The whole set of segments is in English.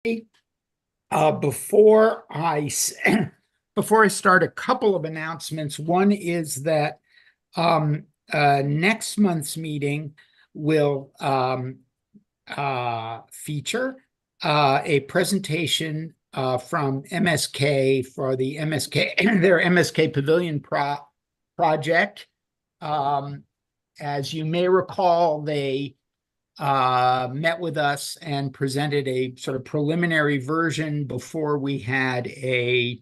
Before I before I start, a couple of announcements. One is that next month's meeting will feature a presentation from MSK for the MSK their MSK Pavilion project. As you may recall, they met with us and presented a sort of preliminary version before we had a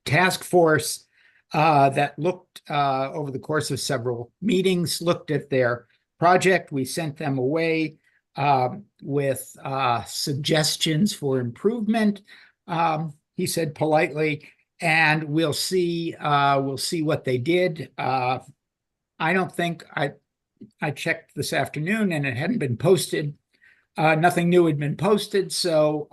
task force that looked over the course of several meetings, looked at their project. We sent them away with suggestions for improvement, he said politely, and we'll see what they did. I don't think I checked this afternoon and it hadn't been posted. Nothing new had been posted. So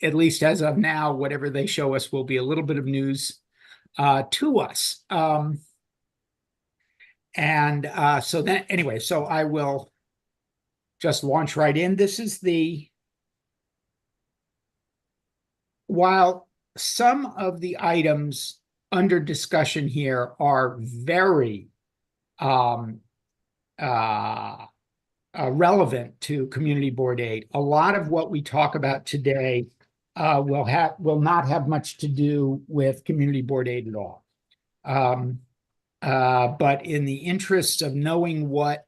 at least as of now, whatever they show us will be a little bit of news to us. So then anyway, so I will just launch right in. This is while some of the items under discussion here are very relevant to Community Board 8. A lot of what we talk about today will not have much to do with Community Board 8 at all. But in the interest of knowing what's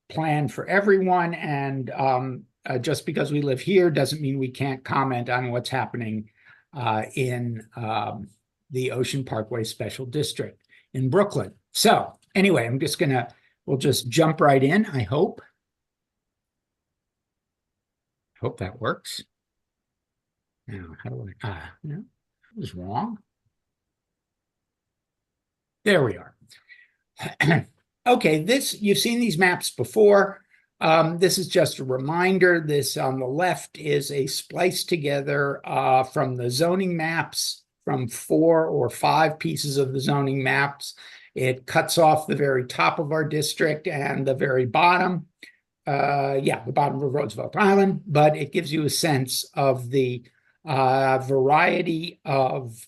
planned for everyone, and just because we live here doesn't mean we can't comment on what's happening in the Ocean Parkway Special District in Brooklyn. So anyway, we'll just jump right in, I hope. Hope that works. Now, how do I, no, it was wrong. There we are. Okay, you've seen these maps before. This is just a reminder. This on the left is a splice together from the zoning maps, from 4 or 5 pieces of the zoning maps. It cuts off the very top of our district and the very bottom. The bottom of Roosevelt Island, but it gives you a sense of the variety of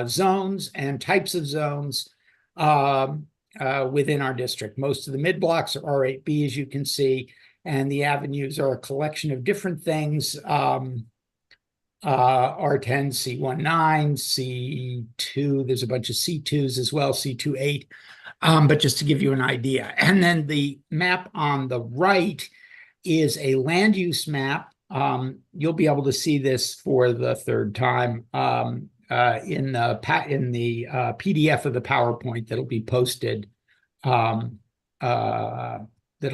zones and types of zones within our district. Most of the mid-blocks are R8B, as you can see, and the avenues are a collection of different things. R10, C19, C2, there's a bunch of C2s as well, C28, but just to give you an idea. And then the map on the right is a land use map. You'll be able to see this for the third time in the PDF of the PowerPoint that'll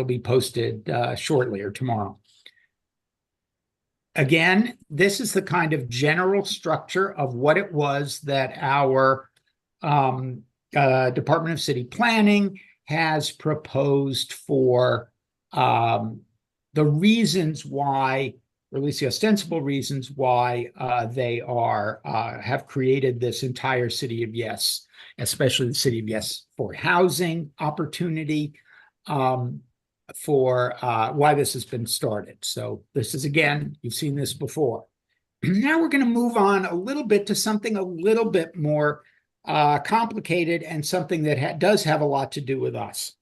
be posted shortly or tomorrow. Again, this is the kind of general structure of what it was that our Department of City Planning has proposed for the reasons why, or at least the ostensible reasons why they have created this entire City of Yes, especially the City of Yes for housing opportunity, for why this has been started. So this is, again, you've seen this before. Now we're going to move on a little bit to something a little bit more complicated, and something that does have a lot to do with us,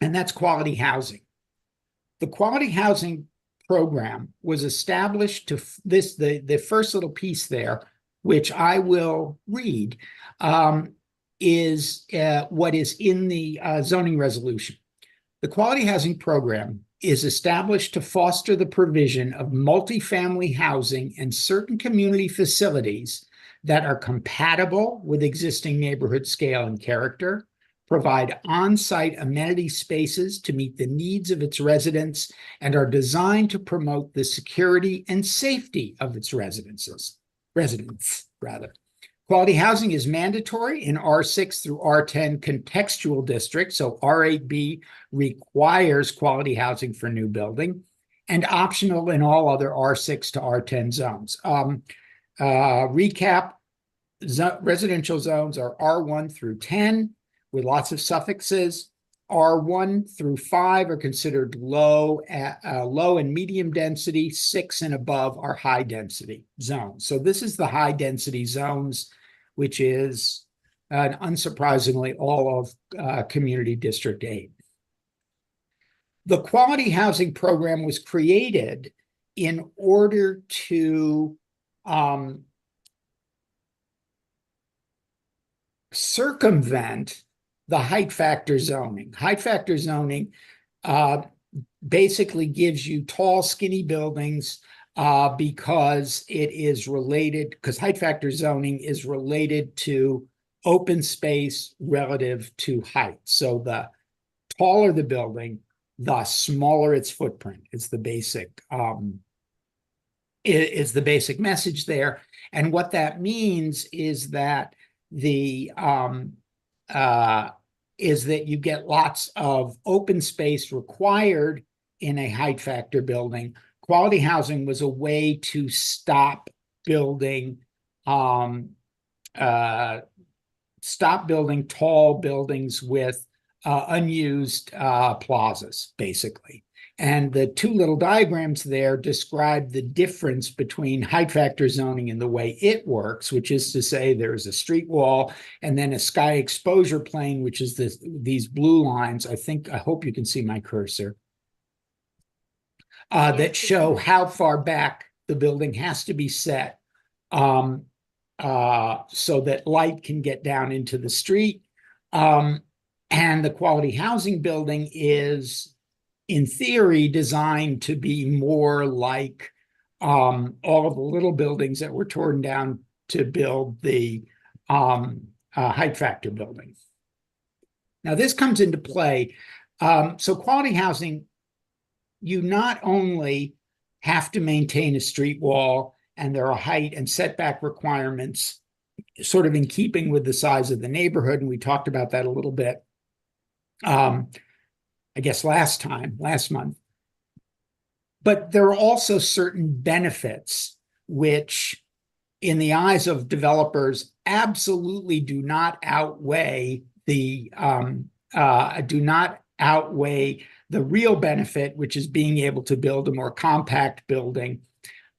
and that's quality housing. The quality housing program was established to the first little piece there, which I will read, is what is in the zoning resolution. The quality housing program is established to foster the provision of multifamily housing and certain community facilities that are compatible with existing neighborhood scale and character, provide on-site amenity spaces to meet the needs of its residents, and are designed to promote the security and safety of its residents. Quality housing is mandatory in R6 through R10 contextual districts, so R8B requires quality housing for new building, and optional in all other R6 to R10 zones. Recap, residential zones are R1 through 10 with lots of suffixes. R1 through 5 are considered low and medium density. 6 and above are high density zones. So this is the high density zones, which is unsurprisingly all of Community District 8. The quality housing program was created in order to circumvent the height factor zoning. Height factor zoning basically gives you tall, skinny buildings because it is related, because height factor zoning is related to open space relative to height. So the taller the building, the smaller its footprint. It's the basic message there. And what that means is that is that you get lots of open space required in a height factor building. Quality housing was a way to stop building tall buildings with unused plazas, basically. And the two little diagrams there describe the difference between height factor zoning and the way it works, which is to say there's a street wall and then a sky exposure plane, which is these blue lines. I hope you can see my cursor, that show how far back the building has to be set so that light can get down into the street. And the quality housing building is, in theory, designed to be more like all of the little buildings that were torn down to build the height factor building. Now, this comes into play. So quality housing, you not only have to maintain a street wall, and there are height and setback requirements sort of in keeping with the size of the neighborhood, and we talked about that a little bit I guess last month. But there are also certain benefits which, in the eyes of developers, absolutely do not outweigh the real benefit, which is being able to build a more compact building.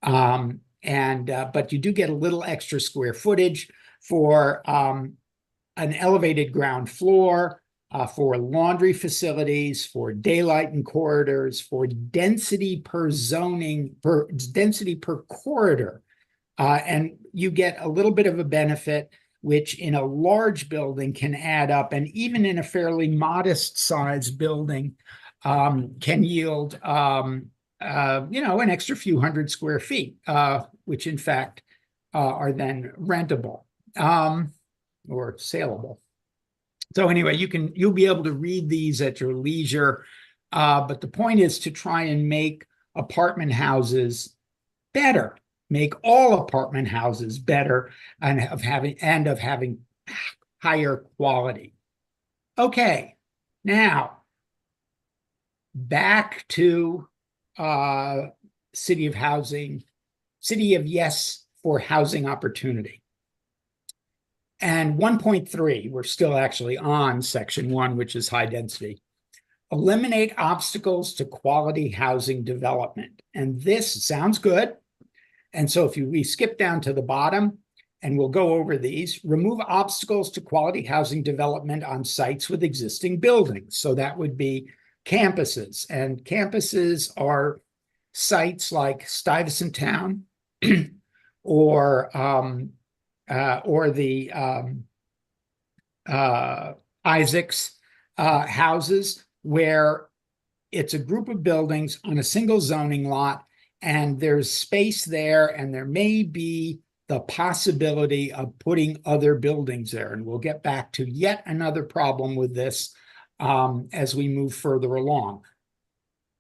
But you do get a little extra square footage for an elevated ground floor, for laundry facilities, for daylight in corridors, for density per corridor. And you get a little bit of a benefit, which in a large building can add up, and even in a fairly modest size building can yield an extra few hundred square feet, which in fact are then rentable or saleable. So anyway, you'll be able to read these at your leisure, but the point is to try and make apartment houses better, make all apartment houses better, and of having higher quality. Okay, now back to City of Yes for Housing Opportunity. And 1.3, we're still actually on section 1, which is high density. Eliminate obstacles to quality housing development. And this sounds good. And so we skip down to the bottom, and we'll go over these. Remove obstacles to quality housing development on sites with existing buildings. So that would be campuses. And campuses are sites like Stuyvesant Town or the Isaacs houses, where it's a group of buildings on a single zoning lot, and there's space there, and there may be the possibility of putting other buildings there. And we'll get back to yet another problem with this as we move further along.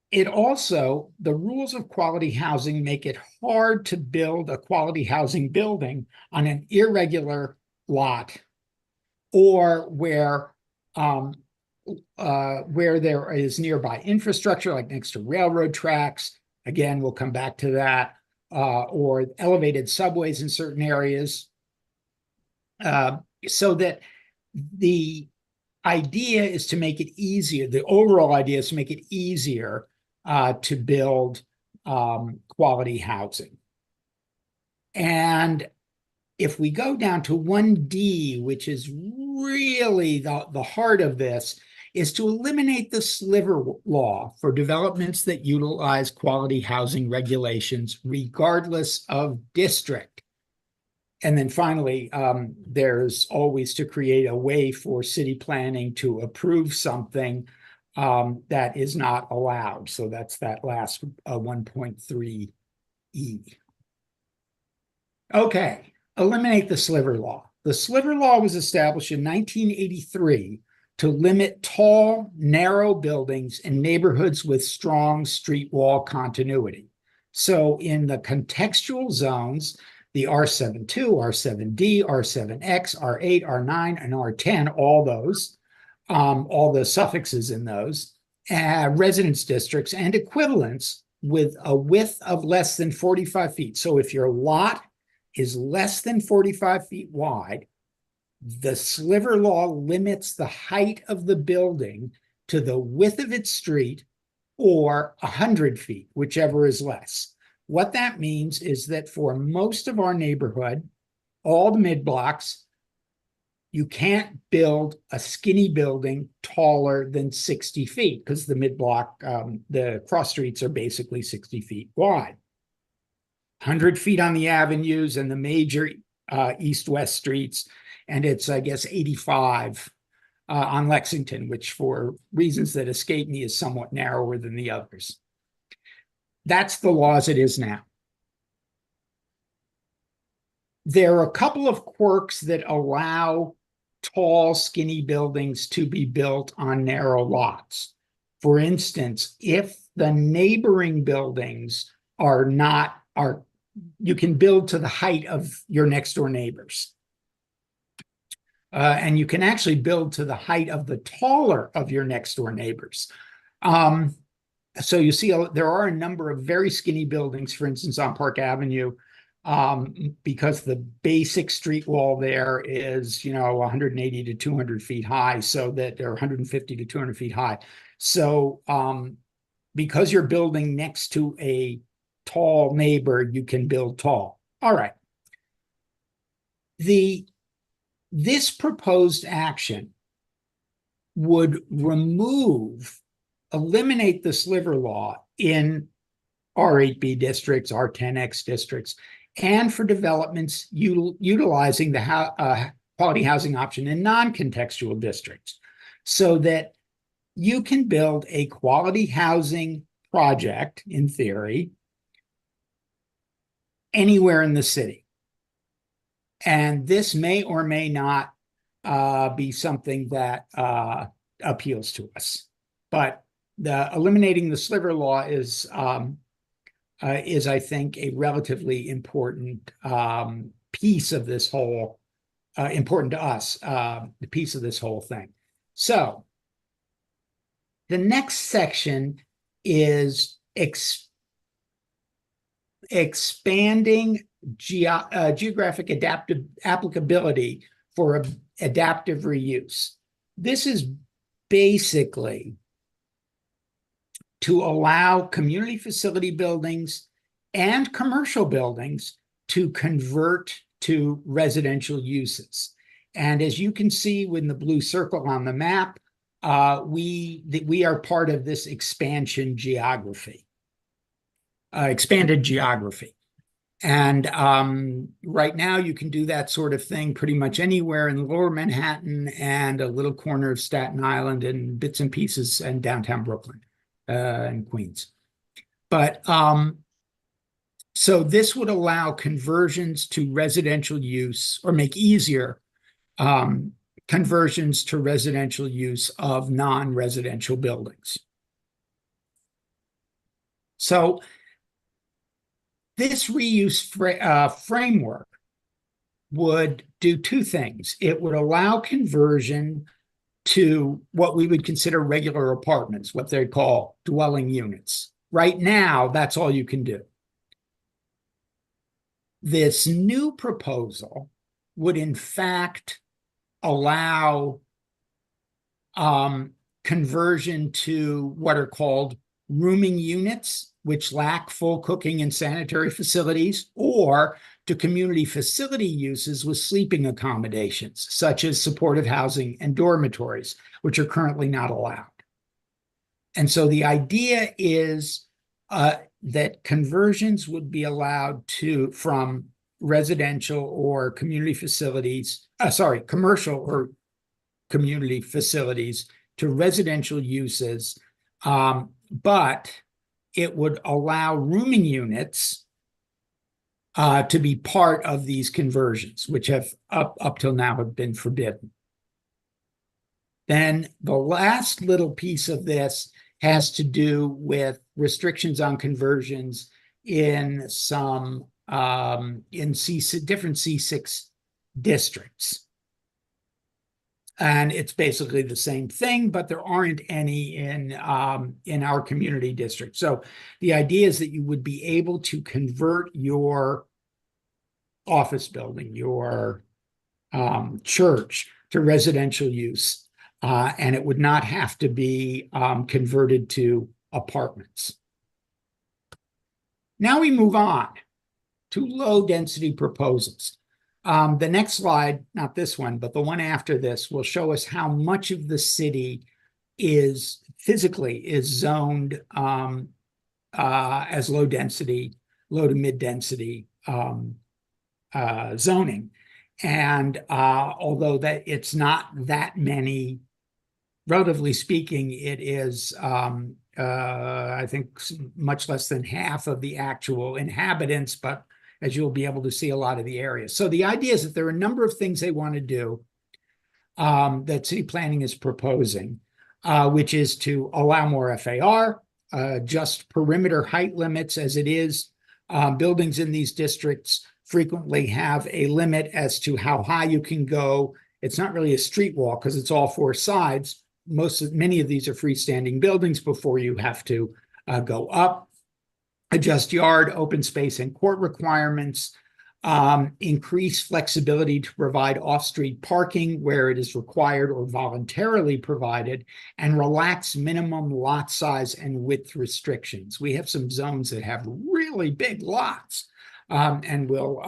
It also, the rules of quality housing make it hard to build a quality housing building on an irregular lot, or where there is nearby infrastructure, like next to railroad tracks. Again, we'll come back to that, or elevated subways in certain areas, so that the idea is to make it easier. The overall idea is to make it easier to build quality housing. And if we go down to 1D, which is really the heart of this, is to eliminate the sliver law for developments that utilize quality housing regulations, regardless of district. And then finally, there's always to create a way for city planning to approve something that is not allowed. So that's that last 1.3E. Okay, eliminate the sliver law. The sliver law was established in 1983 to limit tall, narrow buildings in neighborhoods with strong street wall continuity. So in the contextual zones, the R72, R7D, R7X, R8, R9, and R10, all those, all the suffixes in those, residence districts and equivalents with a width of less than 45 feet. So if your lot is less than 45 feet wide, the sliver law limits the height of the building to the width of its street or 100 feet, whichever is less. What that means is that for most of our neighborhood, all the mid-blocks, you can't build a skinny building taller than 60 feet because the mid-block, the cross streets are basically 60 feet wide. 100 feet on the avenues and the major east-west streets, and it's, I guess, 85 on Lexington, which for reasons that escape me is somewhat narrower than the others. That's the law as it is now. There are a couple of quirks that allow tall, skinny buildings to be built on narrow lots. For instance, if the neighboring buildings you can build to the height of your next door neighbors. And you can actually build to the height of the taller of your next door neighbors. So you see, there are a number of very skinny buildings, for instance, on Park Avenue, because the basic street wall there is, 180 to 200 feet high, so that they're 150 to 200 feet high. So because you're building next to a tall neighbor, you can build tall. All right. This proposed action would eliminate the sliver law in R8B districts, R10X districts, and for developments utilizing the quality housing option in non-contextual districts, so that you can build a quality housing project, in theory, anywhere in the city. And this may or may not be something that appeals to us. But eliminating the sliver law is, I think, a relatively important piece of this whole, important to us, the piece of this whole thing. So the next section is expanding geographic applicability for adaptive reuse. This is basically to allow community facility buildings and commercial buildings to convert to residential uses. And as you can see with the blue circle on the map, we are part of this expanded geography. And right now you can do that sort of thing pretty much anywhere in lower Manhattan and a little corner of Staten Island and bits and pieces in downtown Brooklyn and Queens. But so this would allow conversions to residential use, or make easier conversions to residential use of non-residential buildings. So this reuse framework would do two things. It would allow conversion to what we would consider regular apartments, what they call dwelling units. Right now, that's all you can do. This new proposal would, in fact, allow conversion to what are called rooming units, which lack full cooking and sanitary facilities, or to community facility uses with sleeping accommodations, such as supportive housing and dormitories, which are currently not allowed. And so the idea is that conversions would be allowed from residential or community facilities, commercial or community facilities to residential uses, but it would allow rooming units to be part of these conversions, which have up till now have been forbidden. Then the last little piece of this has to do with restrictions on conversions in some different C6 districts. And it's basically the same thing, but there aren't any in our community district. So the idea is that you would be able to convert your office building, your church, to residential use, and it would not have to be converted to apartments. Now we move on to low-density proposals. The next slide, not this one, but the one after this, will show us how much of the city is zoned as low to mid-density zoning. And although that it's not that many, relatively speaking, it is, I think, much less than half of the actual inhabitants, but as you'll be able to see a lot of the areas. So the idea is that there are a number of things they want to do that city planning is proposing, which is to allow more FAR, just perimeter height limits as it is. Buildings in these districts frequently have a limit as to how high you can go. It's not really a street wall because it's all four sides. Many of these are freestanding buildings before you have to go up. Adjust yard, open space, and court requirements, increase flexibility to provide off-street parking where it is required or voluntarily provided, and relax minimum lot size and width restrictions. We have some zones that have really big lots, and we'll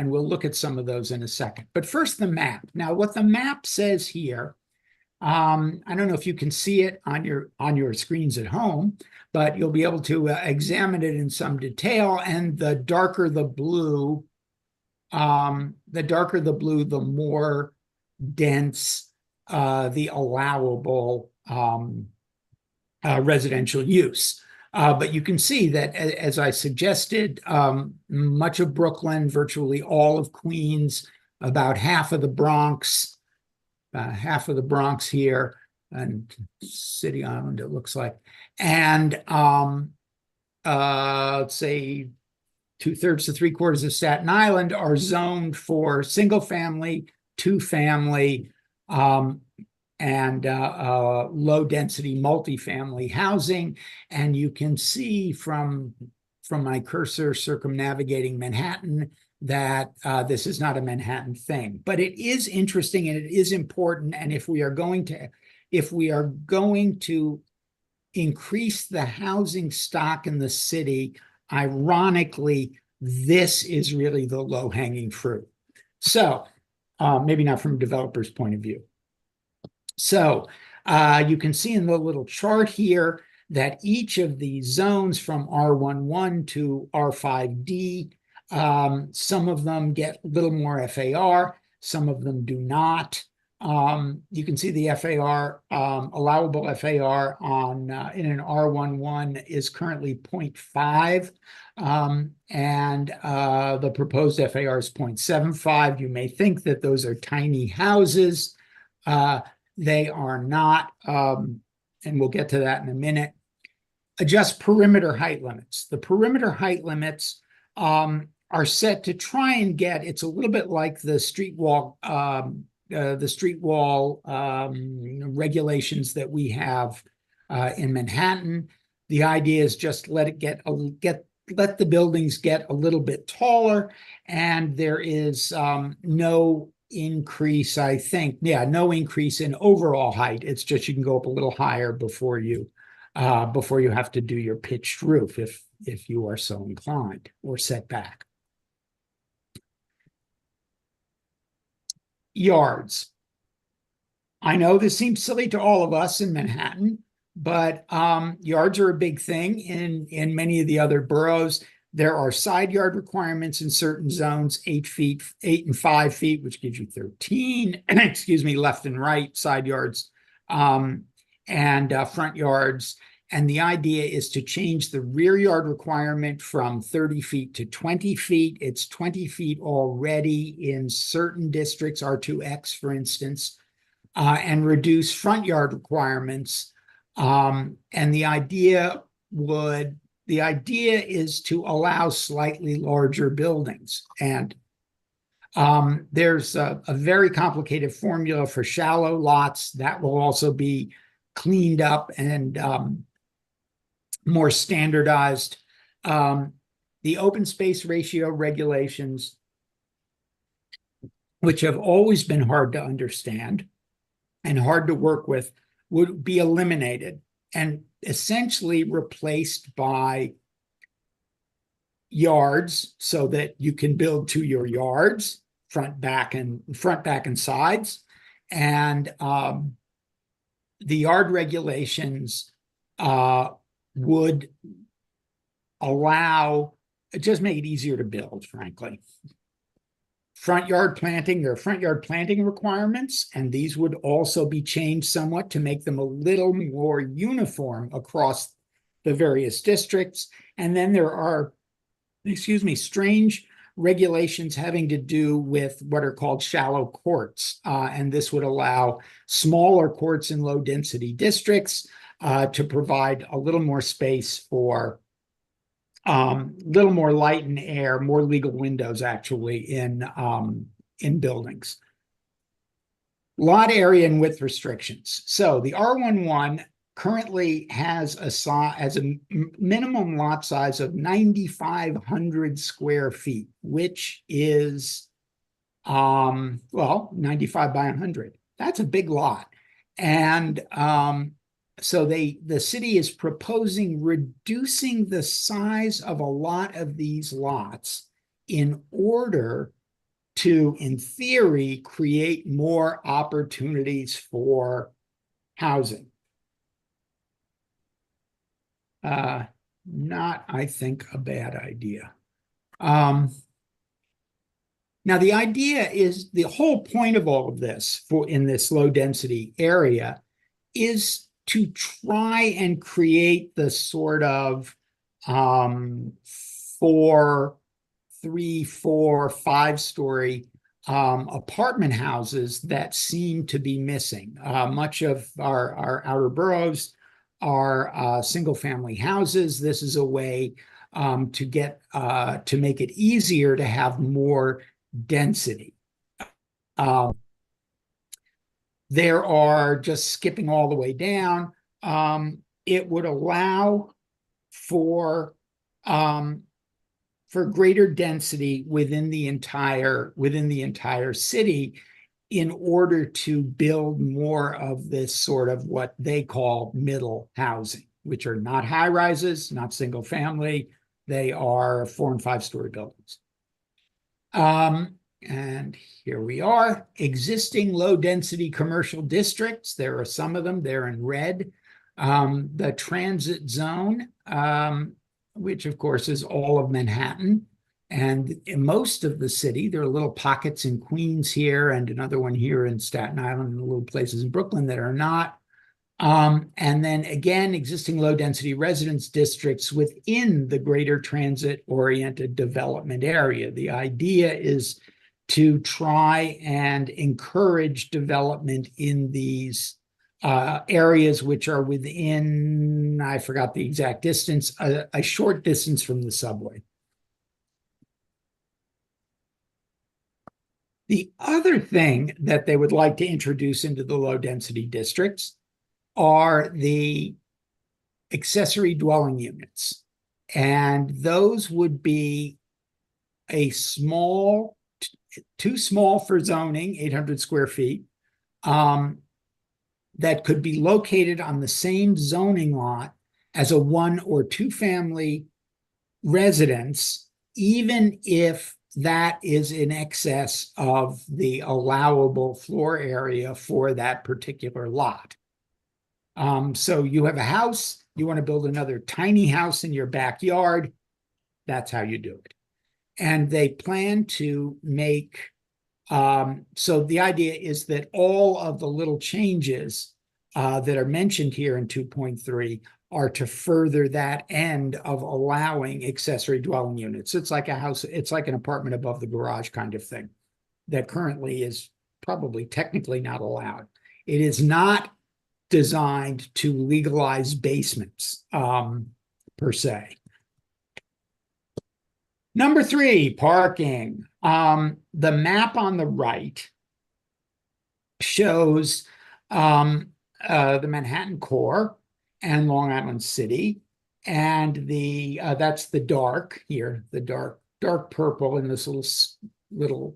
look at some of those in a second. But first, the map. Now, what the map says here, I don't know if you can see it on your screens at home, but you'll be able to examine it in some detail. And the darker the blue, the more dense the allowable residential use. But you can see that, as I suggested, much of Brooklyn, virtually all of Queens, about half of the Bronx here, and City Island, it looks like, and let's say 2/3 to 3/4 of Staten Island are zoned for single family, two family, and low density multifamily housing. And you can see from my cursor circumnavigating Manhattan that this is not a Manhattan thing, but it is interesting and it is important. And if we are going to increase the housing stock in the city, ironically, this is really the low-hanging fruit. So maybe not from a developer's point of view. So you can see in the little chart here that each of these zones from R11 to R5D, some of them get a little more FAR, some of them do not. You can see the FAR, allowable FAR in an R11 is currently 0.5, and the proposed FAR is 0.75. You may think that those are tiny houses. They are not, and we'll get to that in a minute. Adjust perimeter height limits. The perimeter height limits are set to try and get, it's a little bit like the street wall regulations that we have in Manhattan. The idea is just let the buildings get a little bit taller, and there is no increase, I think. Yeah, no increase in overall height. It's just you can go up a little higher before you have to do your pitched roof if you are so inclined or set back. Yards. I know this seems silly to all of us in Manhattan, but yards are a big thing in many of the other boroughs. There are side yard requirements in certain zones, 8 feet, 8 and 5 feet, which gives you 13, excuse me, left and right side yards, and front yards. And the idea is to change the rear yard requirement from 30 feet to 20 feet. It's 20 feet already in certain districts, R2X, for instance, and reduce front yard requirements. And the idea is to allow slightly larger buildings. And there's a very complicated formula for shallow lots that will also be cleaned up and more standardized. The open space ratio regulations, which have always been hard to understand and hard to work with, would be eliminated and essentially replaced by yards, so that you can build to your yards, front, back, and sides. And the yard regulations would just make it easier to build, frankly. There are front yard planting requirements, and these would also be changed somewhat to make them a little more uniform across the various districts. And then there are, strange regulations having to do with what are called shallow courts. And this would allow smaller courts in low density districts to provide a little more space for little more light and air, more legal windows actually in buildings. Lot area and width restrictions. So the R11 currently has a minimum lot size of 9,500 square feet, which is 95 by 100. That's a big lot. And so the city is proposing reducing the size of a lot of these lots in order to, in theory, create more opportunities for housing. Not, I think, a bad idea. Now, the idea is, the whole point of all of this in this low density area is to try and create the sort of 3, 4, 5-story apartment houses that seem to be missing. Much of our outer boroughs are single-family houses. This is a way to make it easier to have more density. There are, just skipping all the way down, it would allow for greater density within the entire city, in order to build more of this sort of what they call middle housing, which are not high rises, not single family. They are 4 and 5-story buildings. And here we are, existing low density commercial districts. There are some of them, they're in red. The transit zone, which of course is all of Manhattan, and in most of the city. There are little pockets in Queens here, and another one here in Staten Island, and little places in Brooklyn that are not. And then again, existing low density residence districts within the greater transit oriented development area. The idea is to try and encourage development in these areas, which are within, I forgot the exact distance, a short distance from the subway. The other thing that they would like to introduce into the low density districts are the accessory dwelling units. And those would be a small too small for zoning, 800 square feet, that could be located on the same zoning lot as a 1 or 2 family residence, even if that is in excess of the allowable floor area for that particular lot. So you have a house, you want to build another tiny house in your backyard, that's how you do it. And they plan to make, so the idea is that all of the little changes that are mentioned here in 2.3 are to further that end of allowing accessory dwelling units. It's like a house, it's like an apartment above the garage kind of thing that currently is probably technically not allowed. It is not designed to legalize basements per se. Number 3, parking. The map on the right shows the Manhattan core and Long Island City, and the that's the dark here, the dark purple in this little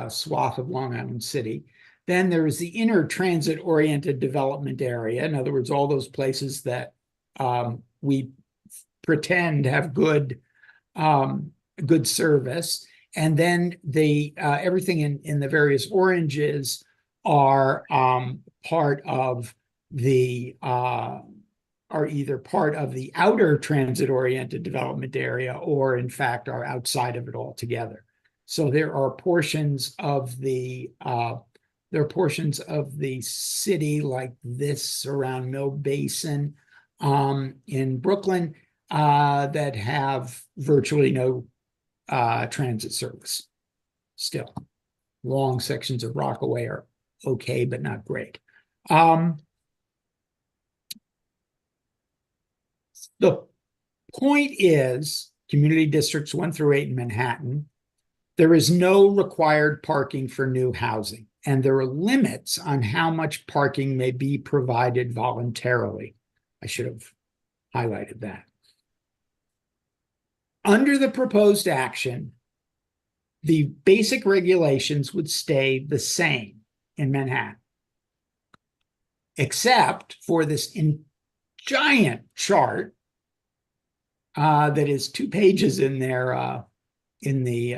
swath of Long Island City. Then there is the inner transit-oriented development area. In other words, all those places that we pretend have good service. And then the everything in the various oranges are part of the are either part of the outer transit-oriented development area or, in fact, are outside of it altogether. So there are portions of the city like this around Mill Basin in Brooklyn that have virtually no transit service. Still, long sections of Rockaway are okay, but not great. The point is, community districts 1 through 8 in Manhattan, there is no required parking for new housing, and there are limits on how much parking may be provided voluntarily. I should have highlighted that. Under the proposed action, the basic regulations would stay the same in Manhattan, except for this giant chart that is 2 pages in there in the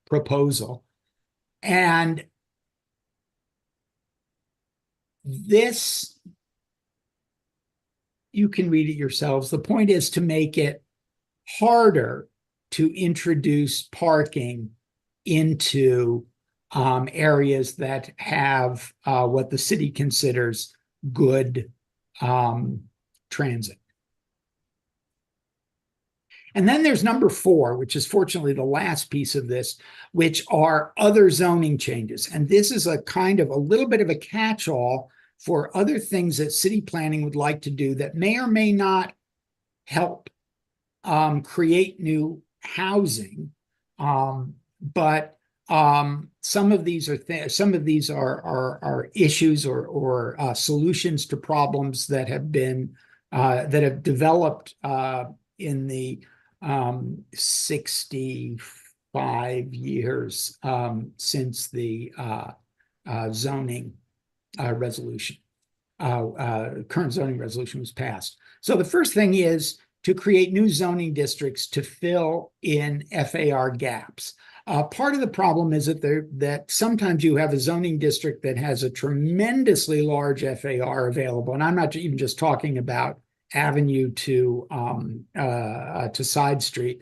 proposal. And this, you can read it yourselves. The point is to make it harder to introduce parking into areas that have what the city considers good transit. And then there's number 4, which is fortunately the last piece of this, which are other zoning changes. And this is a kind of a little bit of a catch-all for other things that city planning would like to do that may or may not help create new housing. But some of these are issues or solutions to problems that have been that have developed in the 65 years since the zoning resolution, current zoning resolution was passed. So the first thing is to create new zoning districts to fill in FAR gaps. Part of the problem is that sometimes you have a zoning district that has a tremendously large FAR available, and I'm not even just talking about Avenue to Side Street,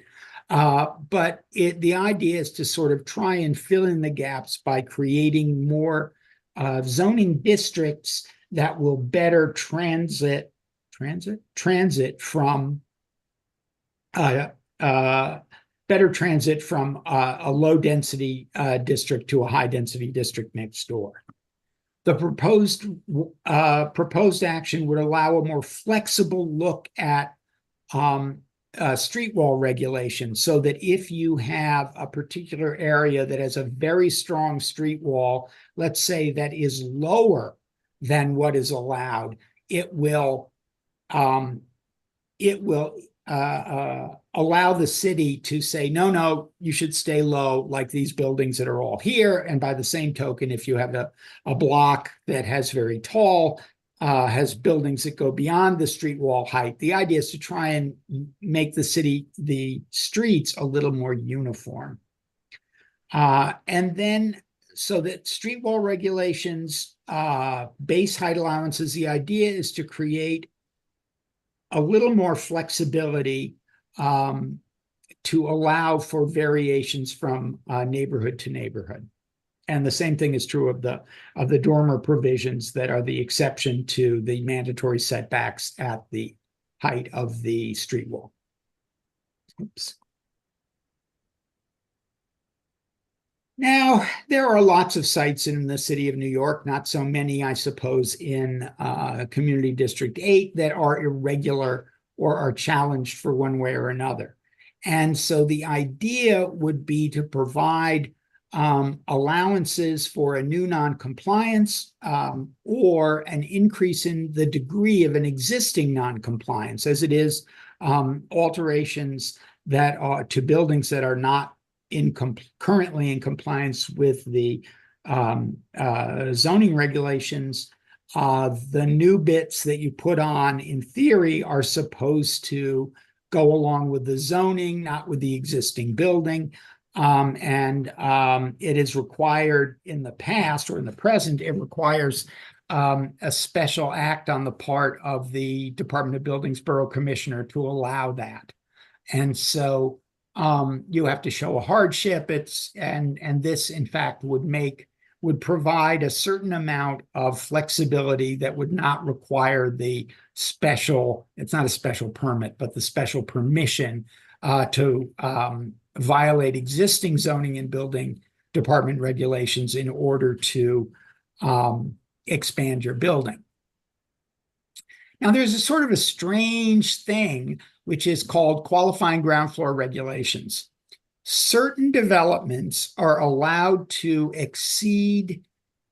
but the idea is to sort of try and fill in the gaps by creating more zoning districts that will better transit from better transit from a low density district to a high density district next door. The proposed action would allow a more flexible look at street wall regulation, so that if you have a particular area that has a very strong street wall, let's say that is lower than what is allowed, it will allow the city to say, no, no, you should stay low, like these buildings that are all here. And by the same token, if you have a block that has very tall, has buildings that go beyond the street wall height, the idea is to try and make the streets a little more uniform. And then, so that street wall regulations, base height allowances, the idea is to create a little more flexibility to allow for variations from neighborhood to neighborhood. And the same thing is true of the dormer provisions that are the exception to the mandatory setbacks at the height of the street wall. Oops. Now, there are lots of sites in the city of New York, not so many, I suppose, in Community District 8 that are irregular or are challenged for one way or another. And so the idea would be to provide allowances for a new noncompliance or an increase in the degree of an existing noncompliance, as it is alterations that are to buildings that are not currently in compliance with the zoning regulations. The new bits that you put on, in theory, are supposed to go along with the zoning, not with the existing building. It is required in the past or in the present, it requires a special act on the part of the Department of Buildings Borough Commissioner to allow that. And so you have to show a hardship. And this, in fact, would provide a certain amount of flexibility that would not require the special, it's not a special permit, but the special permission to violate existing zoning and building department regulations in order to expand your building. Now, there's a sort of a strange thing, which is called qualifying ground floor regulations. Certain developments are allowed to exceed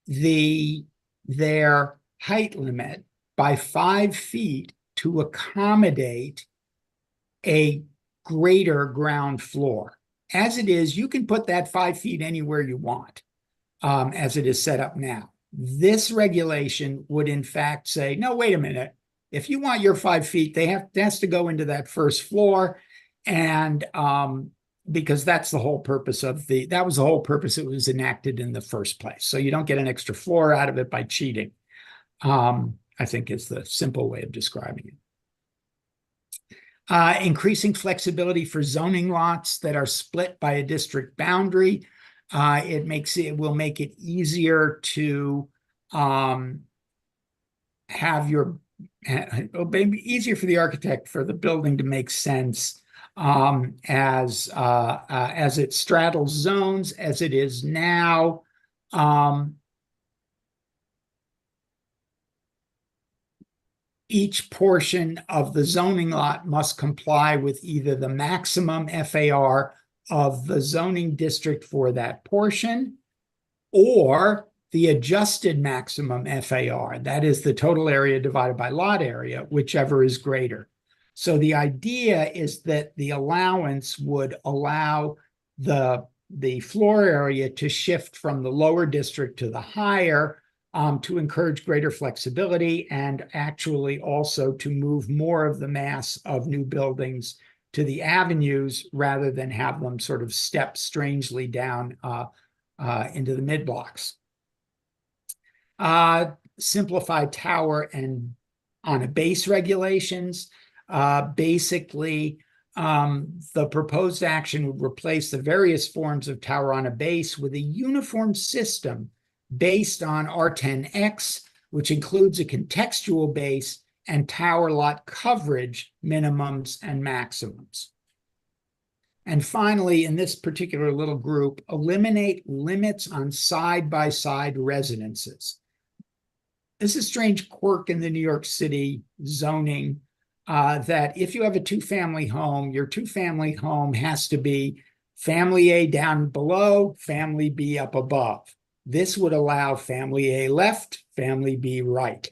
their height limit by 5 feet to accommodate a greater ground floor. As it is, you can put that 5 feet anywhere you want, as it is set up now. This regulation would, in fact, say, no, wait a minute. If you want your 5 feet, it has to go into that first floor. And because that's the whole purpose that was the whole purpose it was enacted in the first place. So you don't get an extra floor out of it by cheating, I think is the simple way of describing it. Increasing flexibility for zoning lots that are split by a district boundary. It will make it easier to it'll be easier for the architect for the building to make sense as it straddles zones. As it is now, each portion of the zoning lot must comply with either the maximum FAR of the zoning district for that portion or the adjusted maximum FAR, that is the total area divided by lot area, whichever is greater. So the idea is that the allowance would allow the floor area to shift from the lower district to the higher to encourage greater flexibility and actually also to move more of the mass of new buildings to the avenues rather than have them sort of step strangely down into the mid-blocks. Simplified tower and on a base regulations. Basically, the proposed action would replace the various forms of tower on a base with a uniform system based on R10X, which includes a contextual base and tower lot coverage minimums and maximums. And finally, in this particular little group, eliminate limits on side-by-side residences. This is a strange quirk in the New York City zoning that if you have a two-family home, your two-family home has to be family A down below, family B up above. This would allow family A left, family B right.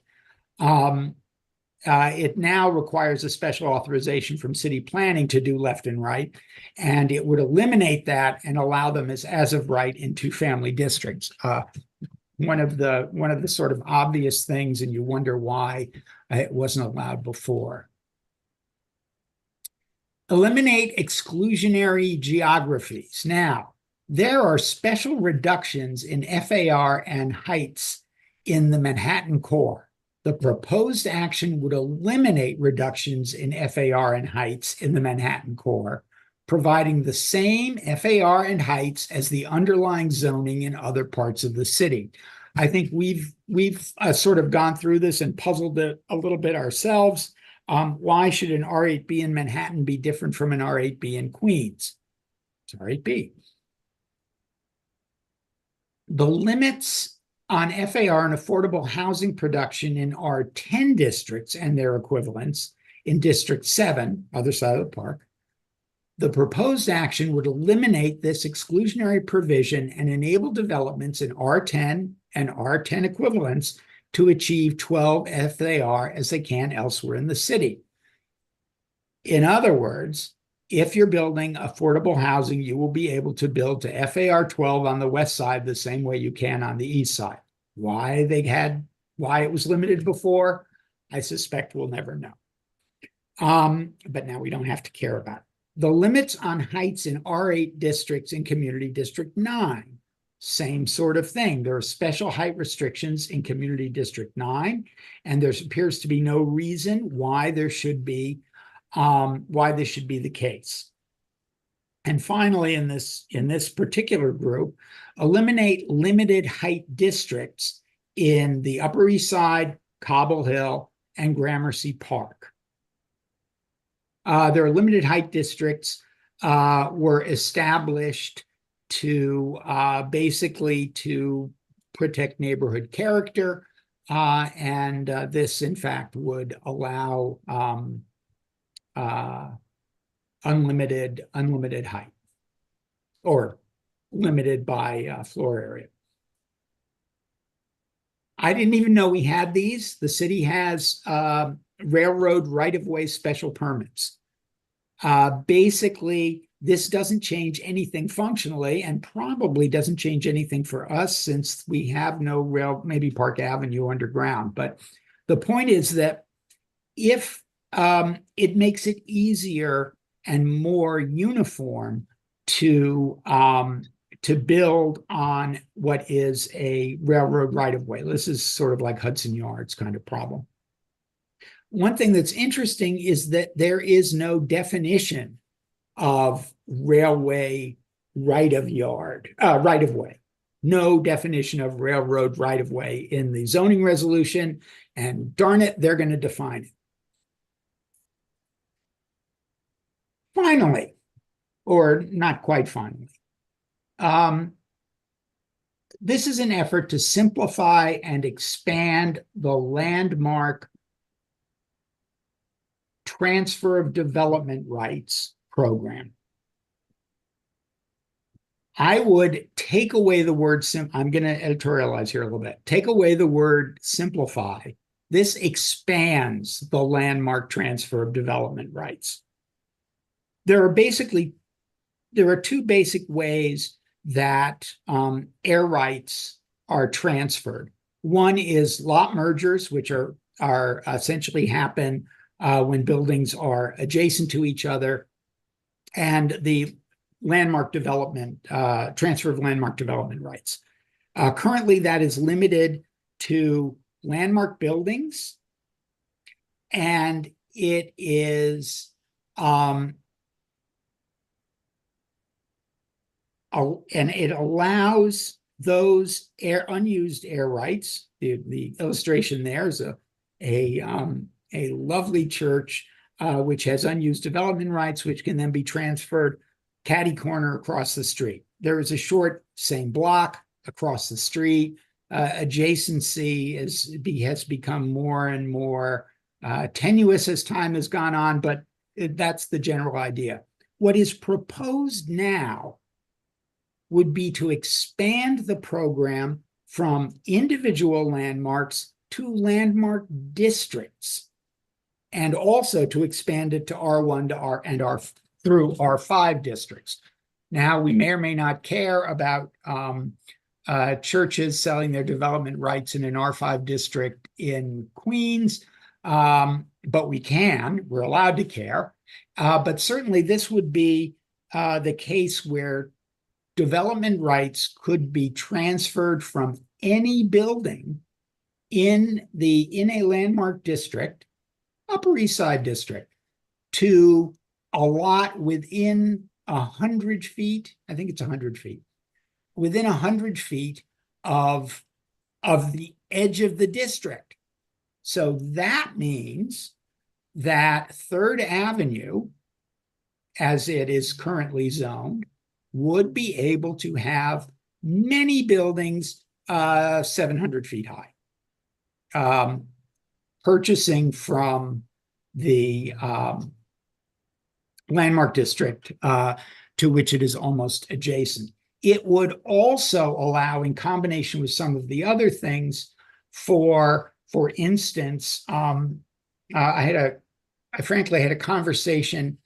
it now requires a special authorization from city planning to do left and right, and it would eliminate that and allow them as of right in two-family districts. One of the sort of obvious things, and you wonder why it wasn't allowed before. Eliminate exclusionary geographies. Now, there are special reductions in FAR and heights in the Manhattan core. The proposed action would eliminate reductions in FAR and heights in the Manhattan core, providing the same FAR and heights as the underlying zoning in other parts of the city. I think we've sort of gone through this and puzzled it a little bit ourselves. Why should an R8B in Manhattan be different from an R8B in Queens? It's R8B. The limits on FAR and affordable housing production in R10 districts and their equivalents in District 7, other side of the park. The proposed action would eliminate this exclusionary provision and enable developments in R10 and R10 equivalents to achieve 12 FAR as they can elsewhere in the city. In other words, if you're building affordable housing, you will be able to build to FAR 12 on the west side the same way you can on the east side. Why it was limited before, I suspect we'll never know. But now we don't have to care about it. The limits on heights in R8 districts in Community District 9, same sort of thing. There are special height restrictions in Community District 9, and there appears to be no reason why there should be why this should be the case. And finally, in this particular group, eliminate limited height districts in the Upper East Side, Cobble Hill, and Gramercy Park. There are limited height districts were established to basically to protect neighborhood character, and this, in fact, would allow unlimited height, or limited by floor area. I didn't even know we had these. The city has railroad right-of-way special permits. Basically, this doesn't change anything functionally, and probably doesn't change anything for us since we have no rail, maybe Park Avenue underground. But the point is that if it makes it easier and more uniform to build on what is a railroad right-of-way. This is sort of like Hudson Yards kind of problem. One thing that's interesting is that there is no definition of railway right-of-way. No definition of railroad right-of-way in the zoning resolution, and darn it, they're going to define it. Finally, or not quite finally, this is an effort to simplify and expand the landmark transfer of development rights program. I would take away the word I'm going to editorialize here a little bit. Take away the word simplify. This expands the landmark transfer of development rights. There are two basic ways that air rights are transferred. One is lot mergers, which are essentially happen when buildings are adjacent to each other, and the landmark development, transfer of landmark development rights. Currently, that is limited to landmark buildings, and it is and it allows those unused air rights. The illustration there is a lovely church which has unused development rights, which can then be transferred catty corner across the street. There is a short same block across the street. Adjacency has become more and more tenuous as time has gone on, but that's the general idea. What is proposed now would be to expand the program from individual landmarks to landmark districts. and also to expand it to R1 to R and R through R5 districts. Now, we may or may not care about churches selling their development rights in an R5 district in Queens, but we're allowed to care. But certainly this would be the case where development rights could be transferred from any building in a landmark district, Upper East Side district, to a lot within 100 feet. I think it's 100 feet. Within 100 feet of the edge of the district. So that means that Third Avenue, as it is currently zoned, would be able to have many buildings 700 feet high, purchasing from the landmark district to which it is almost adjacent. It would also allow, in combination with some of the other things, for instance, I frankly had a conversation.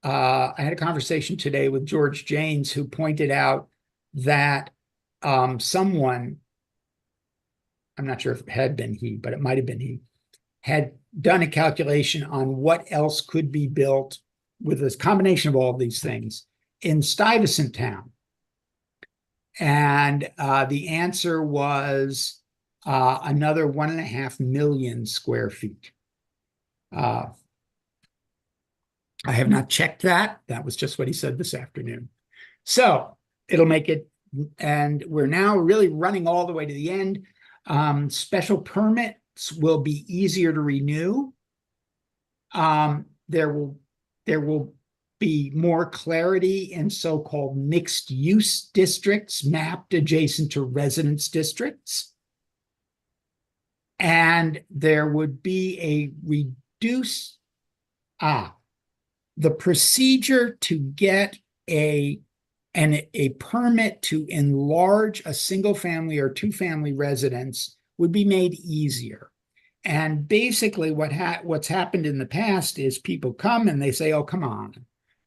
I had a conversation today with George Janes, who pointed out that someone, I'm not sure if it had been he, but it might have been he, had done a calculation on what else could be built with this combination of all of these things in Stuyvesant Town. And the answer was another 1.5 million square feet. I have not checked that. That was just what he said this afternoon. So it'll make it, and we're now really running all the way to the end. Special permits will be easier to renew. There will be more clarity in so-called mixed-use districts mapped adjacent to residence districts. And there would be a reduced, the procedure to get a permit to enlarge a single-family or two-family residence would be made easier. And basically what's happened in the past is people come and they say, oh, come on,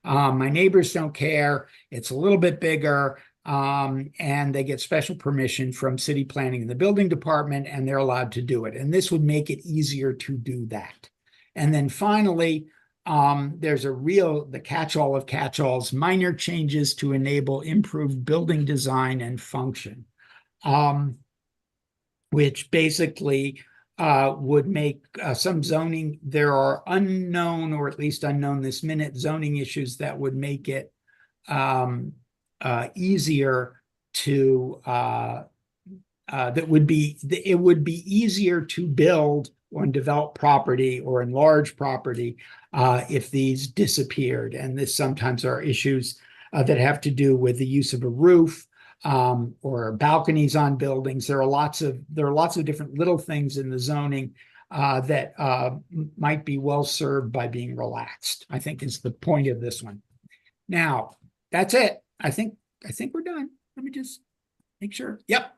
my neighbors don't care, it's a little bit bigger, and they get special permission from city planning and the building department, and they're allowed to do it. And this would make it easier to do that. And then finally, there's the catch-all of catch-alls, minor changes to enable improved building design and function, which basically would make some zoning, there are unknown, or at least unknown this minute, zoning issues that would make it easier to, it would be easier to build on developed property or enlarged property if these disappeared. And this sometimes are issues that have to do with the use of a roof, or balconies on buildings. There are lots of different little things in the zoning that might be well served by being relaxed, I think is the point of this one. Now, that's it. I think we're done. Let me just make sure. Yep.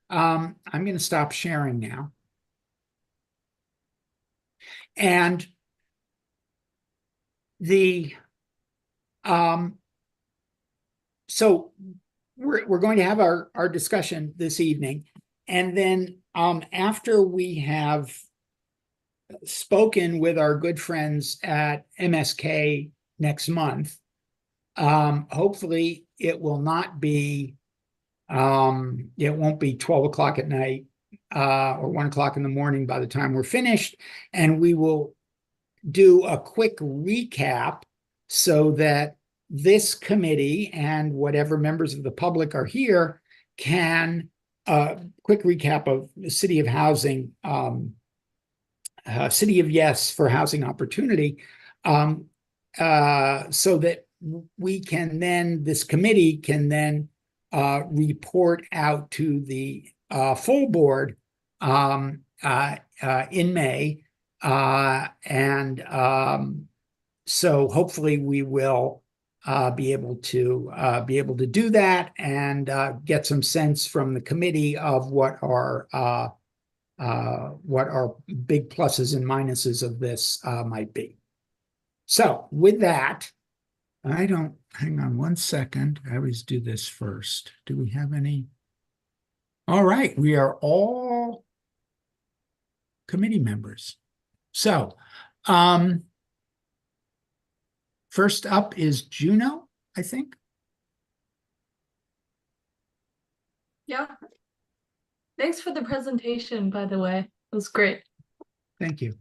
I'm going to stop sharing now. And so we're going to have our discussion this evening. And then after we have spoken with our good friends at MSK next month, hopefully it will not be, it won't be 12 o'clock at night or 1 o'clock in the morning by the time we're finished. And we will do a quick recap so that this committee and whatever members of the public are here can quick recap of the City of Housing, City of Yes for Housing Opportunity, so that we can then, this committee can then report out to the full board in May, so hopefully we will be able to do that and get some sense from the committee of what our what our big pluses and minuses of this might be. So with that, hang on one second. I always do this first. Do we have any? All right, we are all committee members. So, first up is Juno, I think. Yeah. Thanks for the presentation, by the way. It was great. Thank you.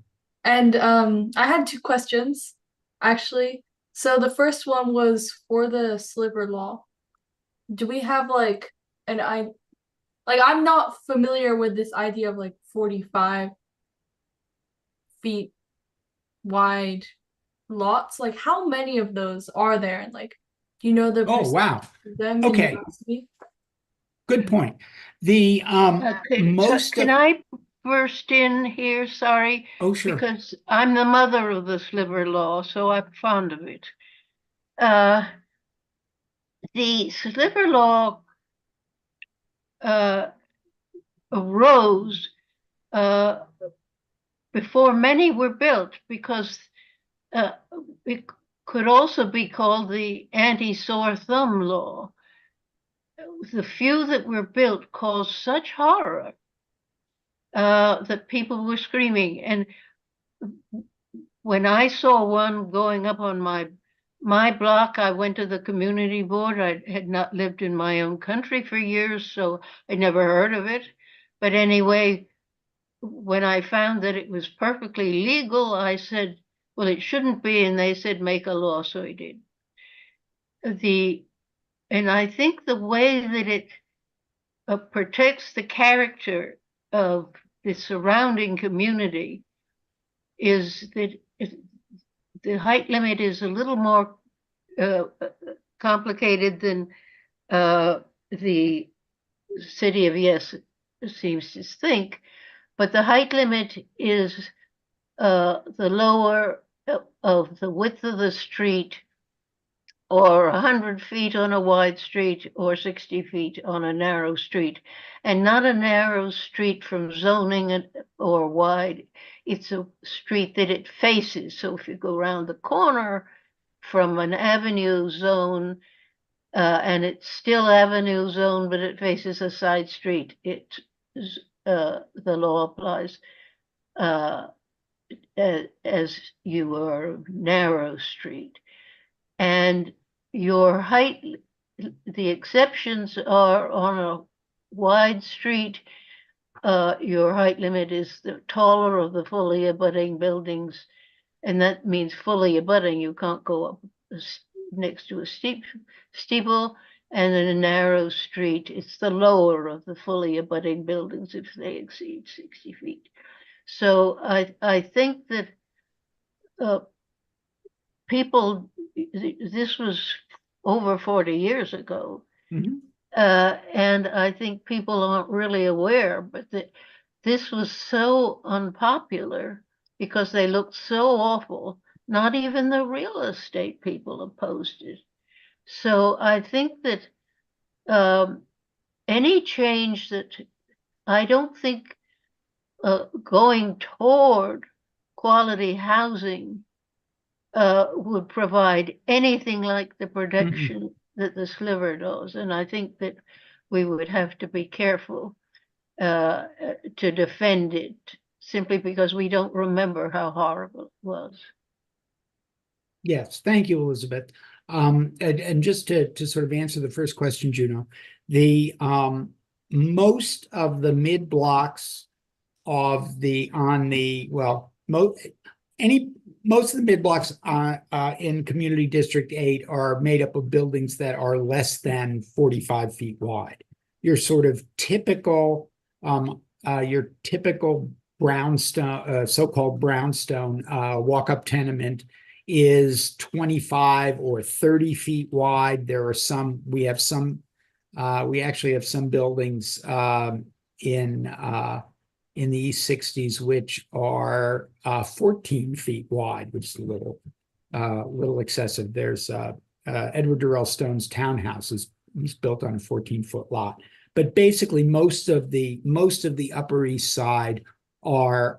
And I had two questions, actually. So the first one was for the sliver law. Do we have like I'm not familiar with this idea of like 45 feet wide lots. Like how many of those are there? And like, do you know the Oh, wow. percentage of them in Okay. university? Good point. The Can I burst in here? Sorry. Oh, sure. Because I'm the mother of the sliver law, so I'm fond of it. The sliver law arose before many were built because it could also be called the anti-sore thumb law. The few that were built caused such horror that people were screaming. And when I saw one going up on my block, I went to the community board. I had not lived in my own country for years, so I never heard of it. But anyway, when I found that it was perfectly legal, I said, well, it shouldn't be. And they said, make a law. So I did. And I think the way that it protects the character of the surrounding community is that the height limit is a little more complicated than the city of Yes seems to think, but the height limit is the lower of the width of the street, or 100 feet on a wide street, or 60 feet on a narrow street, and not a narrow street from zoning or wide. It's a street that it faces. So if you go around the corner from an avenue zone, and it's still avenue zone, but it faces a side street, the law applies as you are narrow street. And your height, the exceptions are on a wide street, your height limit is the taller of the fully abutting buildings, and that means fully abutting. You can't go up next to a steeple, and in a narrow street, it's the lower of the fully abutting buildings if they exceed 60 feet. So I think that people, this was over 40 years ago, and I think people aren't really aware, but that this was so unpopular because they looked so awful. Not even the real estate people opposed it. So I think that any change that, I don't think going toward quality housing would provide anything like the protection that the sliver does. And I think that we would have to be careful to defend it, simply because we don't remember how horrible it was. Yes, thank you, Elizabeth. And just to sort of answer the first question, Juno, the most of the mid blocks of the most of the mid blocks in Community District 8 are made up of buildings that are less than 45 feet wide. Your sort of typical brownstone, so-called brownstone walk-up tenement is 25 or 30 feet wide. We actually have some buildings in the East 60s, which are 14 feet wide, which is a little excessive. There's Edward Durrell Stone's townhouse. He's built on a 14-foot lot. but basically most of the Upper East Side are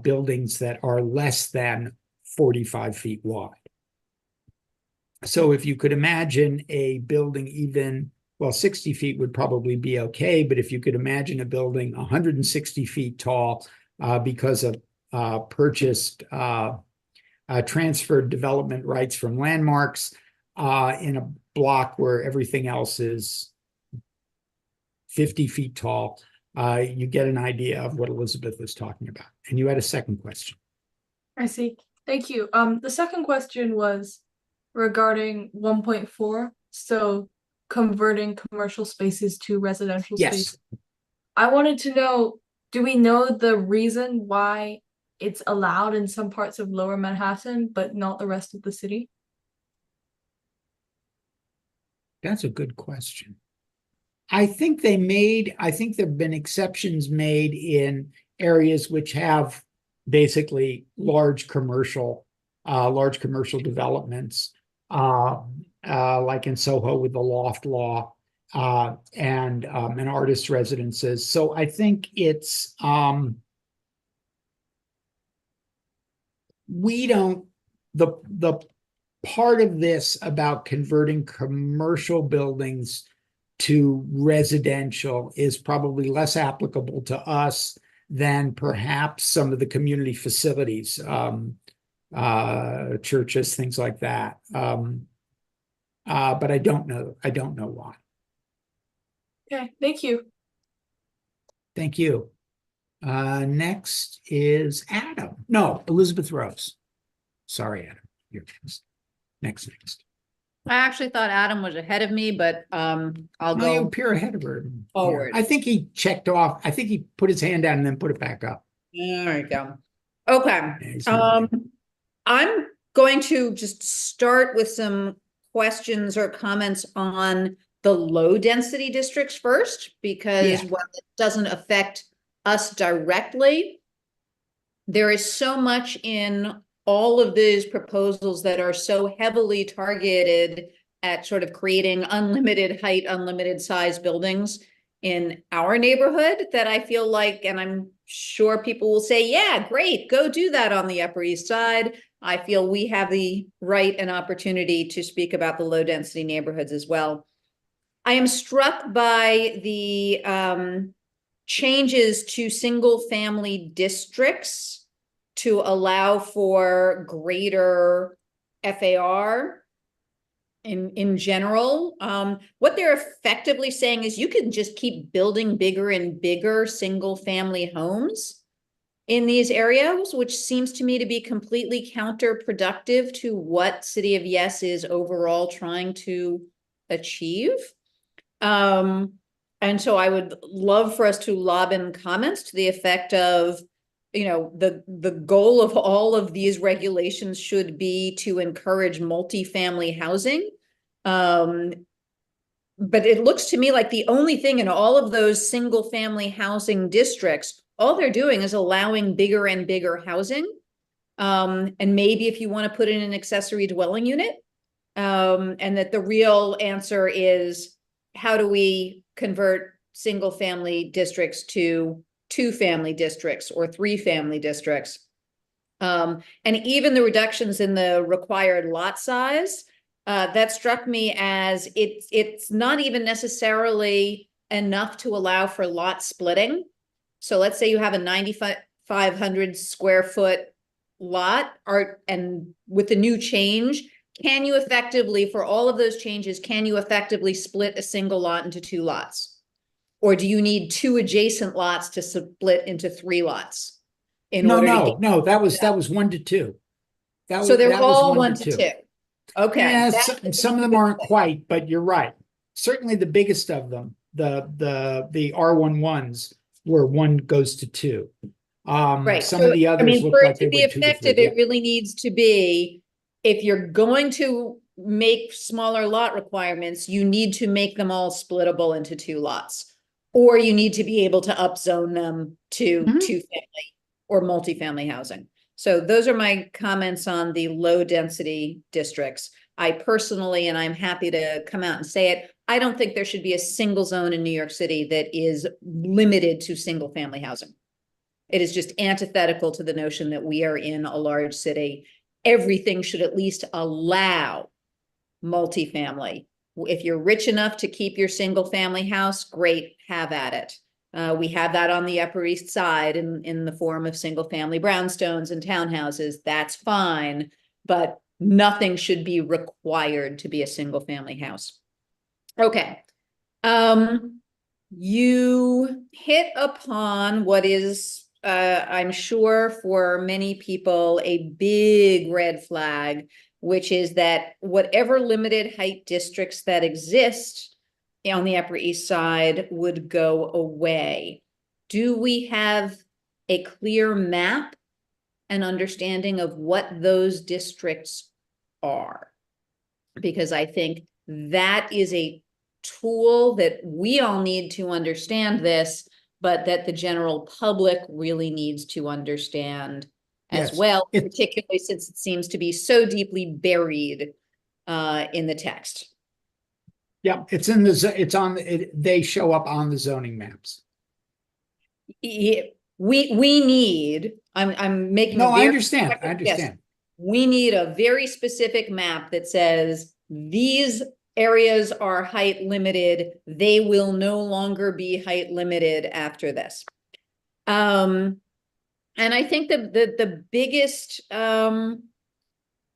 buildings that are less than 45 feet wide. So if you could imagine a building even, well, 60 feet would probably be okay, but if you could imagine a building 160 feet tall because of purchased transferred development rights from landmarks in a block where everything else is 50 feet tall, you get an idea of what Elizabeth was talking about. And you had a second question. I see. Thank you. The second question was regarding 1.4. So converting commercial spaces to residential spaces. I wanted to know, do we know the reason why it's allowed in some parts of Lower Manhattan, but not the rest of the city? That's a good question. I think there've been exceptions made in areas which have basically large commercial developments, like in Soho with the loft law, and artist residences. So I think it's the part of this about converting commercial buildings to residential is probably less applicable to us than perhaps some of the community facilities, churches, things like that. But I don't know why. Okay, thank you. Thank you. Next is Adam. No, Elizabeth Rose. Sorry, Adam. You're next. Next. I actually thought Adam was ahead of me, but I'll You go appear ahead of her. forward. I think he checked off. I think he put his hand down and then put it back up. There you go. Okay. Yeah, I'm going to just start with some questions or comments on the low density districts first, because while it doesn't affect us directly, there is so much in all of these proposals that are so heavily targeted at sort of creating unlimited height, unlimited size buildings in our neighborhood that I feel like, and I'm sure people will say, yeah, great, go do that on the Upper East Side. I feel we have the right and opportunity to speak about the low density neighborhoods as well. I am struck by the changes to single family districts to allow for greater FAR in general. What they're effectively saying is you can just keep building bigger and bigger single family homes in these areas, which seems to me to be completely counterproductive to what City of Yes is overall trying to achieve. And so I would love for us to lob in comments to the effect of, you know, the goal of all of these regulations should be to encourage multifamily housing. But it looks to me like the only thing in all of those single family housing districts, all they're doing is allowing bigger and bigger housing. And maybe if you want to put in an accessory dwelling unit, and that the real answer is, how do we convert single family districts to 2-family districts or 3-family districts? And even the reductions in the required lot size, that struck me as it's not even necessarily enough to allow for lot splitting. So let's say you have a 9,500 square foot lot, and with the new change, can you effectively, for all of those changes, can you effectively split a single lot into 2 lots? Or do you need 2 adjacent lots to split into 3 lots? No, that was 1 to 2. So they're all 1 to 2. Okay. Yeah, some of them aren't quite, but you're right. Certainly the biggest of them, the R11s, where 1 goes to 2. Right. Some of the others look like they be were 2 to 3. effective, it really needs to be, if you're going to make smaller lot requirements, you need to make them all splittable into 2 lots, or you need to be able to upzone them to 2-family or multifamily housing. So those are my comments on the low density districts. I personally, and I'm happy to come out and say it, I don't think there should be a single zone in New York City that is limited to single family housing. It is just antithetical to the notion that we are in a large city. Everything should at least allow multifamily. If you're rich enough to keep your single family house, great, have at it. We have that on the Upper East Side in the form of single family brownstones and townhouses. That's fine, but nothing should be required to be a single family house. Okay. You hit upon what is, I'm sure for many people, a big red flag, which is that whatever limited height districts that exist on the Upper East Side would go away. Do we have a clear map and understanding of what those districts are? Because I think that is a tool that we all need to understand this, but that the general public really needs to understand as well, particularly since it seems to be so deeply buried in the text. Yeah, they show up on the zoning maps. We need, I'm making No, a very I understand. Yes, we need a very specific map that says these areas are height limited. They will no longer be height limited after this. And I think the biggest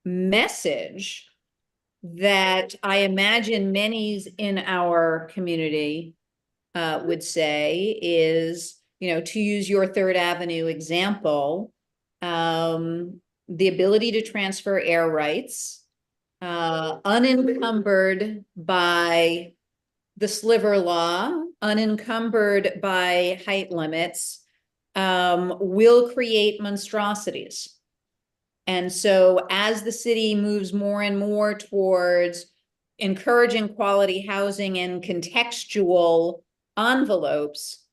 message that I imagine many in our community would say is, to use your Third Avenue example, the ability to transfer air rights, unencumbered by the sliver law, unencumbered by height limits, will create monstrosities. And so as the city moves more and more towards encouraging quality housing and contextual envelopes,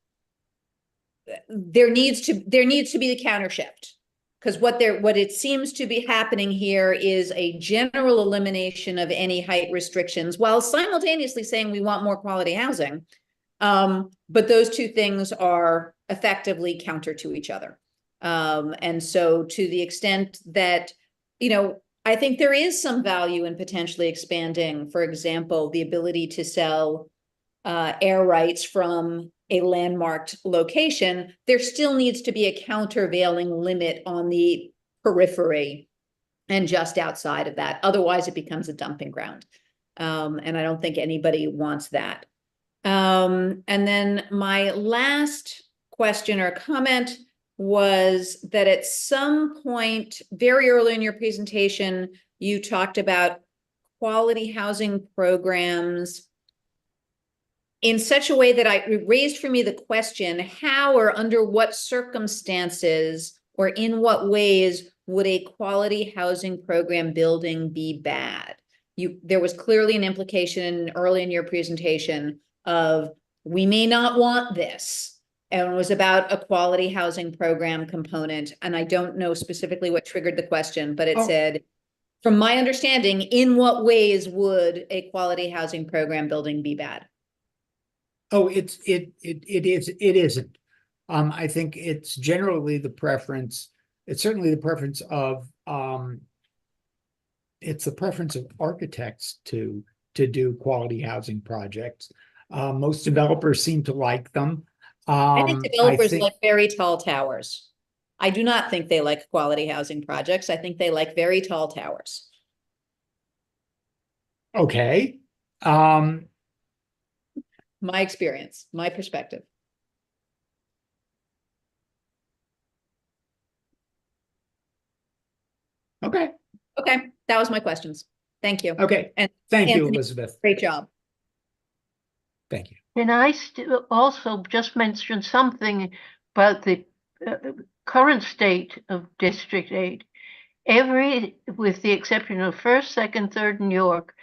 there needs to be the counter shift. Because what it seems to be happening here is a general elimination of any height restrictions while simultaneously saying we want more quality housing. But those two things are effectively counter to each other. And so to the extent that, I think there is some value in potentially expanding, for example, the ability to sell air rights from a landmarked location, there still needs to be a countervailing limit on the periphery and just outside of that. Otherwise, it becomes a dumping ground. And I don't think anybody wants that. And then my last question or comment was that at some point very early in your presentation, you talked about quality housing programs in such a way that it raised for me the question, how or under what circumstances or in what ways would a quality housing program building be bad? There was clearly an implication early in your presentation of we may not want this, and it was about a quality housing program component. And I don't know specifically what triggered the question, but it said, from my understanding, in what ways would a quality housing program building be bad? Oh, it isn't. I think it's generally the preference. It's certainly the preference of it's the preference of architects to do quality housing projects. Most developers seem to like them. I think developers like very tall towers. I do not think they like quality housing projects. I think they like very tall towers. Okay. My experience, my perspective. Okay. Okay, that was my questions. Thank you. Okay, and thank you, Elizabeth. Great job. Thank you. Can I also just mention something about the current state of District 8? With the exception of 1st, 2nd, 3rd New York,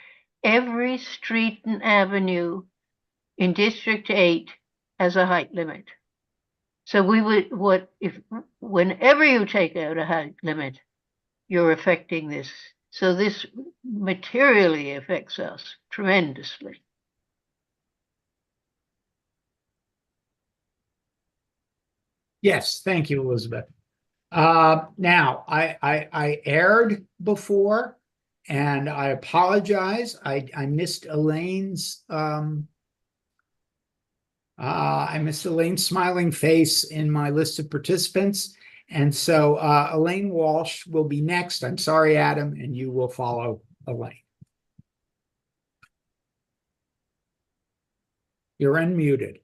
every street and avenue in District 8 has a height limit. So whenever you take out a height limit, you're affecting this. So this materially affects us tremendously. Yes, thank you, Elizabeth. Now I erred before, and I apologize. I missed Elaine's smiling face in my list of participants. And so Elaine Walsh will be next. I'm sorry, Adam, and you will follow Elaine. You're unmuted.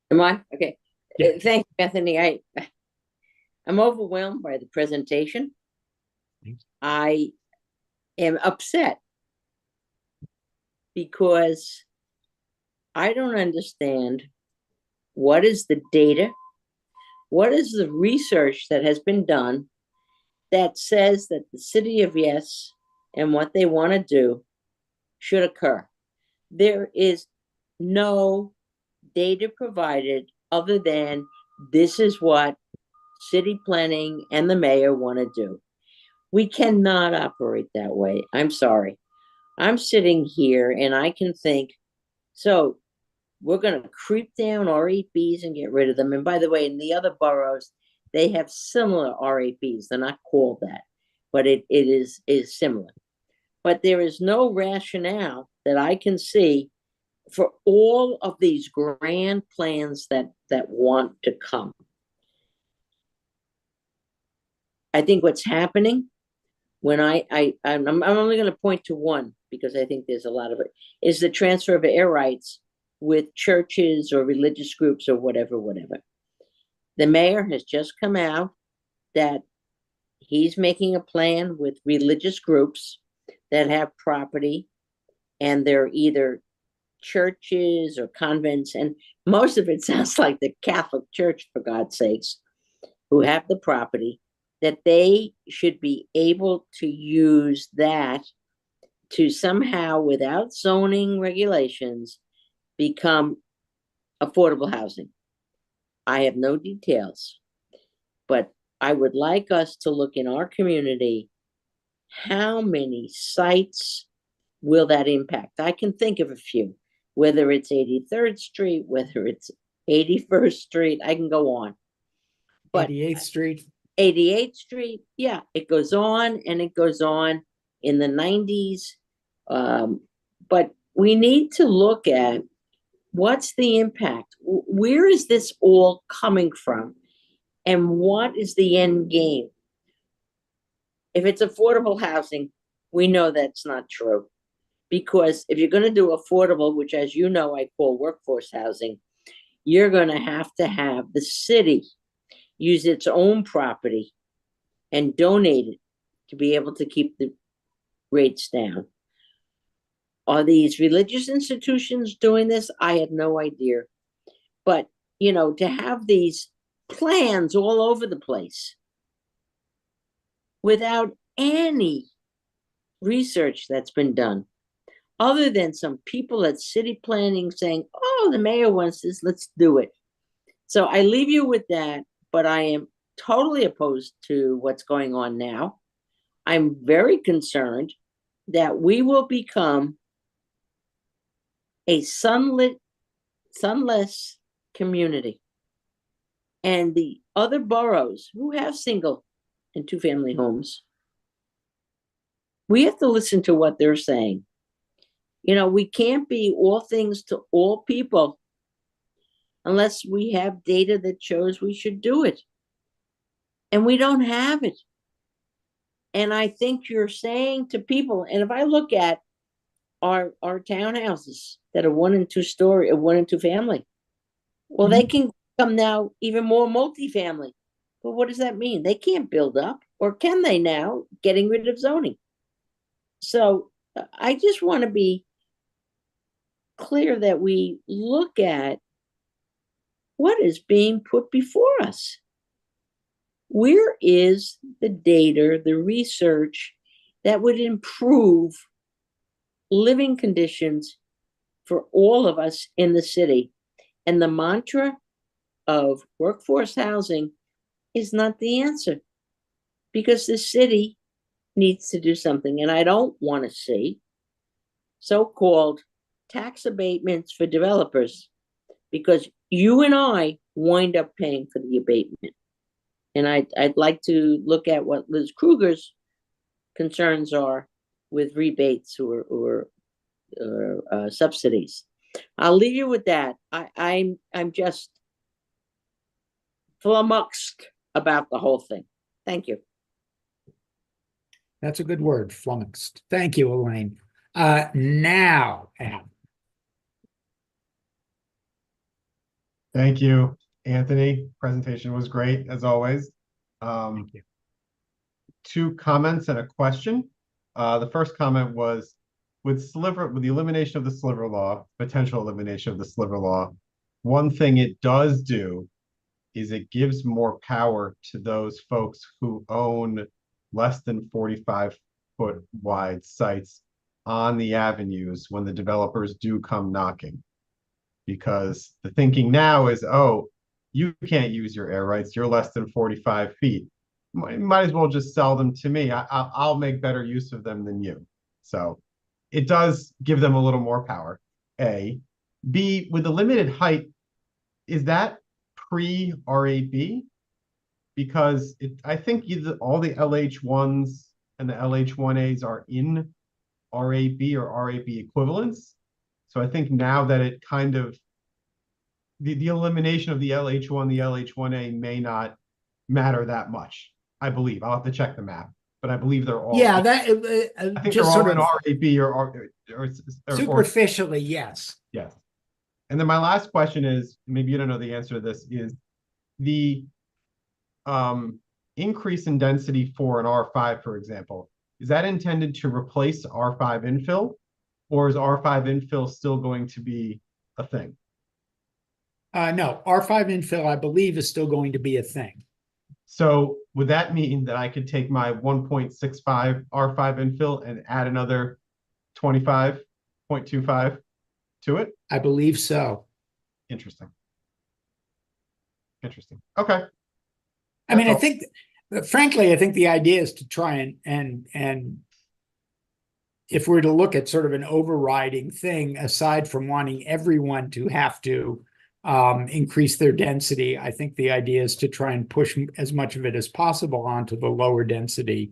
Am I? Okay. Yeah. Thank you, Bethany. I'm overwhelmed by the presentation. Thanks. I am upset because I don't understand what is the data, what is the research that has been done that says that the city of Yes and what they want to do should occur. There is no data provided other than this is what city planning and the mayor want to do. We cannot operate that way. I'm sorry. I'm sitting here and I can think, so we're going to creep down R8Bs and get rid of them. And by the way, in the other boroughs, they have similar R8Bs. They're not called that, but it is similar. But there is no rationale that I can see for all of these grand plans that want to come. I think what's happening when I'm only going to point to one because I think there's a lot of it, is the transfer of air rights with churches or religious groups or whatever. The mayor has just come out that he's making a plan with religious groups that have property, and they're either churches or convents, and most of it sounds like the Catholic Church, for God's sakes, who have the property, that they should be able to use that to somehow, without zoning regulations, become affordable housing. I have no details, but I would like us to look in our community, how many sites will that impact? I can think of a few, whether it's 83rd Street, whether it's 81st Street, I can go on. But 88th Street. 88th Street, yeah, it goes on and it goes on in the 90s. But we need to look at what's the impact? Where is this all coming from? And what is the end game? If it's affordable housing, we know that's not true. Because if you're going to do affordable, which as you know, I call workforce housing, you're going to have the city use its own property and donate it to be able to keep the rates down. Are these religious institutions doing this? I have no idea. But, to have these plans all over the place without any research that's been done, other than some people at city planning saying, oh, the mayor wants this, let's do it. So I leave you with that, but I am totally opposed to what's going on now. I'm very concerned that we will become a sunless community. And the other boroughs who have single and two-family homes, we have to listen to what they're saying. We can't be all things to all people unless we have data that shows we should do it. And we don't have it. And I think you're saying to people, and if I look at our townhouses that are 1 and 2 story or 1 and 2 family, well, they can come now even more multifamily. But what does that mean? They can't build up, or can they now, getting rid of zoning? So I just want to be clear that we look at what is being put before us. Where is the data, the research that would improve living conditions for all of us in the city? And the mantra of workforce housing is not the answer, because the city needs to do something. And I don't want to see so-called tax abatements for developers, because you and I wind up paying for the abatement. And I'd like to look at what Liz Kruger's concerns are with rebates or subsidies. I'll leave you with that. I'm just flummoxed about the whole thing. Thank you. That's a good word, flummoxed. Thank you, Elaine. Now, Adam. Thank you, Anthony. Presentation was great, as always. Thank you. 2 comments and a question. The first comment was, with the elimination of the sliver law, potential elimination of the sliver law, one thing it does do is it gives more power to those folks who own less than 45-foot wide sites on the avenues when the developers do come knocking. Because the thinking now is, oh, you can't use your air rights, you're less than 45 feet. Might as well just sell them to me. I'll make better use of them than you. So it does give them a little more power, A. B, with the limited height, is that pre-RAB? Because I think all the LH1s and the LH1As are in RAB or RAB equivalents. So I think now that it kind of, the elimination of the LH1, the LH1A may not matter that much, I believe. I'll have to check the map, but I believe they're all. Yeah, that I think just they're all sort in of RAB or superficially, yes. yes. And then my last question is, maybe you don't know the answer to this, is the increase in density for an R5, for example, is that intended to replace R5 infill, or is R5 infill still going to be a thing? No, R5 infill, I believe, is still going to be a thing. So would that mean that I could take my 1.65 R5 infill and add another 25.25 to it? I believe so. Interesting. Interesting. Okay. I mean, That's I think, frankly, I think the idea is to try and if we're to look at sort of an overriding thing, aside from wanting everyone to have to increase their density, I think the idea is to try and push as much of it as possible onto the lower density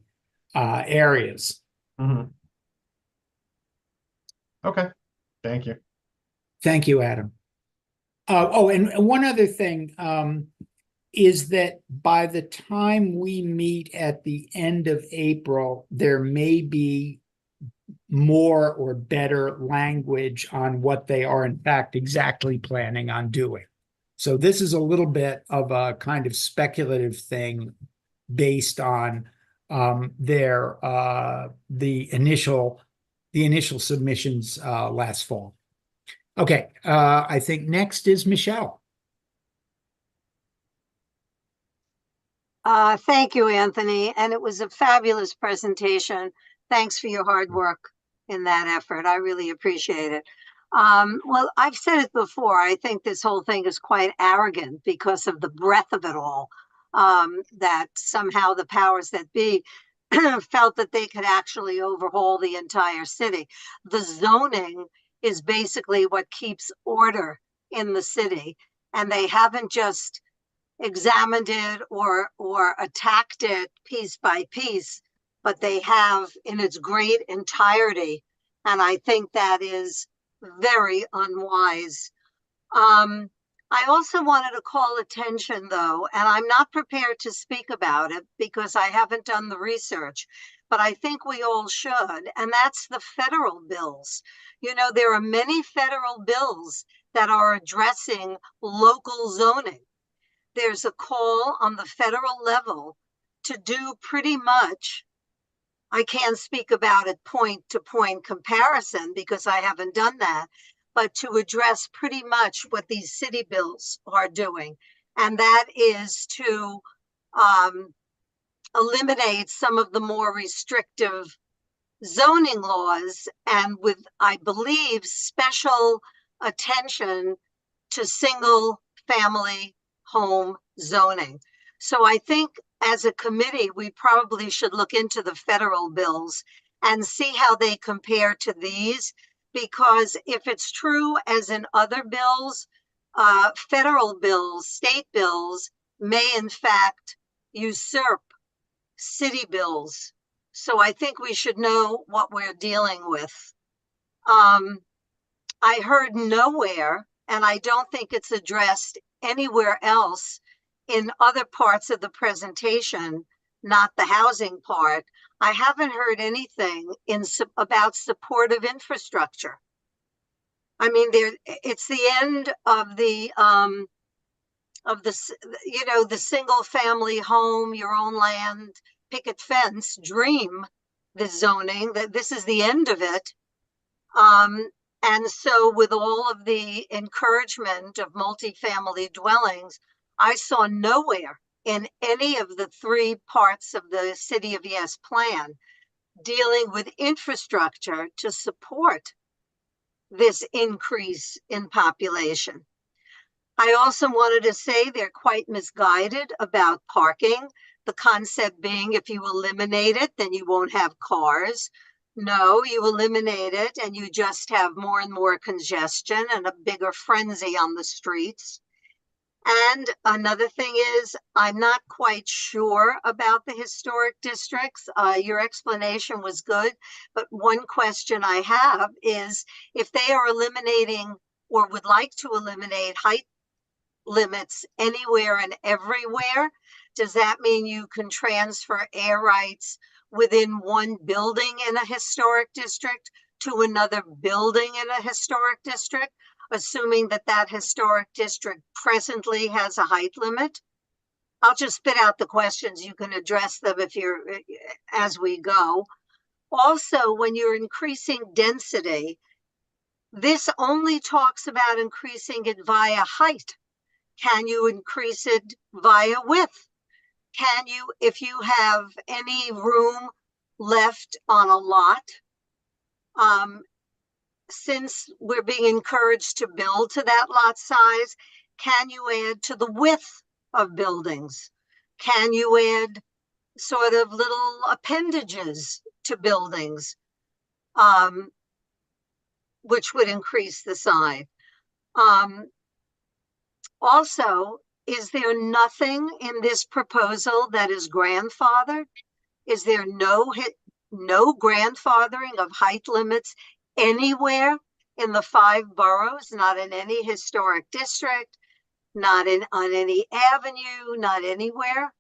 areas. Mm-hmm. Okay. Thank you. Thank you, Adam. Oh, and one other thing is that by the time we meet at the end of April, there may be more or better language on what they are in fact exactly planning on doing. So this is a little bit of a kind of speculative thing based on the initial submissions last fall. Okay, I think next is Michelle. Thank you, Anthony. And it was a fabulous presentation. Thanks for your hard work in that effort. I really appreciate it. Well, I've said it before. I think this whole thing is quite arrogant because of the breadth of it all, that somehow the powers that be felt that they could actually overhaul the entire city. The zoning is basically what keeps order in the city. And they haven't just examined it or attacked it piece by piece, but they have in its great entirety. And I think that is very unwise. I also wanted to call attention, though, and I'm not prepared to speak about it because I haven't done the research, but I think we all should, and that's the federal bills. You know, there are many federal bills that are addressing local zoning. There's a call on the federal level to do pretty much, I can't speak about it point to point comparison because I haven't done that, but to address pretty much what these city bills are doing. And that is to eliminate some of the more restrictive zoning laws, and with, I believe, special attention to single family home zoning. So I think as a committee, we probably should look into the federal bills and see how they compare to these, because if it's true as in other bills, federal bills, state bills may in fact usurp city bills. So I think we should know what we're dealing with. I heard nowhere, and I don't think it's addressed anywhere else in other parts of the presentation, not the housing part. I haven't heard anything about supportive infrastructure. I mean, it's the end of the the single family home, your own land, picket fence dream, the zoning, that this is the end of it. And so with all of the encouragement of multifamily dwellings, I saw nowhere in any of the 3 parts of the City of Yes plan dealing with infrastructure to support this increase in population. I also wanted to say they're quite misguided about parking. The concept being if you eliminate it, then you won't have cars. No, you eliminate it and you just have more and more congestion and a bigger frenzy on the streets. And another thing is, I'm not quite sure about the historic districts. Your explanation was good, but one question I have is if they are eliminating or would like to eliminate height limits anywhere and everywhere, does that mean you can transfer air rights within one building in a historic district to another building in a historic district, assuming that that historic district presently has a height limit? I'll just spit out the questions. You can address them as we go. Also, when you're increasing density, this only talks about increasing it via height. Can you increase it via width? Can you, if you have any room left on a lot, since we're being encouraged to build to that lot size, can you add to the width of buildings? Can you add sort of little appendages to buildings, which would increase the size? Also, is there nothing in this proposal that is grandfathered? Is there no grandfathering of height limits anywhere in the 5 boroughs, not in any historic district, not on any avenue, not anywhere?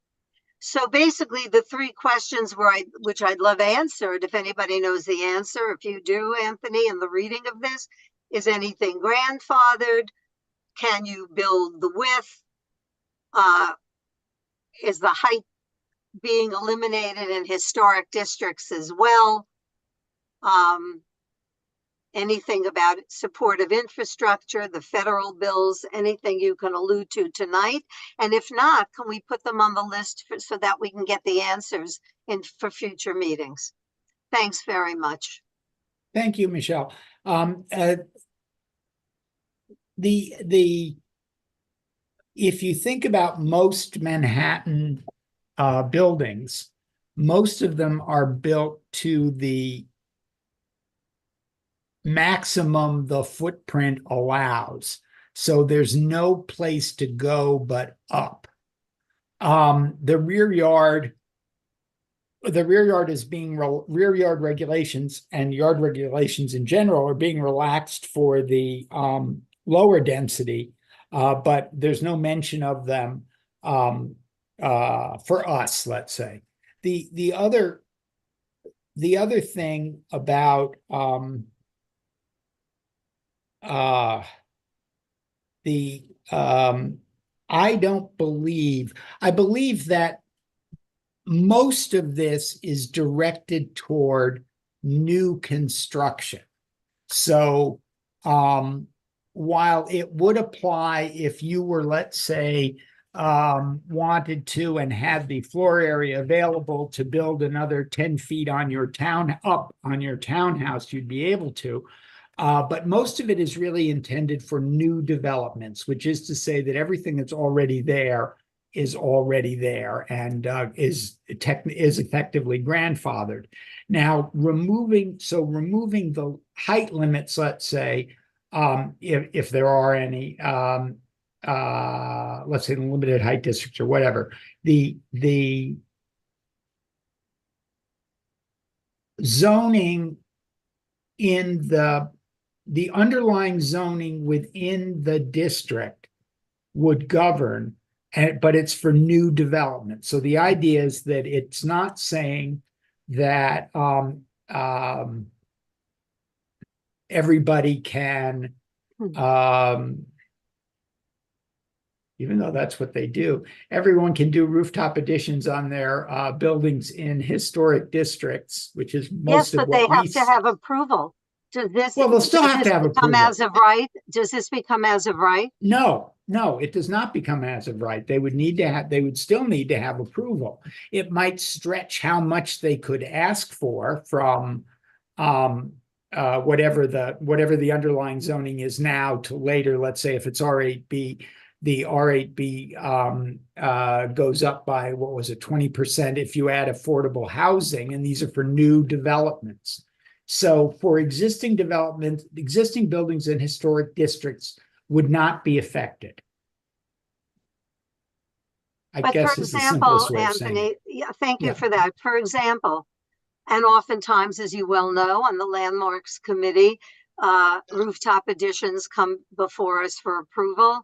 So basically the 3 questions which I'd love answered, if anybody knows the answer, if you do, Anthony, in the reading of this, is anything grandfathered? Can you build the width? Is the height being eliminated in historic districts as well? Anything about supportive infrastructure, the federal bills, anything you can allude to tonight? And if not, can we put them on the list so that we can get the answers for future meetings? Thanks very much. Thank you, Michelle. If you think about most Manhattan buildings, most of them are built to the maximum the footprint allows. So there's no place to go but up. The rear yard is being rear yard regulations and yard regulations in general are being relaxed for the lower density, but there's no mention of them for us, let's say. The other thing about I believe that most of this is directed toward new construction. So while it would apply if you were, let's say, wanted to and had the floor area available to build another 10 feet on your townhouse, you'd be able to. But most of it is really intended for new developments, which is to say that everything that's already there is already there and is effectively grandfathered. Now, removing the height limits, let's say, if there are any, let's say the limited height districts or whatever, the zoning in the underlying zoning within the district would govern, but it's for new development. So the idea is that it's not saying that everybody can, even though that's what they do, everyone can do rooftop additions on their buildings in historic districts, which is most Yes, of but they what have to have approval. Does this, Well, they'll still does have to this have become approval. as of right? Does this become as of right? No, it does not become as of right. They would still need to have approval. It might stretch how much they could ask for from whatever the underlying zoning is now to later. Let's say if it's R8B, the R8B goes up by, what was it, 20% if you add affordable housing, and these are for new developments. So for existing development, existing buildings in historic districts would not be affected. I But guess for is the example, simplest way of saying Anthony, it. yeah, thank you Yeah. for that. For example, and oftentimes, as you well know, on the Landmarks Committee, rooftop additions come before us for approval.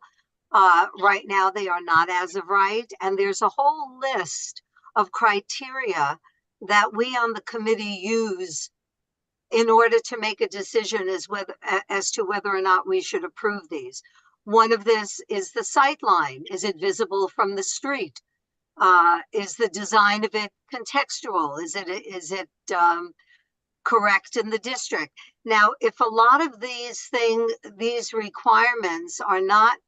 Right now, they are not as of right. And there's a whole list of criteria that we on the committee use in order to make a decision as to whether or not we should approve these. One of this is the sight line. Is it visible from the street? Is the design of it contextual? Is it correct in the district? Now, if a lot of these requirements are not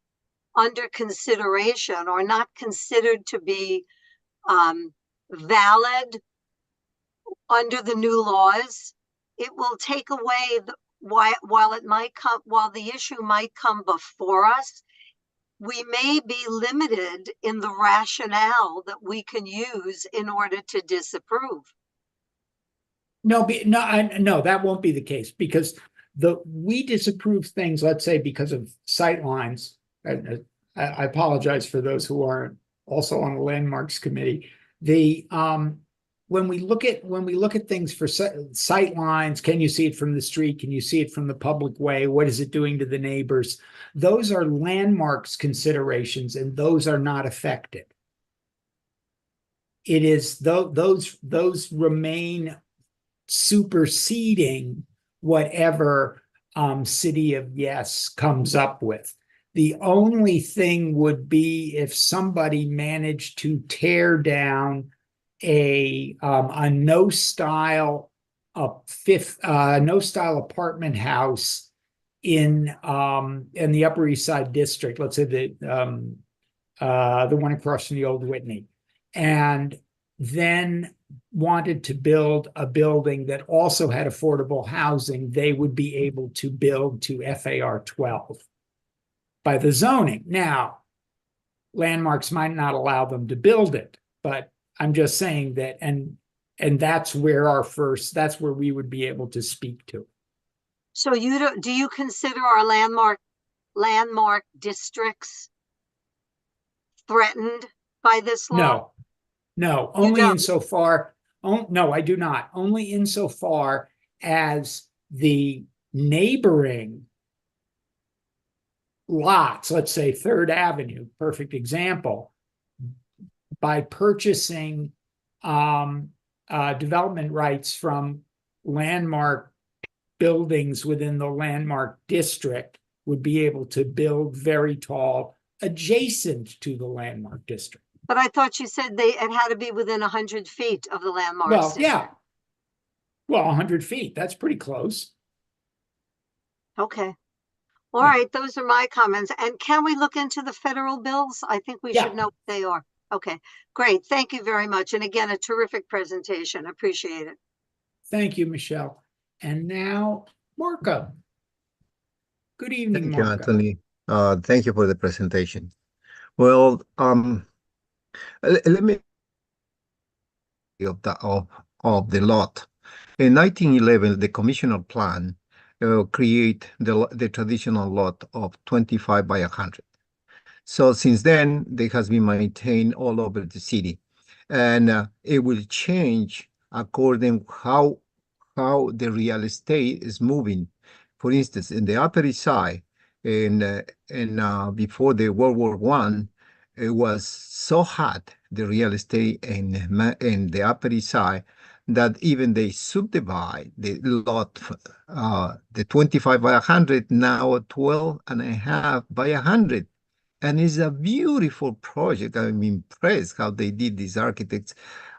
under consideration or not considered to be valid under the new laws, it will take away while the issue might come before us, we may be limited in the rationale that we can use in order to disapprove. No, that won't be the case, because we disapprove things, let's say, because of sight lines. I apologize for those who aren't also on the Landmarks Committee. When we look at things for sight lines, can you see it from the street? Can you see it from the public way? What is it doing to the neighbors? Those are landmarks considerations, and those are not affected. It is those remain superseding whatever City of Yes comes up with. The only thing would be if somebody managed to tear down a no style apartment house in the Upper East Side district, let's say the one across from the old Whitney, and then wanted to build a building that also had affordable housing. They would be able to build to FAR 12 by the zoning. Now, landmarks might not allow them to build it, but I'm just saying that, and that's where that's where we would be able to speak to. So do you consider our landmark districts threatened by this law? No, only insofar. No, I do not. Only insofar as the neighboring lots, let's say Third Avenue, perfect example, by purchasing development rights from landmark buildings within the landmark district, would be able to build very tall adjacent to the landmark district. But I thought you said it had to be within 100 feet of the landmark. Well, yeah. Well, 100 feet, that's pretty close. Okay. All right, those are my comments. And can we look into the federal bills? I think we should know what they are. Okay, great. Thank you very much. And again, a terrific presentation. Appreciate it. Thank you, Michelle. And now, Marco. Good evening, Thank Marco. you, Anthony. Thank you for the presentation. Well, let me of the lot. In 1911, the commissioner plan create the traditional lot of 25 by 100. So since then, they has been maintained all over the city, and it will change according how the real estate is moving. For instance, in the Upper East Side, before the World War One, it was so hot, the real estate in the Upper East Side, that even they subdivide the lot, the 25 by 100, now 12 and a half by 100. And it's a beautiful project. I'm impressed how they did, these architects.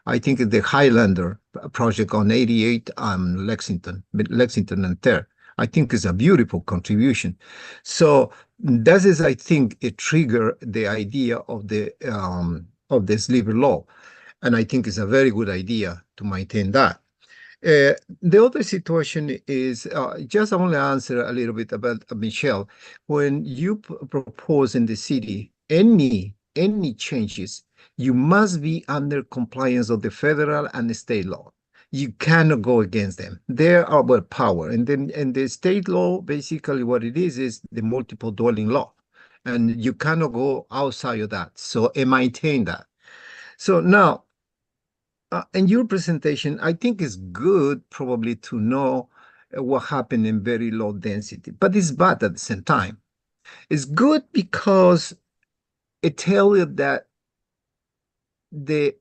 I think the Highlander project on 88 Lexington and Terre. I think is a beautiful contribution. So that is, I think, a trigger the idea of the sliver law, and I think it's a very good idea to maintain that. The other situation is just I want to answer a little bit about Michelle. When you propose in the city any changes, you must be under compliance of the federal and the state law. You cannot go against them. They are our power. And then and the state law, basically what it is the multiple dwelling law. And you cannot go outside of that. So I maintain that. So now, in your presentation, I think it's good probably to know what happened in very low density, but it's bad at the same time. It's good because it tells you that the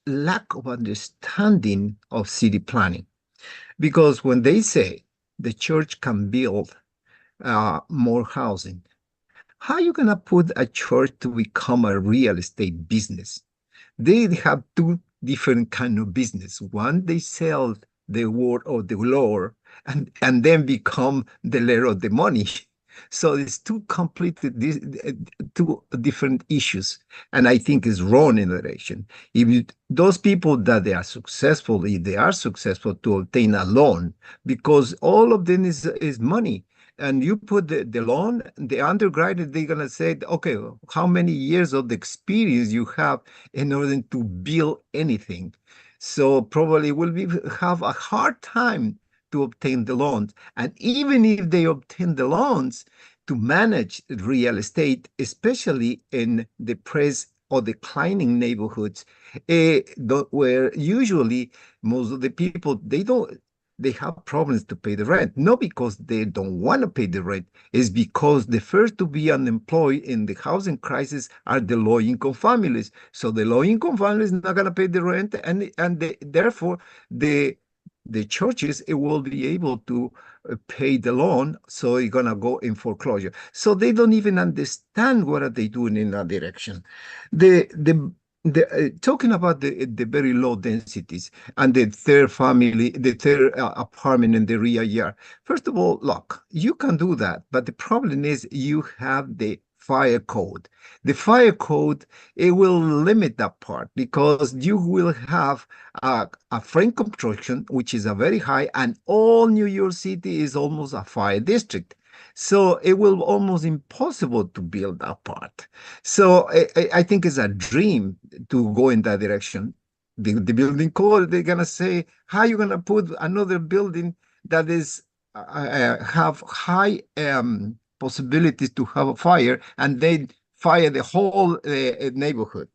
lack of understanding of city planning, because when they say the church can build more housing, how are you going to put a church to become a real estate business? They have two different kind of business. One, they sell the word of the Lord and then become the leader of the money. So it's two two different issues, and I think it's wrong in the direction. Those people that they are successful, if they are successful to obtain a loan, because all of them is money. And you put the loan, the undergraduate, they're going to say, okay, how many years of the experience you have in order to build anything? So probably have a hard time to obtain the loans. And even if they obtain the loans, to manage real estate, especially in depressed or declining neighborhoods, where usually most of the people, they have problems to pay the rent, not because they don't want to pay the rent, it's because the first to be unemployed in the housing crisis are the low-income families. So the low-income families are not going to pay the rent, and therefore the churches it will be able to pay the loan, so it's going to go in foreclosure. So they don't even understand what are they doing in that direction. Talking about the very low densities and the third apartment in the rear yard. First of all, look, you can do that, but the problem is you have the fire code. The fire code, it will limit that part because you will have a frame construction, which is a very high, and all New York City is almost a fire district. So it will almost impossible to build that part. So I think it's a dream to go in that direction. The building code, they're gonna say, how are you gonna put another building that is have high possibilities to have a fire and then fire the whole neighborhood?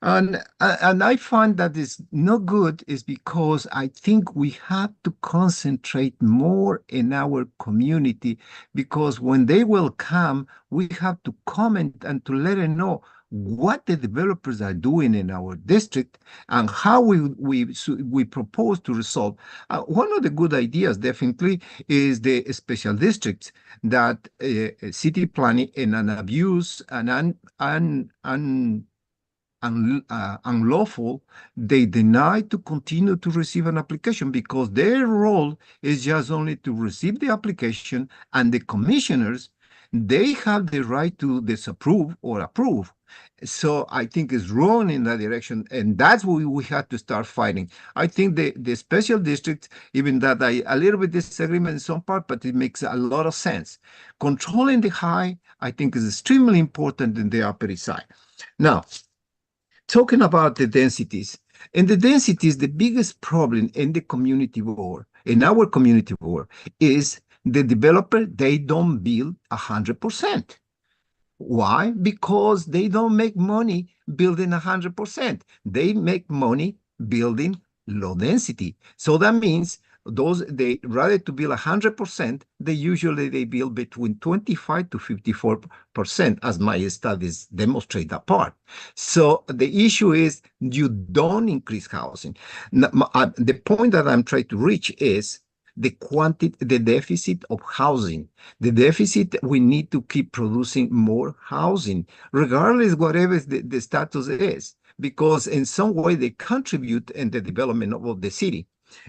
And I find that is not good is because I think we have to concentrate more in our community, because when they will come, we have to comment and to let them know what the developers are doing in our district and how we propose to resolve. One of the good ideas definitely is the special districts that city planning in an abuse and unlawful, they deny to continue to receive an application because their role is just only to receive the application, and the commissioners, they have the right to disapprove or approve. So I think it's wrong in that direction, and that's what we have to start fighting. I think the special district, even that I a little bit disagreement in some part, but it makes a lot of sense. Controlling the high, I think, is extremely important in the Upper East Side. Now, talking about the densities, the biggest problem in the community board, in our community board, is the developer, they don't build 100%. Why? Because they don't make money building 100%. They make money building low density. So that means they rather to build 100%, they build between 25 to 54%, as my studies demonstrate that part. So the issue is you don't increase housing. The point that I'm trying to reach is the deficit of housing. The deficit, we need to keep producing more housing, regardless whatever the status is, because in some way they contribute in the development of the city.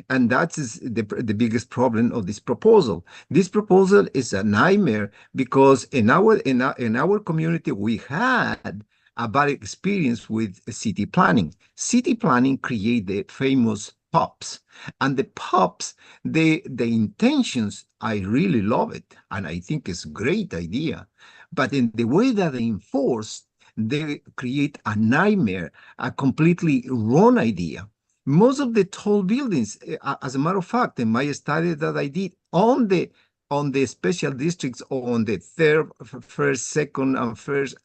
And that is the biggest problem of this proposal. This proposal is a nightmare because in our community we had a bad experience with city planning. City planning create the famous POPs, and the POPs, the intentions, I really love it, and I think it's a great idea. But in the way that they enforce, they create a nightmare, a completely wrong idea. Most of the tall buildings, as a matter of fact, in my study that I did on the special districts on the third, first, second, and first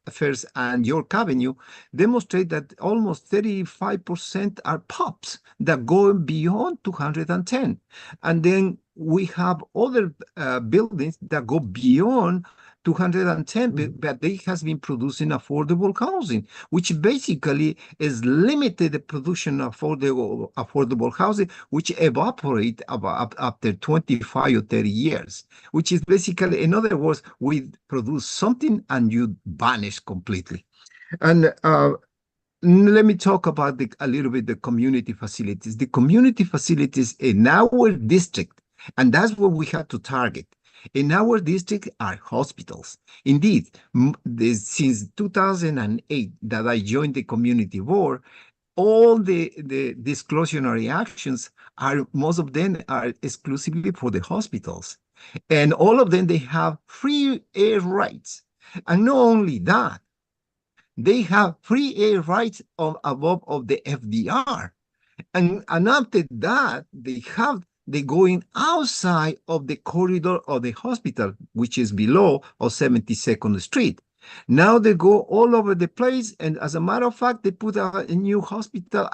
and York Avenue, demonstrate that almost 35% are POPs that go beyond 210. And then we have other buildings that go beyond 210, but they has been producing affordable housing, which basically is limited the production of affordable housing, which evaporate after 25 or 30 years, which is basically, in other words, we produce something and you vanish completely. And let me talk about a little bit the community facilities. The community facilities in our district, and that's what we have to target. In our district are hospitals. Indeed, since 2008 that I joined the community board, all the discretionary actions most of them are exclusively for the hospitals. And all of them, they have free air rights. And not only that, they have free air rights above of the FDR. And after that, they going outside of the corridor of the hospital, which is below on 72nd Street. Now they go all over the place, and as a matter of fact, they put a new hospital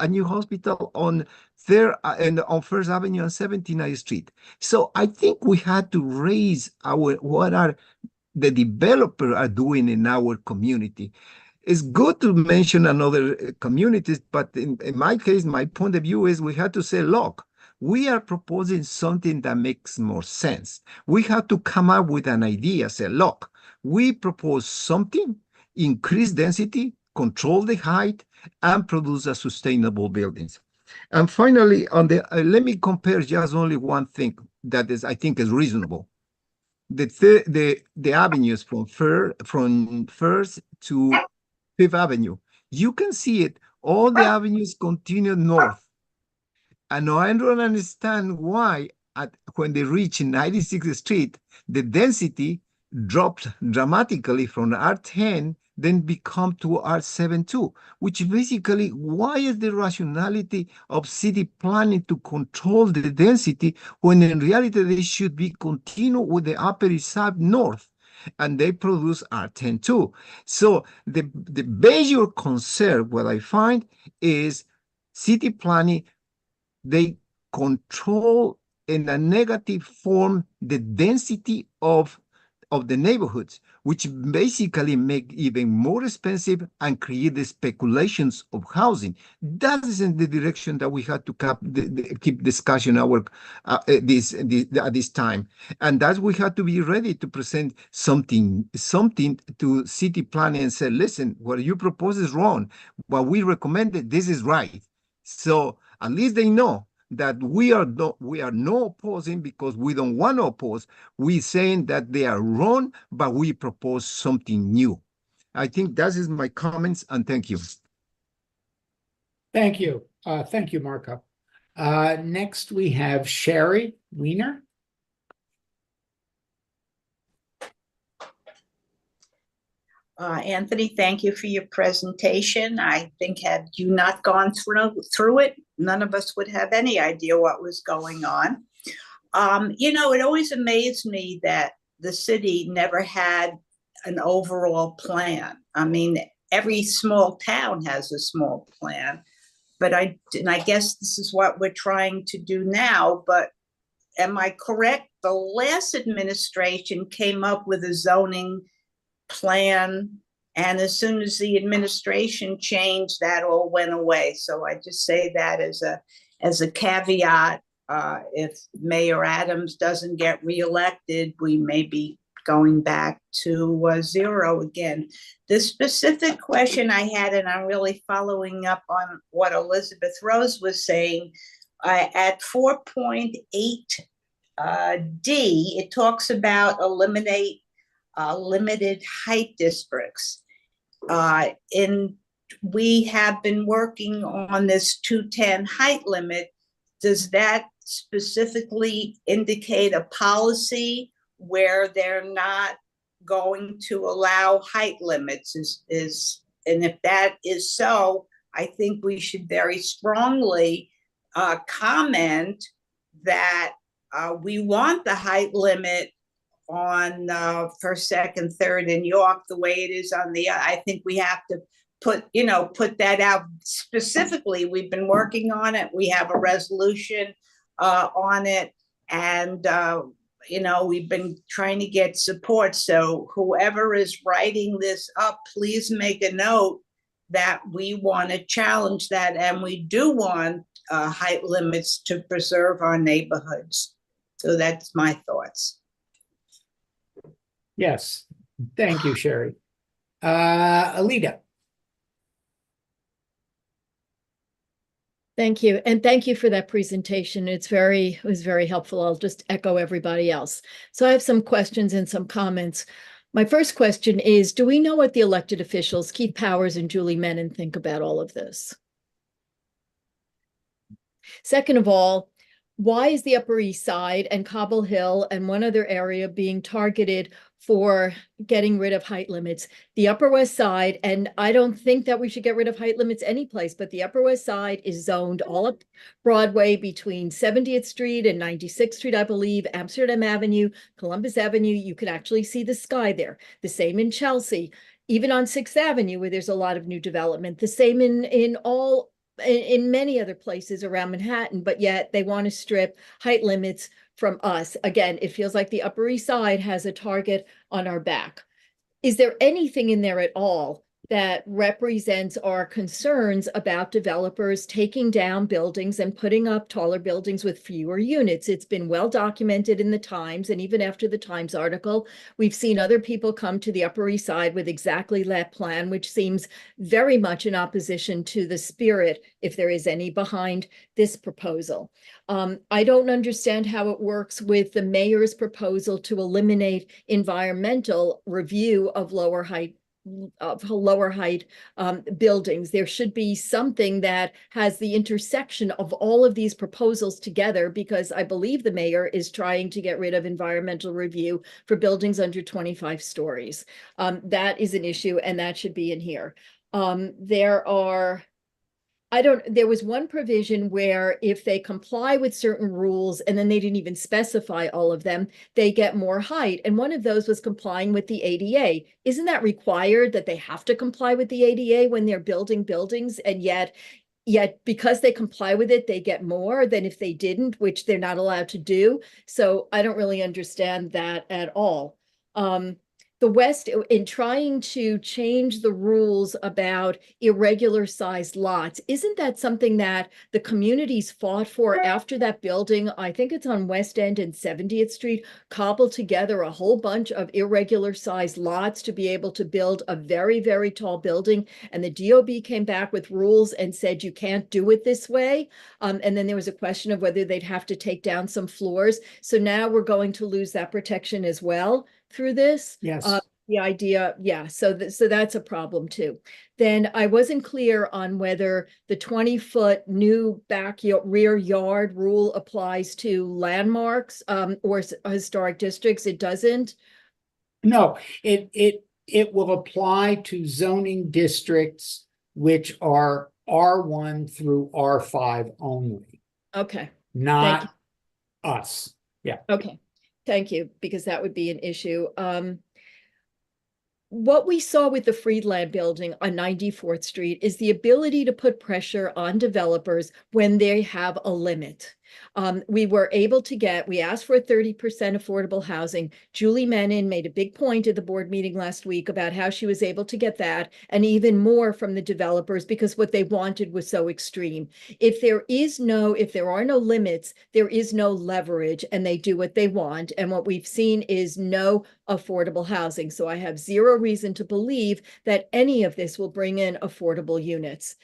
on on First Avenue and 79th Street. So I think we had to raise what are the developers are doing in our community. It's good to mention another communities, but in my case, my point of view is we have to say, look, we are proposing something that makes more sense. We have to come up with an idea, say, look, we propose something, increase density, control the height, and produce a sustainable buildings. And finally, on let me compare just only one thing that is, I think, is reasonable. The avenues from First to Fifth Avenue. You can see it. All the avenues continue north. And I don't understand why when they reach 96th Street, the density dropped dramatically from R10, then become to R7 too, which basically, why is the rationality of city planning to control the density when in reality they should be continue with the Upper East Side north? And they produce R10 too. So the major concern, what I find, is city planning, they control in a negative form the density of the neighborhoods, which basically make even more expensive and create the speculations of housing. That is in the direction that we have to keep discussion at this time, and that we have to be ready to present something to city planning and say, listen, what you propose is wrong. What we recommended, this is right. So at least they know that we are no opposing because we don't want to oppose. We're saying that they are wrong, but we propose something new. I think that is my comments, and thank you. Thank you. Thank you, Marco. Next, we have Sherry Wiener. Anthony, thank you for your presentation. I think had you not gone through it, none of us would have any idea what was going on. You know, it always amazed me that the city never had an overall plan. I mean, every small town has a small plan, but I guess this is what we're trying to do now. But am I correct? The last administration came up with a zoning plan, and as soon as the administration changed, that all went away. So I just say that as a caveat. If Mayor Adams doesn't get reelected, we may be going back to zero again. The specific question I had, and I'm really following up on what Elizabeth Rose was saying, at 4.8 D, it talks about eliminate limited height districts. We have been working on this 210 height limit. Does that specifically indicate a policy where they're not going to allow height limits? And if that is so, I think we should very strongly comment that we want the height limit on first, second, third in York the way it is on the. I think we have to put that out specifically. We've been working on it. We have a resolution on it, and we've been trying to get support. So whoever is writing this up, please make a note that we want to challenge that, and we do want height limits to preserve our neighborhoods. So that's my thoughts. Yes, thank you, Sherry. Alita. Thank you. And thank you for that presentation. It was very helpful. I'll just echo everybody else. So I have some questions and some comments. My first question is, do we know what the elected officials, Keith Powers and Julie Menon, think about all of this? Second of all, why is the Upper East Side and Cobble Hill and one other area being targeted for getting rid of height limits? The Upper West Side, and I don't think that we should get rid of height limits anyplace, but the Upper West Side is zoned all up Broadway between 70th Street and 96th Street, I believe, Amsterdam Avenue, Columbus Avenue. You can actually see the sky there. The same in Chelsea, even on 6th Avenue, where there's a lot of new development. The same in many other places around Manhattan, but yet they want to strip height limits from us. Again, it feels like the Upper East Side has a target on our back. Is there anything in there at all that represents our concerns about developers taking down buildings and putting up taller buildings with fewer units? It's been well documented in the Times, and even after the Times article, we've seen other people come to the Upper East Side with exactly that plan, which seems very much in opposition to the spirit, if there is any, behind this proposal. I don't understand how it works with the mayor's proposal to eliminate environmental review of lower height buildings. There should be something that has the intersection of all of these proposals together, because I believe the mayor is trying to get rid of environmental review for buildings under 25 stories. That is an issue, and that should be in here. There was one provision where if they comply with certain rules, and then they didn't even specify all of them, they get more height. And one of those was complying with the ADA. Isn't that required that they have to comply with the ADA when they're building buildings? And yet because they comply with it, they get more than if they didn't, which they're not allowed to do. So I don't really understand that at all. The West, in trying to change the rules about irregular sized lots, isn't that something that the communities fought for after that building? I think it's on West End and 70th Street, cobbled together a whole bunch of irregular sized lots to be able to build a very, very tall building. And the DOB came back with rules and said, you can't do it this way. And then there was a question of whether they'd have to take down some floors. So now we're going to lose that protection as well through this. Yes. The idea, yeah, so that's a problem too. Then I wasn't clear on whether the 20-foot new rear yard rule applies to landmarks or historic districts. It doesn't? No, it will apply to zoning districts which are R1 through R5 only. Okay. Not us. Yeah. Okay. Thank you, because that would be an issue. what we saw with the Friedland building on 94th Street is the ability to put pressure on developers when they have a limit. We were able to we asked for 30% affordable housing. Julie Menin made a big point at the board meeting last week about how she was able to get that and even more from the developers because what they wanted was so extreme. If there are no limits, there is no leverage and they do what they want. And what we've seen is no affordable housing. So I have zero reason to believe that any of this will bring in affordable units.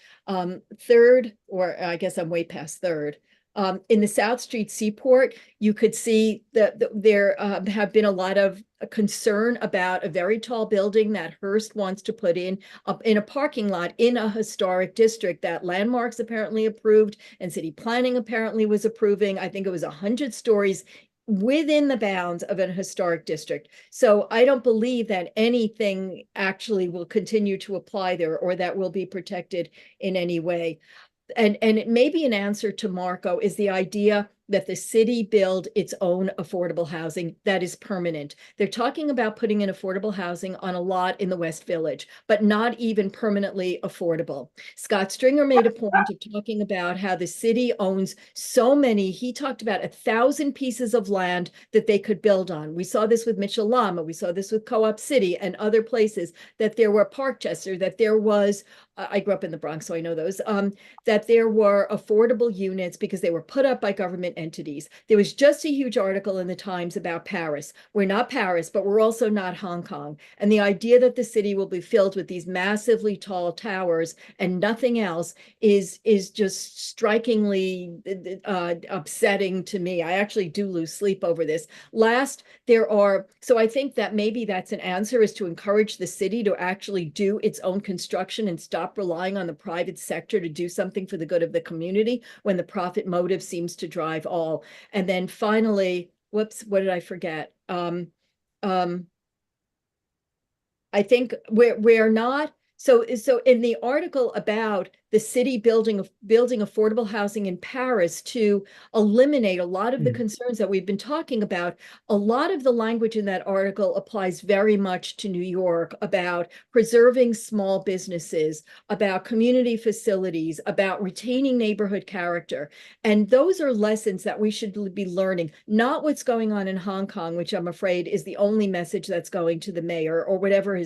Third, or I guess I'm way past third, in the South Street Seaport, you could see that there have been a lot of concern about a very tall building that Hearst wants to put in a parking lot in a historic district that Landmarks apparently approved and city planning apparently was approving. I think it was 100 stories within the bounds of an historic district. So I don't believe that anything actually will continue to apply there or that will be protected in any way. And it may be an answer to Marco is the idea that the city build its own affordable housing that is permanent. They're talking about putting in affordable housing on a lot in the West Village, but not even permanently affordable. Scott Stringer made a point of talking about how the city owns so many. He talked about 1,000 pieces of land that they could build on. We saw this with Mitchell Lama. We saw this with Co-op City and other places, that there were Parkchester, that there was, I grew up in the Bronx, so I know those, that there were affordable units because they were put up by government entities. There was just a huge article in the Times about Paris. We're not Paris, but we're also not Hong Kong. And the idea that the city will be filled with these massively tall towers and nothing else is just strikingly upsetting to me. I actually do lose sleep over this. So I think that maybe that's an answer, is to encourage the city to actually do its own construction and stop relying on the private sector to do something for the good of the community when the profit motive seems to drive all. And then finally, whoops, what did I forget? I think we're not, so in the article about the city building affordable housing in Paris to eliminate a lot of the concerns that we've been talking about, a lot of the language in that article applies very much to New York about preserving small businesses, about community facilities, about retaining neighborhood character. And those are lessons that we should be learning, not what's going on in Hong Kong, which I'm afraid is the only message that's going to the mayor or whatever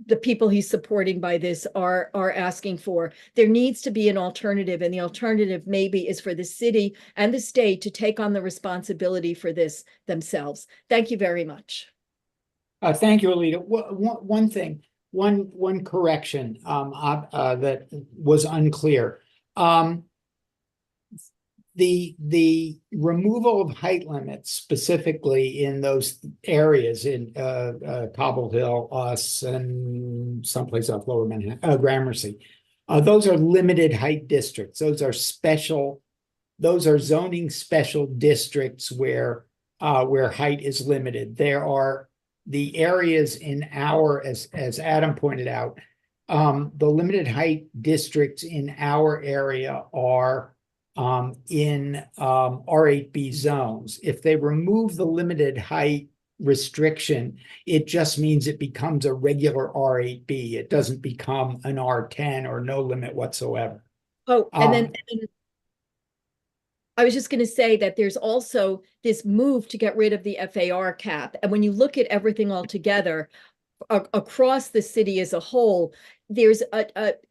the people he's supporting by this are asking for. There needs to be an alternative, and the alternative maybe is for the city and the state to take on the responsibility for this themselves. Thank you very much. Thank you, Alita. One thing, one correction that was unclear. The removal of height limits specifically in those areas in Cobble Hill, us, and someplace off Lower Manhattan, Gramercy, those are limited height districts. Those are zoning special districts where height is limited. There are the areas in as Adam pointed out, the limited height districts in our area are in R8B zones. If they remove the limited height restriction, it just means it becomes a regular R8B. It doesn't become an R10 or no limit whatsoever. Oh, and then I was just going to say that there's also this move to get rid of the FAR cap. And when you look at everything all together across the city as a whole, there's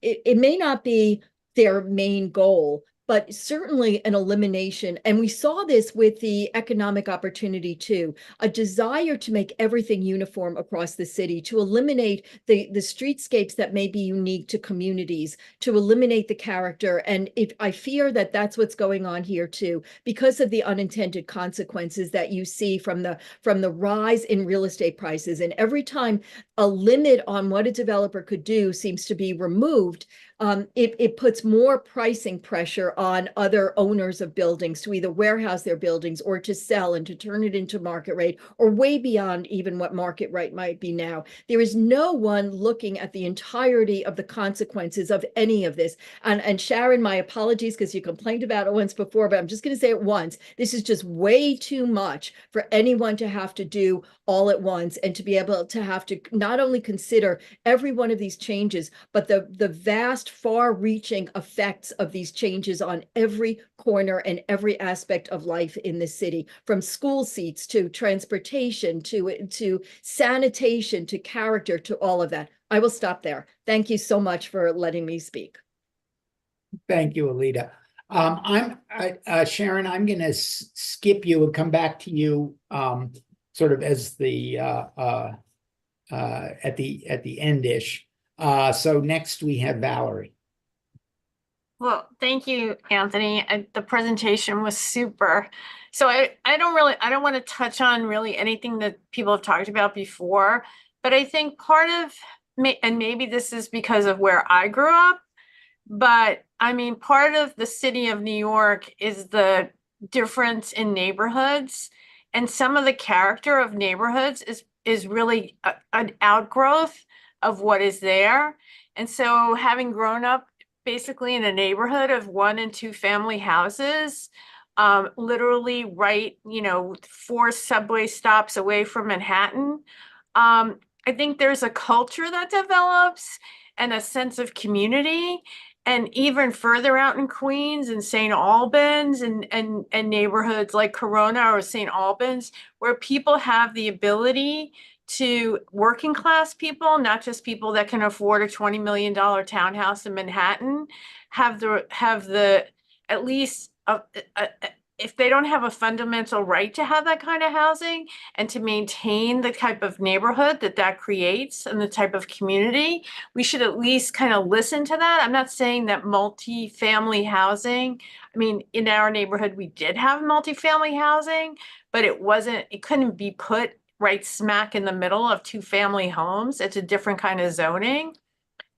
it may not be their main goal, but certainly an elimination. And we saw this with the economic opportunity too, a desire to make everything uniform across the city, to eliminate the streetscapes that may be unique to communities, to eliminate the character. And I fear that that's what's going on here too, because of the unintended consequences that you see from the rise in real estate prices. And every time a limit on what a developer could do seems to be removed, it puts more pricing pressure on other owners of buildings to either warehouse their buildings or to sell and to turn it into market rate or way beyond even what market rate might be now. There is no one looking at the entirety of the consequences of any of this. And Sharon, my apologies because you complained about it once before, but I'm just going to say it once. This is just way too much for anyone to have to do all at once and to be able to have to not only consider every one of these changes, but the vast, far-reaching effects of these changes on every corner and every aspect of life in the city, from school seats to transportation to sanitation to character to all of that. I will stop there. Thank you so much for letting me speak. Thank you, Alita. Sharon, I'm going to skip you and come back to you sort of as the at the end-ish. So next we have Valerie. Well, thank you, Anthony. The presentation was super. So I don't want to touch on really anything that people have talked about before, but I think part of, and maybe this is because of where I grew up, but I mean, part of the city of New York is the difference in neighborhoods, and some of the character of neighborhoods is really an outgrowth of what is there. And so having grown up basically in a neighborhood of 1 and 2 family houses, literally right, 4 subway stops away from Manhattan, I think there's a culture that develops and a sense of community. And even further out in Queens and St. Albans and neighborhoods like Corona or St. Albans, where people have the ability to, working class people, not just people that can afford a $20 million townhouse in Manhattan, have the at least if they don't have a fundamental right to have that kind of housing and to maintain the type of neighborhood that creates and the type of community, we should at least kind of listen to that. I'm not saying that multi-family housing, I mean, in our neighborhood, we did have multi-family housing, but it couldn't be put right smack in the middle of 2 family homes. It's a different kind of zoning.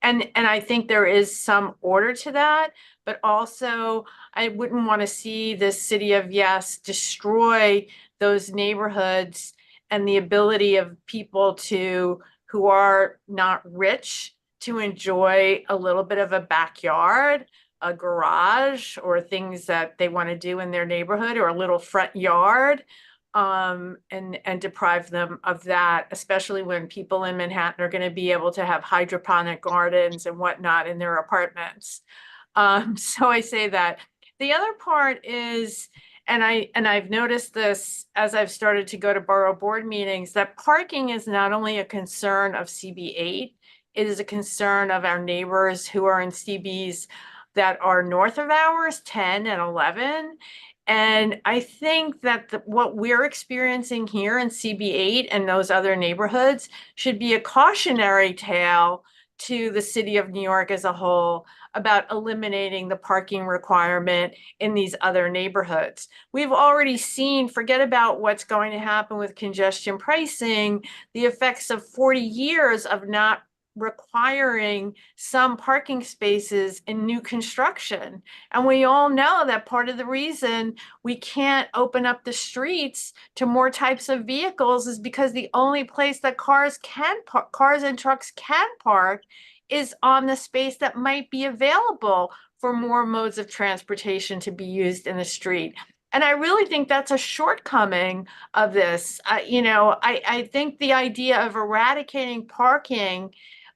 And I think there is some order to that, but also I wouldn't want to see the city of Yes destroy those neighborhoods and the ability of people who are not rich to enjoy a little bit of a backyard, a garage, or things that they want to do in their neighborhood, or a little front yard. And deprive them of that, especially when people in Manhattan are going to be able to have hydroponic gardens and whatnot in their apartments. So I say that. The other part is, and I've noticed this as I've started to go to borough board meetings, that parking is not only a concern of CB8, it is a concern of our neighbors who are in CBs that are north of ours, 10 and 11. And I think that what we're experiencing here in CB8 and those other neighborhoods should be a cautionary tale to the city of New York as a whole about eliminating the parking requirement in these other neighborhoods. We've already seen, forget about what's going to happen with congestion pricing, the effects of 40 years of not requiring some parking spaces in new construction. And we all know that part of the reason we can't open up the streets to more types of vehicles is because the only place that cars and trucks can park is on the space that might be available for more modes of transportation to be used in the street. And I really think that's a shortcoming of this. I think the idea of eradicating parking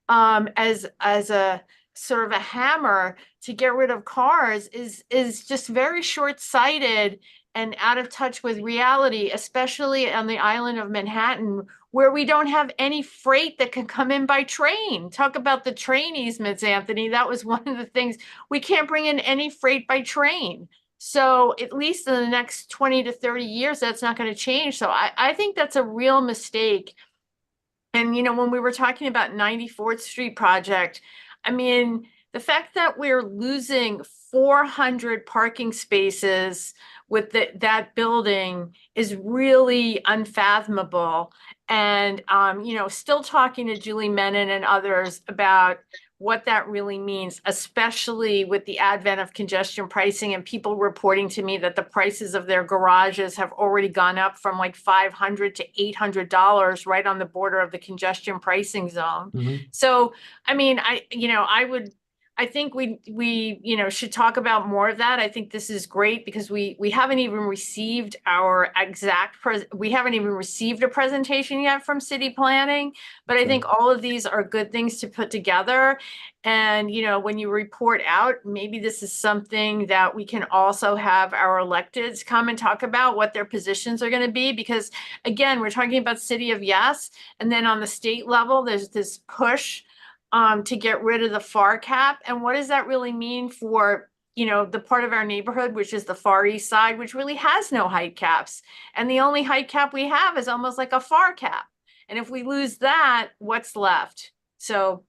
as a sort of a hammer to get rid of cars is just very short-sighted and out of touch with reality, especially on the island of Manhattan, where we don't have any freight that can come in by train. Talk about the train easements, Anthony. That was one of the things. We can't bring in any freight by train. So at least in the next 20 to 30 years, that's not going to change. So I think that's a real mistake. And, when we were talking about 94th Street project, I mean, the fact that we're losing 400 parking spaces with that building is really unfathomable. And, still talking to Julie Menon and others about what that really means, especially with the advent of congestion pricing and people reporting to me that the prices of their garages have already gone up from like $500 to $800 right on the border of the congestion pricing zone. So, I mean, I think we should talk about more of that. I think this is great because we haven't even received we haven't even received a presentation yet from city planning, but I think all of these are good things to put together. And, when you report out, maybe this is something that we can also have our electeds come and talk about what their positions are going to be, because again, we're talking about City of Yes. And then on the state level, there's this push to get rid of the FAR cap. And what does that really mean for, the part of our neighborhood, which is the Far East Side, which really has no height caps. And the only height cap we have is almost like a FAR cap. And if we lose that, what's left? So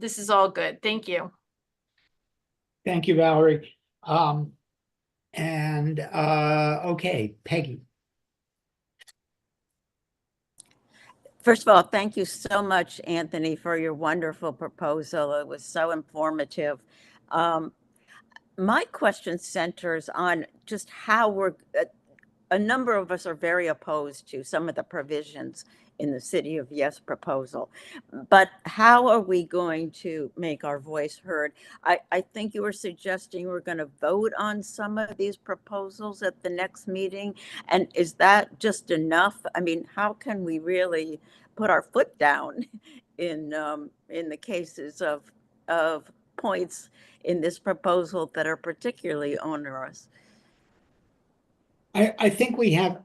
this is all good. Thank you. Thank you, Valerie. Okay, Peggy. First of all, thank you so much, Anthony, for your wonderful proposal. It was so informative. My question centers on just how a number of us are very opposed to some of the provisions in the City of Yes proposal. But how are we going to make our voice heard? I think you were suggesting we're going to vote on some of these proposals at the next meeting. And is that just enough? I mean, how can we really put our foot down in the cases of points in this proposal that are particularly onerous? I think we have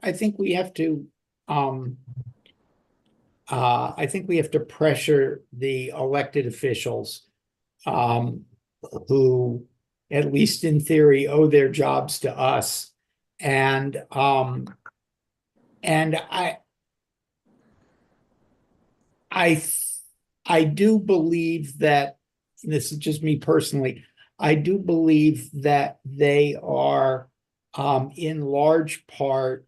to pressure the elected officials who, at least in theory, owe their jobs to us. And I do believe that, this is just me personally, I do believe that they are in large part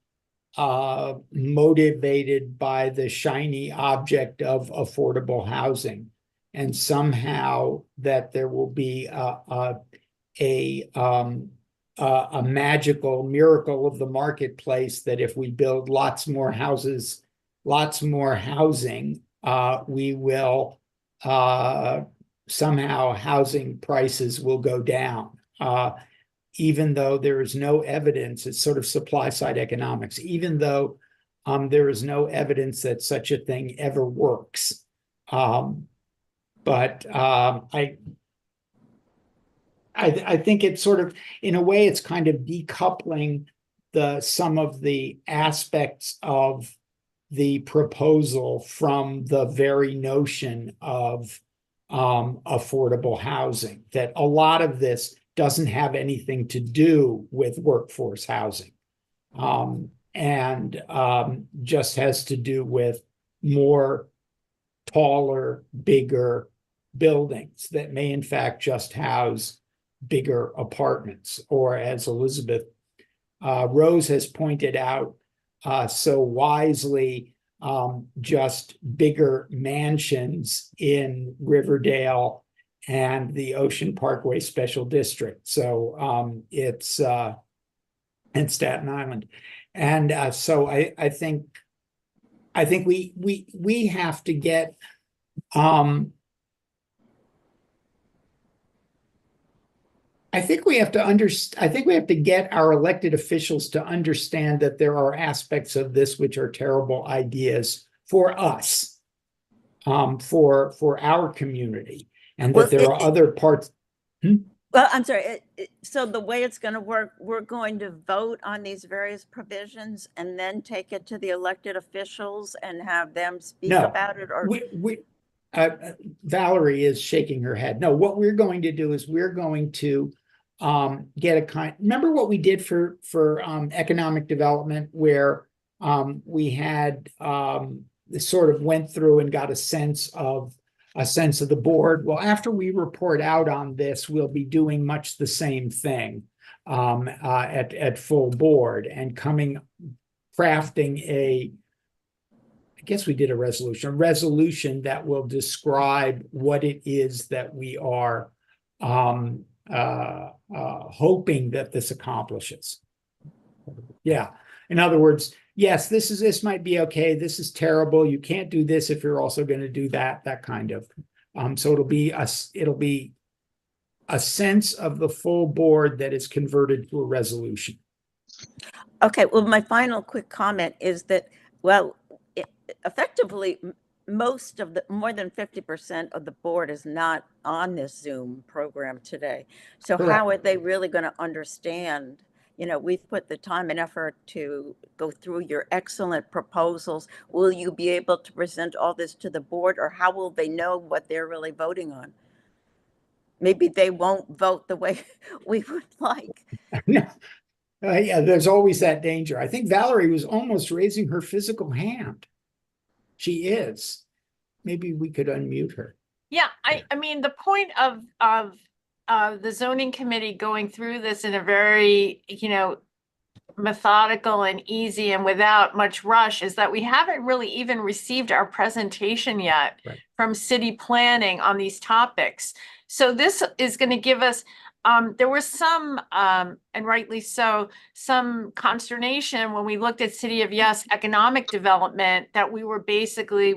motivated by the shiny object of affordable housing, and somehow that there will be a magical miracle of the marketplace, that if we build lots more houses, lots more housing, we will somehow housing prices will go down. Even though there is no evidence, it's sort of supply side economics, even though there is no evidence that such a thing ever works. But I think it's sort of, in a way, it's kind of decoupling some of the aspects of the proposal from the very notion of affordable housing, that a lot of this doesn't have anything to do with workforce housing, and just has to do with more taller, bigger buildings that may in fact just house bigger apartments, or, as Elizabeth Rose has pointed out so wisely, just bigger mansions in Riverdale and the Ocean Parkway Special District. So it's in Staten Island. And so I think we have to get I think we have to get our elected officials to understand that there are aspects of this which are terrible ideas for us, for our community, and that there are other parts. Well, I'm sorry. So the way it's going to work, we're going to vote on these various provisions and then take it to the elected officials and have them speak about it? Or Valerie is shaking her head. No, what we're going to do is we're going to remember what we did for economic development, where we had sort of went through and got a sense of the board. Well, after we report out on this, we'll be doing much the same thing at full board, and crafting guess we did a resolution that will describe what it is that we are hoping that this accomplishes. Yeah. In other words, yes, this might be okay. This is terrible. You can't do this if you're also going to do that kind of. So it'll be a sense of the full board that is converted to a resolution. Okay, well, my final quick comment is that, well, effectively, most of the, more than 50% of the board is not on this Zoom program today. So Correct. how are they really going to understand? You know, we've put the time and effort to go through your excellent proposals. Will you be able to present all this to the board, or how will they know what they're really voting on? Maybe they won't vote the way we would like. Yeah, there's always that danger. I think Valerie was almost raising her physical hand. She is. Maybe we could unmute her. Yeah, I mean, the point of the zoning committee going through this in a very, methodical and easy and without much rush is that we haven't really even received our presentation yet from city planning on these topics. So this is going to give us, there was some, and rightly so, some consternation when we looked at City of Yes economic development, that we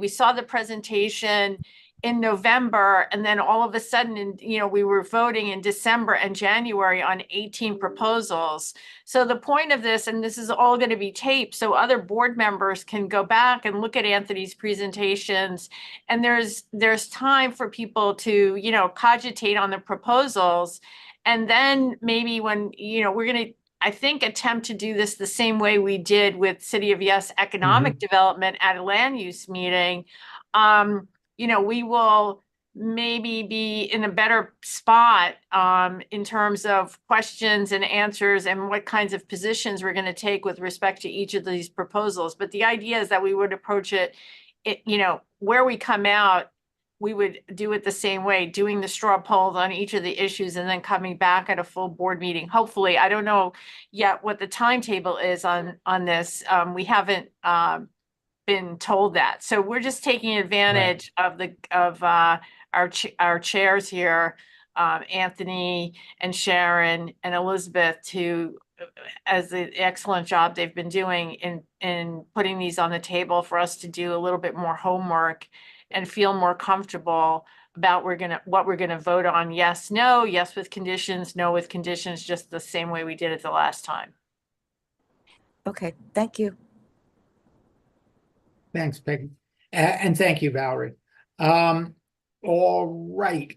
saw the presentation in November, and then all of a sudden, we were voting in December and January on 18 proposals. So the point of this, and this is all going to be taped, so other board members can go back and look at Anthony's presentations, and there's time for people to, cogitate on the proposals. And then maybe when, we're going to, I think, attempt to do this the same way we did with City of Yes economic development at a land use meeting. We will maybe be in a better spot in terms of questions and answers and what kinds of positions we're going to take with respect to each of these proposals. But the idea is that we would approach it, where we come out, we would do it the same way, doing the straw polls on each of the issues and then coming back at a full board meeting. Hopefully, I don't know yet what the timetable is on this. We haven't been told that. So we're just taking advantage of our chairs here, Anthony and Sharon and Elizabeth, as the excellent job they've been doing in putting these on the table for us to do a little bit more homework and feel more comfortable about what we're gonna vote on. Yes, no, yes with conditions, no with conditions, just the same way we did it the last time. Okay, thank you. Thanks, Peggy. And thank you, Valerie. All right,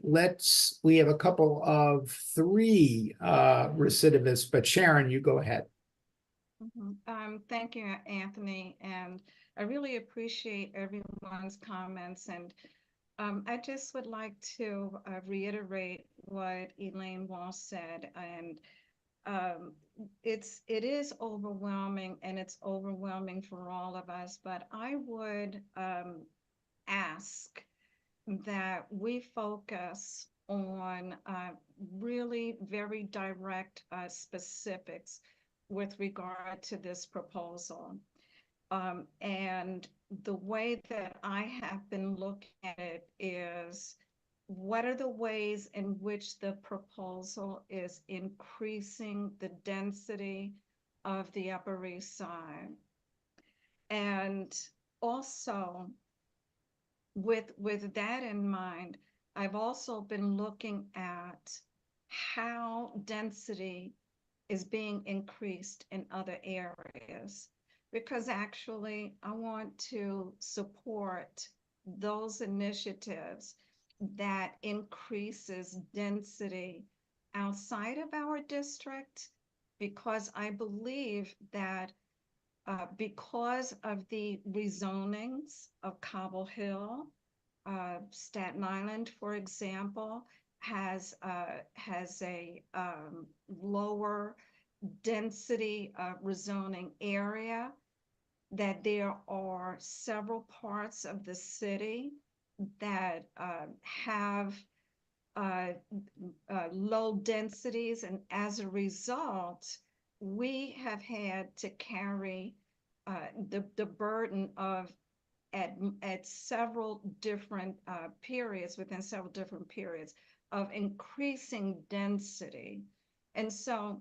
we have a couple of three recidivists, but Sharon, you go ahead. Thank you, Anthony, and I really appreciate everyone's comments. And I just would like to reiterate what Elaine Walsh said. And it is overwhelming, and it's overwhelming for all of us, but I would ask that we focus on really very direct specifics with regard to this proposal. And the way that I have been looking at it is, what are the ways in which the proposal is increasing the density of the Upper East Side? And also, with that in mind, I've also been looking at how density is being increased in other areas, because actually I want to support those initiatives that increases density outside of our district, because I believe that because of the rezonings of Cobble Hill, Staten Island, for example, has a lower density rezoning area, that there are several parts of the city that have low densities, and as a result, we have had to carry the burden of at several different periods, within several different periods of increasing density. And so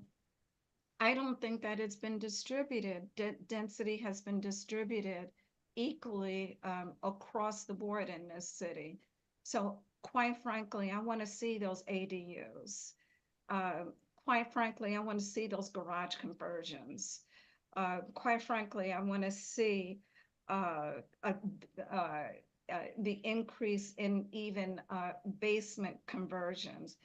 I don't think that it's been distributed. Density has been distributed equally across the board in this city. So quite frankly, I want to see those ADUs. Quite frankly, I want to see those garage conversions. Quite frankly, I want to see the increase in even basement conversions,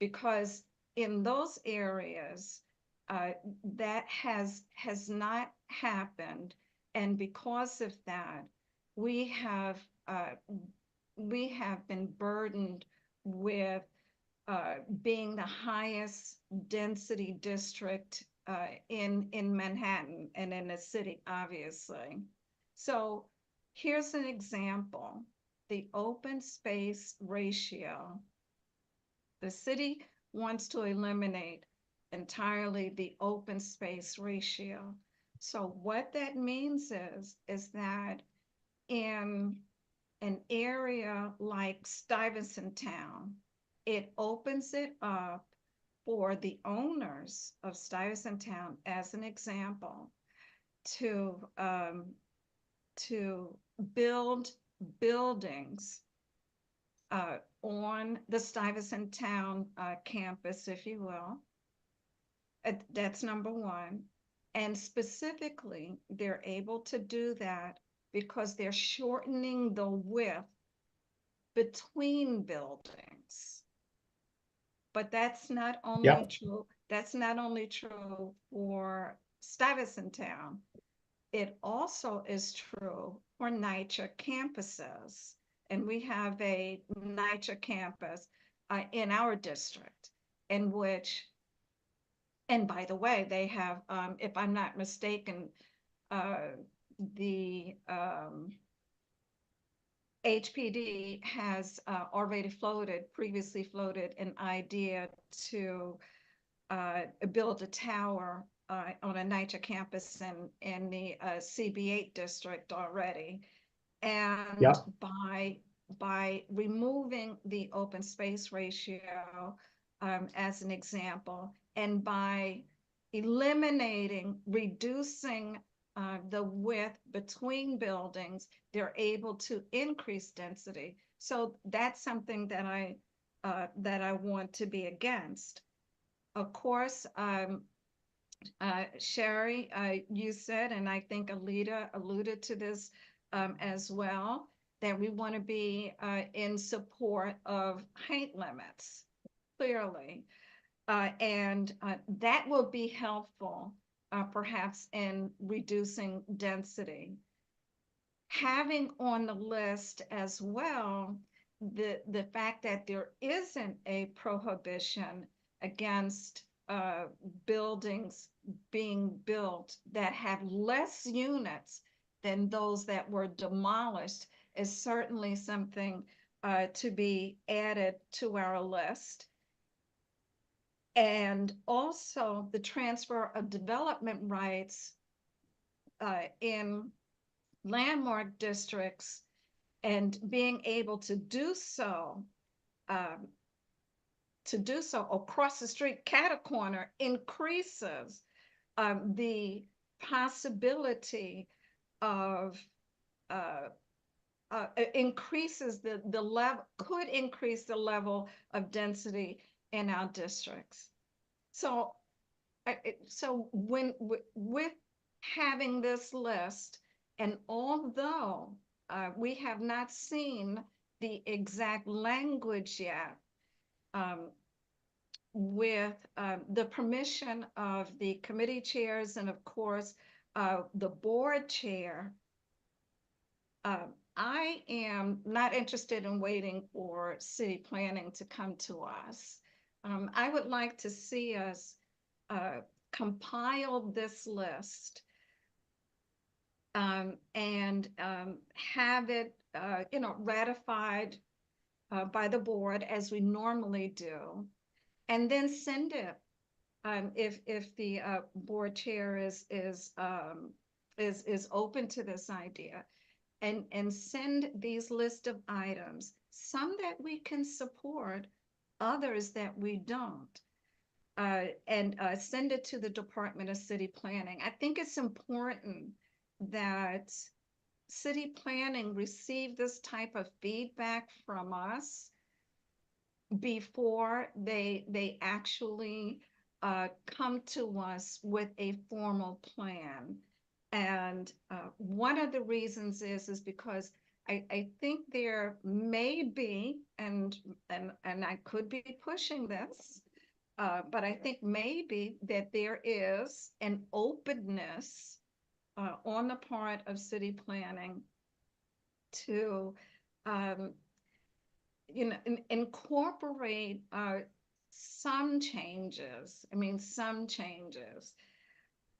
because in those areas, that has not happened, and because of that, we have been burdened with being the highest density district in Manhattan and in the city, obviously. So here's an example: the open space ratio. The city wants to eliminate entirely the open space ratio. So what that means is that in an area like Stuyvesant Town, it opens it up for the owners of Stuyvesant Town, as an example, to build buildings on the Stuyvesant Town campus, if you will. That's number one. And specifically, they're able to do that because they're shortening the width between buildings. But that's not only true. That's not only true for Stuyvesant Town. It also is true for NYCHA campuses. And we have a NYCHA campus in our district, in which, and by the way, they have, if I'm not mistaken, the HPD has already previously floated an idea to build a tower on a NYCHA campus in the CB8 district already. And by removing the open space ratio as an example, and by reducing the width between buildings, they're able to increase density. So that's something that I want to be against. Of course, Sherry, you said, and I think Alita alluded to this as well, that we want to be in support of height limits, clearly. And that will be helpful, perhaps, in reducing density. Having on the list as well the fact that there isn't a prohibition against buildings being built that have less units than those that were demolished is certainly something to be added to our list. And also the transfer of development rights in landmark districts, and being able to do so across the street, cat a corner, increases the possibility of increases the level, could increase the level of density in our districts. So with having this list, and although we have not seen the exact language yet, with the permission of the committee chairs and of course the board chair, I am not interested in waiting for city planning to come to us. I would like to see us compile this list and have it, ratified by the board as we normally do, and then send it. If the board chair is open to this idea, and send these list of items, some that we can support, others that we don't. And send it to the Department of City Planning. I think it's important that city planning receive this type of feedback from us before they actually come to us with a formal plan. And one of the reasons is because I think there may be, and I could be pushing this, but I think maybe that there is an openness on the part of city planning to, incorporate some changes. I mean, some changes.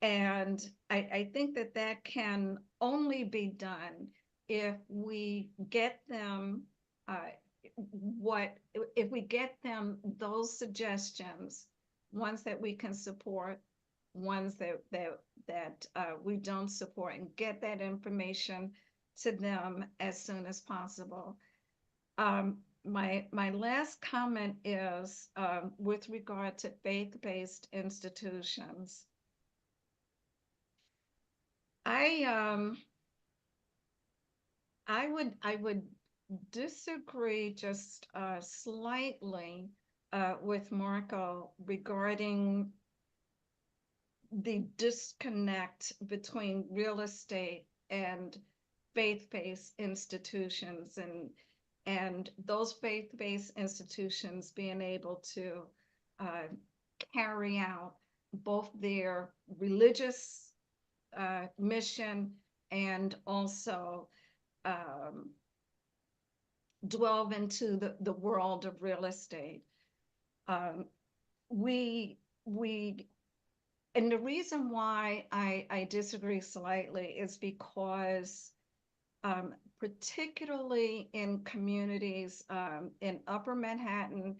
And I think that can only be done if we get them if we get them those suggestions, ones that we can support, ones that we don't support, and get that information to them as soon as possible. My last comment is with regard to faith-based institutions. I would disagree just slightly with Marco regarding the disconnect between real estate and faith-based institutions, and those faith-based institutions being able to carry out both their religious mission and also delve into the world of real estate. And the reason why I disagree slightly is because particularly in communities in Upper Manhattan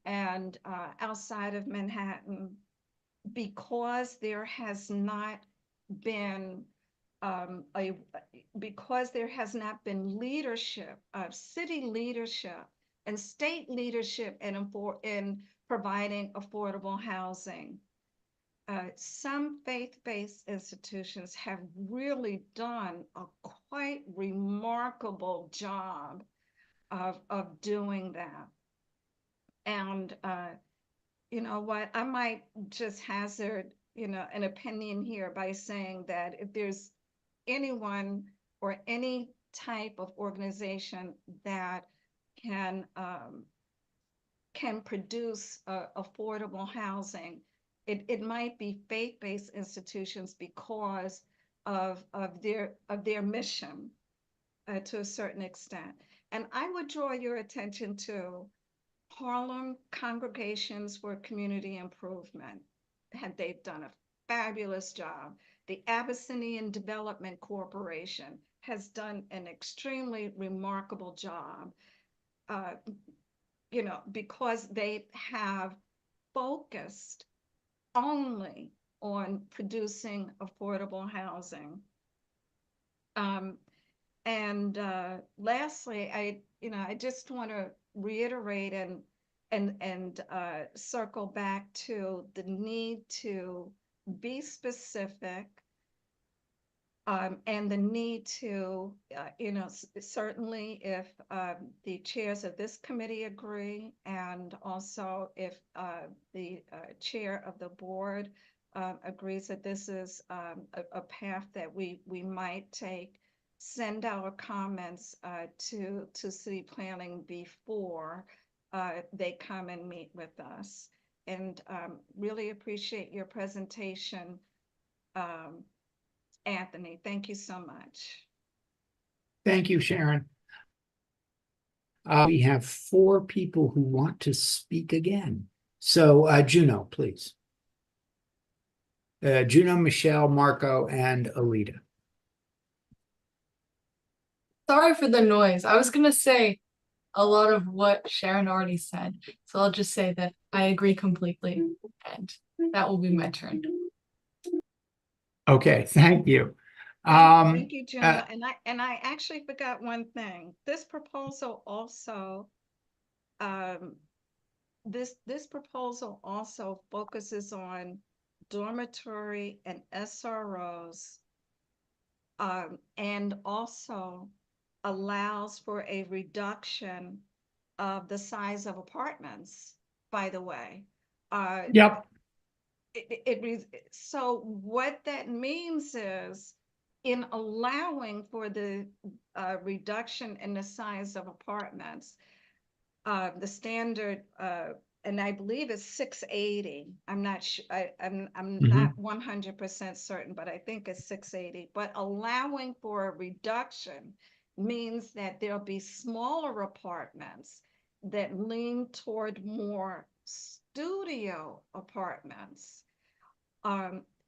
and outside of Manhattan, because there has not been leadership, city leadership and state leadership in providing affordable housing. Some faith-based institutions have really done a quite remarkable job of doing that. And you know what, I might just hazard, an opinion here by saying that if there's anyone or any type of organization that can produce affordable housing, it might be faith-based institutions because of their mission to a certain extent. And I would draw your attention to Harlem Congregations for Community Improvement. They've done a fabulous job. The Abyssinian Development Corporation has done an extremely remarkable job, because they have focused only on producing affordable housing. And lastly, I just want to reiterate and circle back to the need to be specific, and the need to, certainly if the chairs of this committee agree, and also if the chair of the board agrees that this is a path that we might take, send our comments to city planning before they come and meet with us. And really appreciate your presentation, Anthony. Thank you so much. Thank you, Sharon. We have 4 people who want to speak again. So Juno, please. Juno, Michelle, Marco, and Alita. Sorry for the noise. I was going to say a lot of what Sharon already said. So I'll just say that I agree completely, and that will be my turn. Okay, thank you. Thank you, uh, Juno. And I actually forgot one thing. This proposal also, this proposal also focuses on dormitory and SROs, and also allows for a reduction of the size of apartments, by the way. Yep. So what that means is, in allowing for the reduction in the size of apartments, the standard, and I believe it's 680. I'm not sure. I'm not 100% certain, but I think it's 680. But allowing for a reduction means that there'll be smaller apartments that lean toward more studio apartments.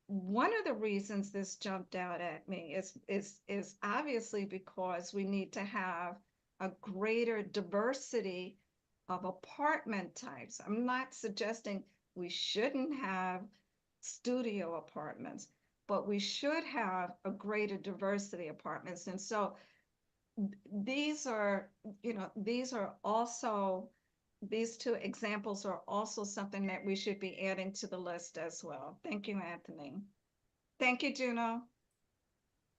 One of the reasons this jumped out at me is obviously because we need to have a greater diversity of apartment types. I'm not suggesting we shouldn't have studio apartments, but we should have a greater diversity of apartments. And so these are, these are also, these two examples are also something that we should be adding to the list as well. Thank you, Anthony. Thank you, Juno.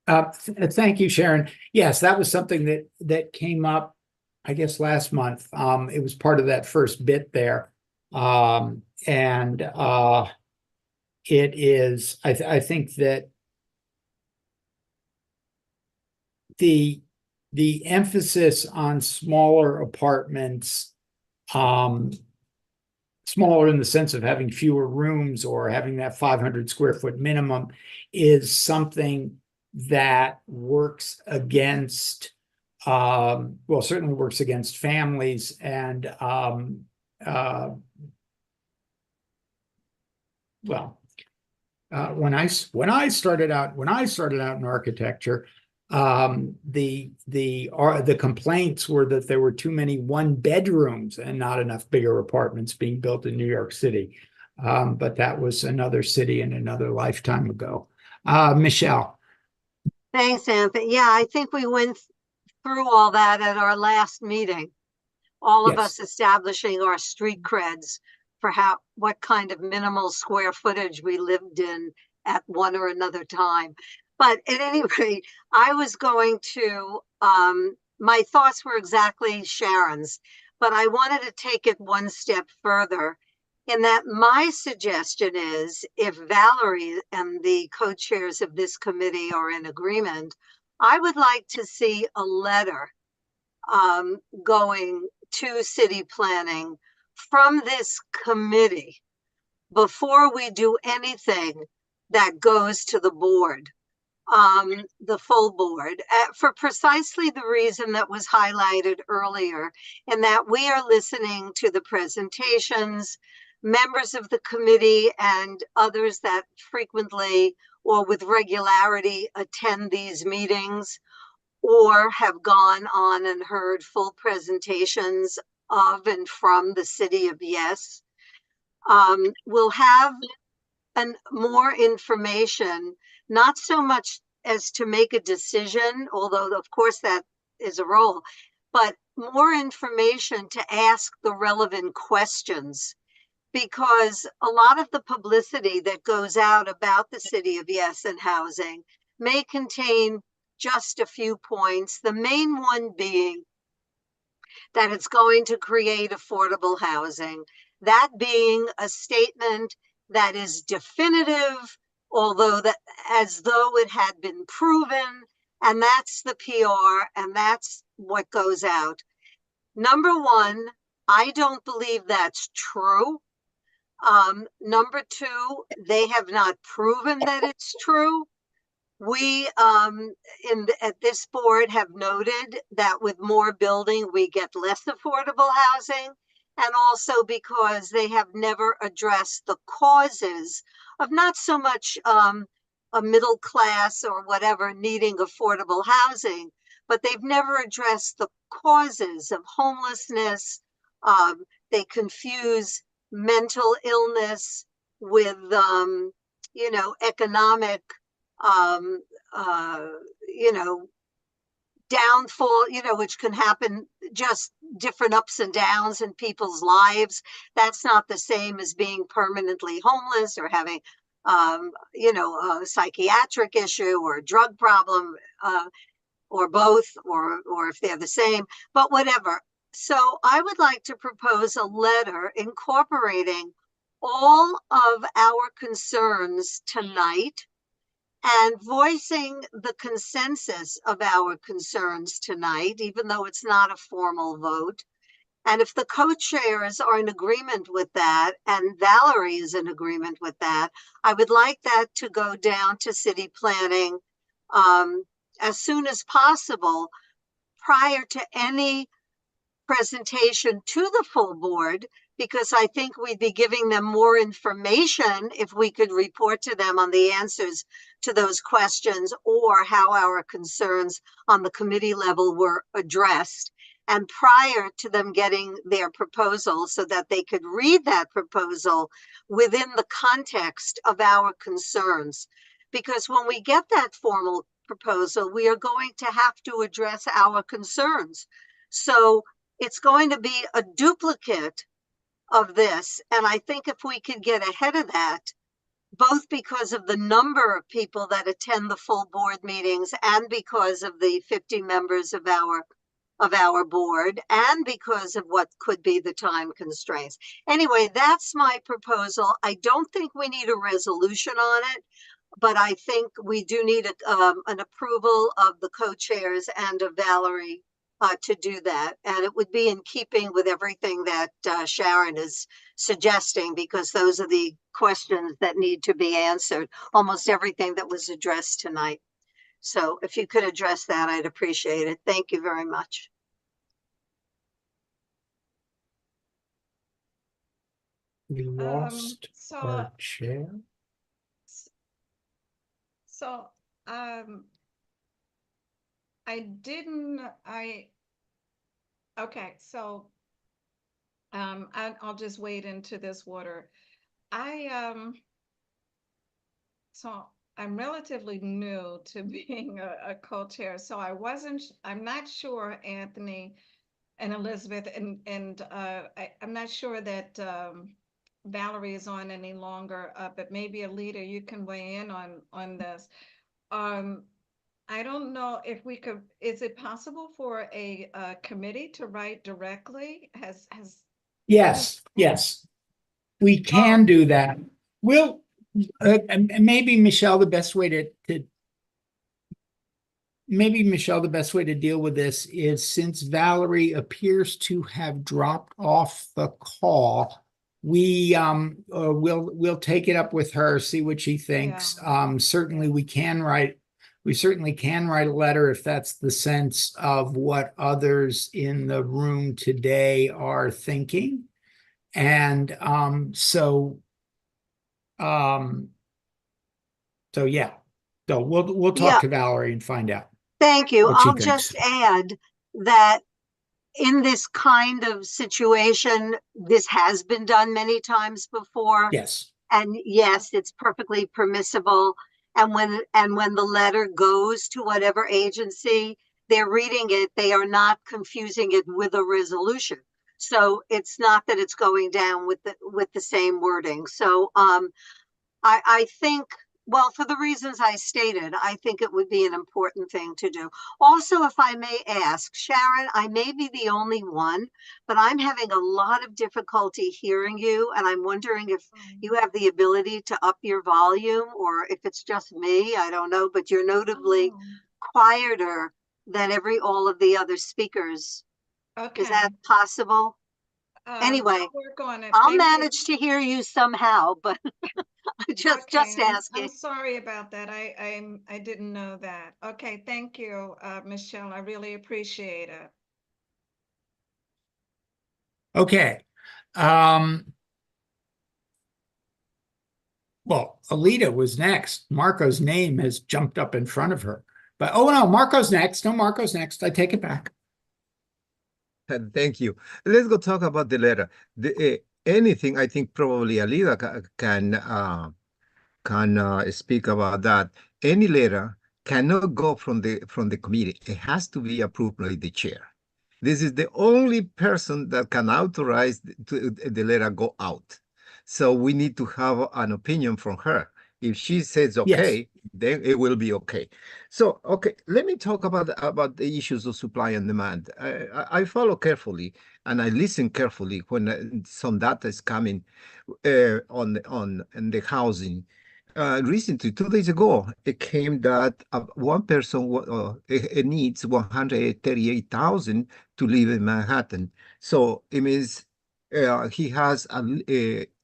Thank you, Sharon. Yes, that was something that came up, I guess, last month. It was part of that first bit there. And it is, I think that the emphasis on smaller apartments, smaller in the sense of having fewer rooms or having that 500 square foot minimum, is something that works against, well, certainly works against families and, when I started out in architecture, the complaints were that there were too many one bedrooms and not enough bigger apartments being built in New York City. But that was another city and another lifetime ago. Michelle. Thanks, Anthony. Yeah, I think we went through all that at our last meeting. All of us establishing our street creds for what kind of minimal square footage we lived in at one or another time. But at any rate, I was going to, my thoughts were exactly Sharon's, but I wanted to take it one step further in that my suggestion is, if Valerie and the co-chairs of this committee are in agreement, I would like to see a letter going to city planning from this committee before we do anything that goes to the board, the full board, for precisely the reason that was highlighted earlier, in that we are listening to the presentations, members of the committee and others that frequently or with regularity attend these meetings or have gone on and heard full presentations of and from the city of Yes, will have more information, not so much as to make a decision, although of course that is a role, but more information to ask the relevant questions. Because a lot of the publicity that goes out about the city of Yes and housing may contain just a few points, the main one being that it's going to create affordable housing, that being a statement that is definitive, although that as though it had been proven, and that's the PR, and that's what goes out. Number one, I don't believe that's true. Number two, they have not proven that it's true. We at this board have noted that with more building, we get less affordable housing, and also because they have never addressed the causes of not so much a middle class or whatever needing affordable housing, but they've never addressed the causes of homelessness. They confuse mental illness with, economic you know, downfall, you know, which can happen, just different ups and downs in people's lives. That's not the same as being permanently homeless or having, you know, a psychiatric issue or a drug problem, or both, or if they're the same, but whatever. So I would like to propose a letter incorporating all of our concerns tonight and voicing the consensus of our concerns tonight, even though it's not a formal vote. And if the co-chairs are in agreement with that, and Valerie is in agreement with that, I would like that to go down to city planning as soon as possible, prior to any presentation to the full board, because I think we'd be giving them more information if we could report to them on the answers to those questions or how our concerns on the committee level were addressed. And prior to them getting their proposal, so that they could read that proposal within the context of our concerns. Because when we get that formal proposal, we are going to have to address our concerns. So it's going to be a duplicate of this. And I think if we could get ahead of that, both because of the number of people that attend the full board meetings and because of the 50 members of our board and because of what could be the time constraints. Anyway, that's my proposal. I don't think we need a resolution on it, but I think we do need an approval of the co-chairs and of Valerie to do that. And it would be in keeping with everything that Sharon is suggesting, because those are the questions that need to be answered, almost everything that was addressed tonight. So if you could address that, I'd appreciate it. Thank you very much. We lost So, our chair. so, okay, so, I'll just wade into this water. So I'm relatively new to being a co-chair, so I'm not sure, Anthony and Elizabeth, and I'm not sure that Valerie is on any longer, but maybe Alita, you can weigh in on this. I don't know if we could, is it possible for a committee to write directly? Yes, we can do that. We'll, and maybe Michelle, the best way to deal with this is, since Valerie appears to have dropped off the call, we'll take it up with her, see what she thinks. Certainly we certainly can write a letter if that's the sense of what others in the room today are thinking. And so yeah, so we'll talk to Valerie and find out. Thank you. What she I'll thinks. just add that in this kind of situation, this has been done many times before. Yes. And yes, it's perfectly permissible. And when the letter goes to whatever agency they're reading it, they are not confusing it with a resolution. So it's not that it's going down with the same wording. So I think, well, for the reasons I stated, I think it would be an important thing to do. Also, if I may ask, Sharon, I may be the only one, but I'm having a lot of difficulty hearing you, and I'm wondering if you have the ability to up your volume, or if it's just me, I don't know, but you're notably quieter than all of the other speakers. Okay. Is that possible? Anyway, I'll work on it. I'll Thank manage to hear you somehow, but just asking. I'm sorry about that. I didn't know that. Okay, thank you, Michelle. I really appreciate it. Okay. Well, Alita was next. Marco's name has jumped up in front of her. But oh no, Marco's next. No, Marco's next. I take it back. Thank you. Let's go talk about the letter. Anything, I think probably Alida can speak about that. Any letter cannot go from the committee. It has to be approved by the chair. This is the only person that can authorize the letter go out. So we need to have an opinion from her. If she says okay, then it will be okay. So, okay, let me talk about the issues of supply and demand. I follow carefully and I listen carefully when some data is coming on the housing. Recently, 2 days ago, it came that one person it needs 138,000 to live in Manhattan. So it means he has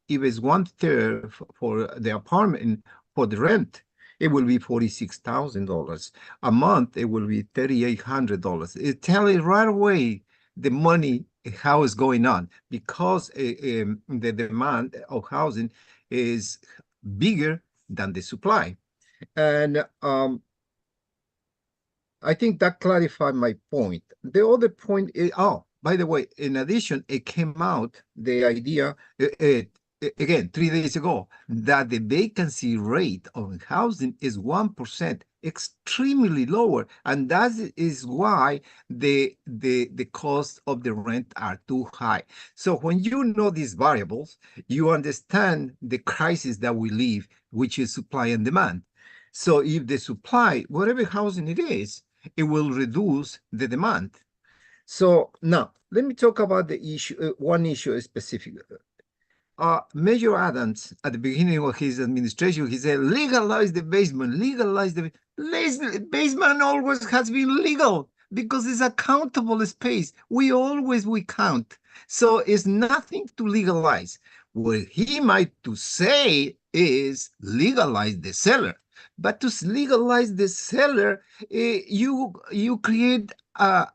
if it's 1/3 for the apartment for the rent, it will be $46,000 a month. It will be $3,800. It tells you right away the money how is going on because the demand of housing is bigger than the supply. And I think that clarified my point. The other point is, oh, by the way, in addition, it came out, the idea, again, 3 days ago, that the vacancy rate of housing is 1%, extremely lower. And that is why the cost of the rent are too high. So when you know these variables, you understand the crisis that we live, which is supply and demand. So if the supply, whatever housing it is, it will reduce the demand. So now, let me talk about the issue, one issue specifically. Major Adams, at the beginning of his administration, he said, legalize the basement, legalize the basement always has been legal because it's a countable space. We count. So it's nothing to legalize. What he might to say is legalize the cellar. But to legalize the cellar, you create a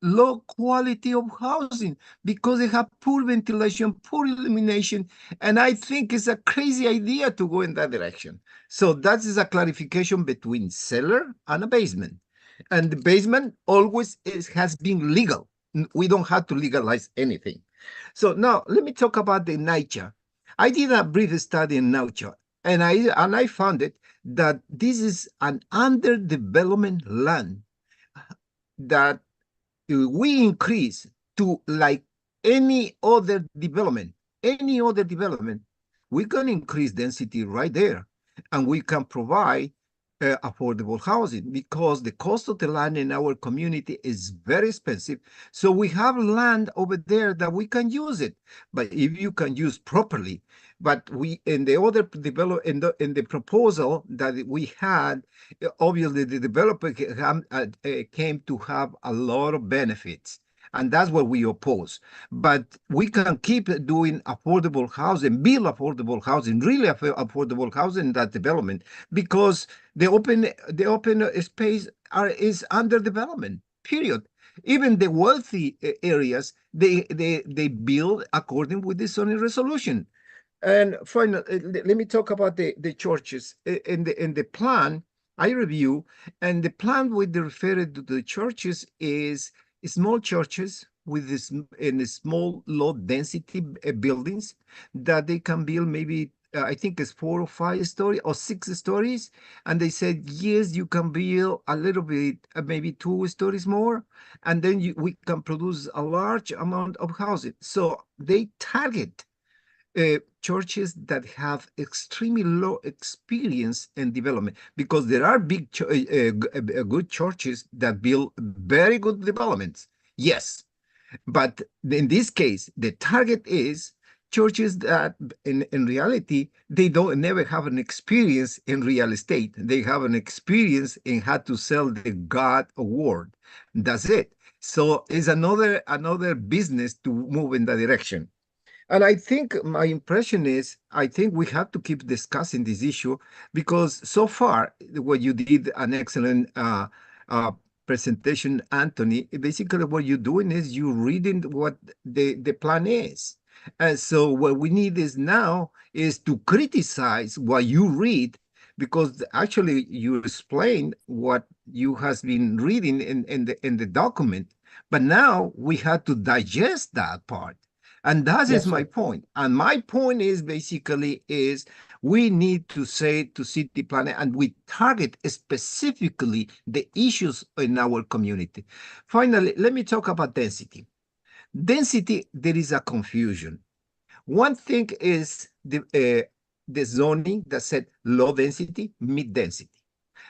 low quality of housing because they have poor ventilation, poor illumination, and I think it's a crazy idea to go in that direction. So that is a clarification between cellar and a basement. And the basement always has been legal. We don't have to legalize anything. So now let me talk about the NYCHA. I did a brief study in NYCHA, and I found it that this is an underdevelopment land that we increase to like any other development, we can increase density right there. And we can provide affordable housing because the cost of the land in our community is very expensive. So we have land over there that we can use it, but if you can use properly. But we in the other in the proposal that we had, obviously the developer came to have a lot of benefits. And that's what we oppose. But we can keep doing affordable housing, build affordable housing, really affordable housing, that development, because the open space is under development, period. Even the wealthy areas, they build according with the zoning resolution. And finally, let me talk about the churches. In the plan, I review, and the plan with the referred to the churches is small churches with this in small low density buildings that they can build maybe I think it's 4 or 5 stories or 6 stories. And they said, yes, you can build a little bit, maybe 2 stories more, and then we can produce a large amount of housing. So they target churches that have extremely low experience in development, because there are big good churches that build very good developments. Yes, but in this case, the target is churches that in reality, they don't never have an experience in real estate. They have an experience in how to sell the God word. That's it. So it's another business to move in that direction. And I think my impression is, I think we have to keep discussing this issue, because so far, what you did an excellent presentation, Anthony. Basically, what you're doing is you're reading what the plan is. And so what we need is now is to criticize what you read, because actually you explain what you has been reading in the document. But now we have to digest that part. And that is my point. And my point is basically is We need to say to city planning, and we target specifically the issues in our community. Finally, let me talk about density. Density, there is a confusion. One thing is the zoning that said low density, mid density.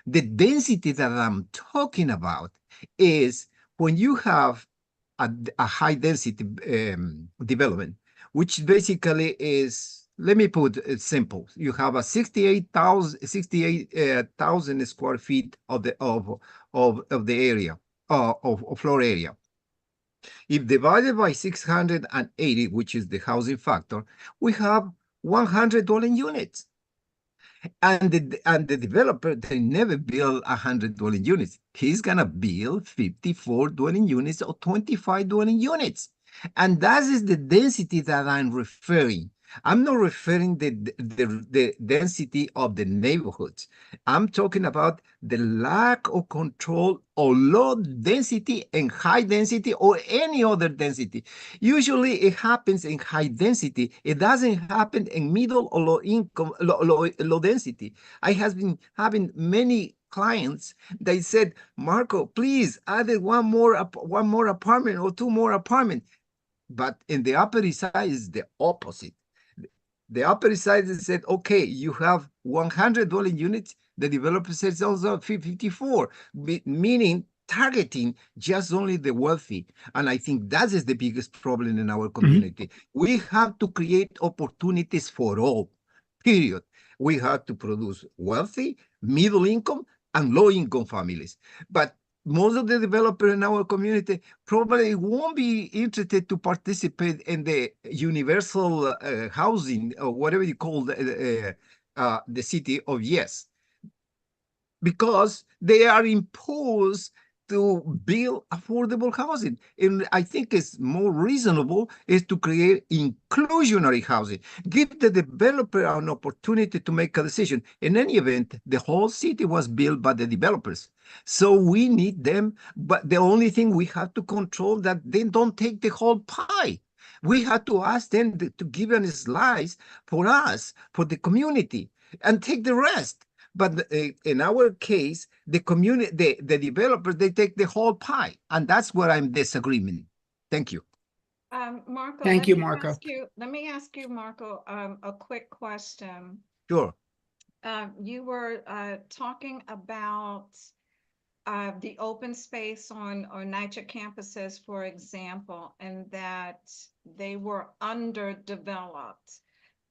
The density that I'm talking about is when you have a high density development, which basically is, let me put it simple. You have a 68,000 square feet of the area of floor area. If divided by 680, which is the housing factor, we have 100 dwelling units. And the developer, they never build 100 dwelling units. He's gonna build 54 dwelling units or 25 dwelling units. And that is the density that I'm referring. I'm not referring the density of the neighborhoods. I'm talking about the lack of control or low density and high density or any other density. Usually it happens in high density. It doesn't happen in middle or low income, low density. I have been having many clients. They said, Marco, please add one more apartment or two more apartments. But in the Upper East Side is the opposite. The Upper East Side said, okay, you have 100 dwelling units. The developer says also 54, meaning targeting just only the wealthy. And I think that is the biggest problem in our community. We have to create opportunities for all, period. We have to produce wealthy, middle income, and low income families. But most of the developers in our community probably won't be interested to participate in the universal housing or whatever you call the city of yes, because they are imposed to build affordable housing. And I think it's more reasonable is to create inclusionary housing. Give the developer an opportunity to make a decision. In any event, the whole city was built by the developers. So we need them, but the only thing we have to control that they don't take the whole pie. We have to ask them to give a slice for us, for the community, and take the rest. But in our case, the community, the developers, they take the whole pie, and that's where I'm disagreeing. Thank you. Marco, Thank you, Marco. Let me ask you, Marco, a quick question. Sure. You were talking about the open space on NYCHA campuses, for example, and that they were underdeveloped.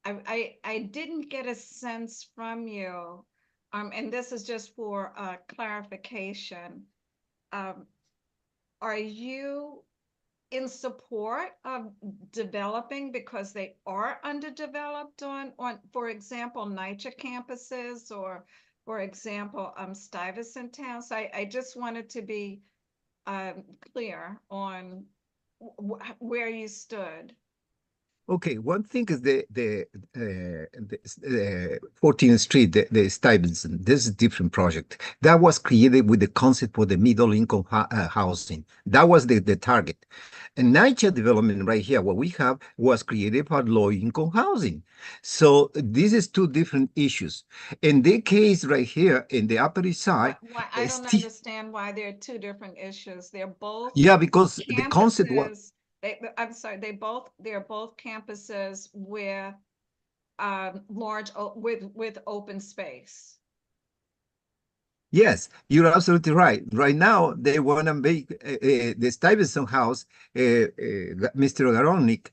I didn't get a sense from you, and this is just for clarification. Are you in support of developing because they are underdeveloped on for example, NYCHA campuses or, for example, Stuyvesant Town? So I just wanted to be clear on where you stood. Okay, one thing is the 14th Street, the Stuyvesant. This is a different project that was created with the concept for the middle income housing. That was the target. And NYCHA development right here, what we have was created for low income housing. So this is two different issues. In the case right here in the Upper East Side, I don't understand why there are two different issues. They're both because campuses. the concept was. I'm sorry, they're both campuses with large with open space. Yes, you're absolutely right. Right now, they want to make the Stuyvesant house, Mr. Garonik,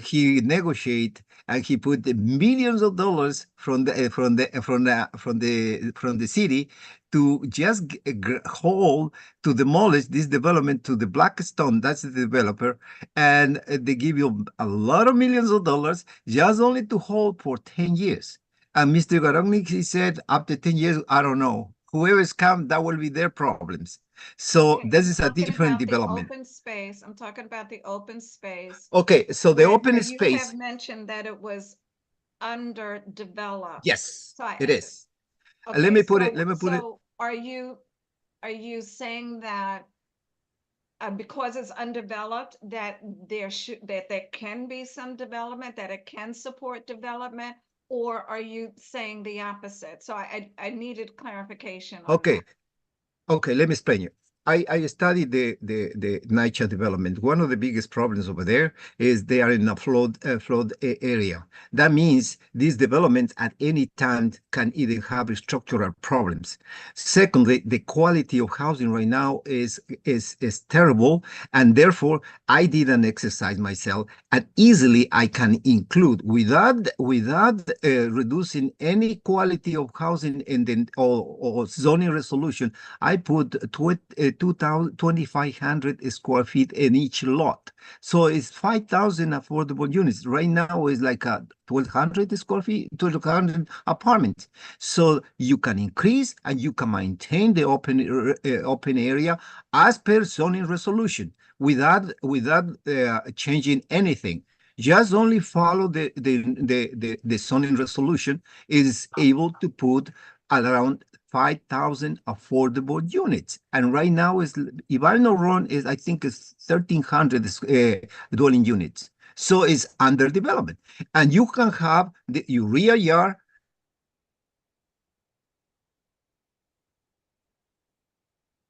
he negotiate and he put the millions of dollars from the city to just hold to demolish this development to the Blackstone, that's the developer, and they give you a lot of millions of dollars just only to hold for 10 years. And Mr. Garonik, he said, after 10 years, I don't know. Whoever's come, that will be their problems. So Okay, this is a different development. Open space. I'm talking about the open space. Okay, so the open where space. You have mentioned that it was underdeveloped. Yes, so it is. Okay, let me put it. Are you saying that because it's undeveloped, that there can be some development, that it can support development, or are you saying the opposite? So I needed clarification on Okay. that. Okay, let me explain you. I studied the NYCHA development. One of the biggest problems over there is they are in a flood area. That means these developments at any time can either have structural problems. Secondly, the quality of housing right now is terrible, and therefore I did an exercise myself, and easily I can include without reducing any quality of housing in the or zoning resolution. I put 2,500 square feet in each lot. So it's 5,000 affordable units. Right now it's like 1,200 square feet, 1,200 apartments. So you can increase and you can maintain the open area as per zoning resolution without changing anything. Just only follow the zoning resolution is able to put around 5,000 affordable units. And right now is, if I'm not wrong, is I think it's 1,300 dwelling units. So it's under development. And you can have your rear yard,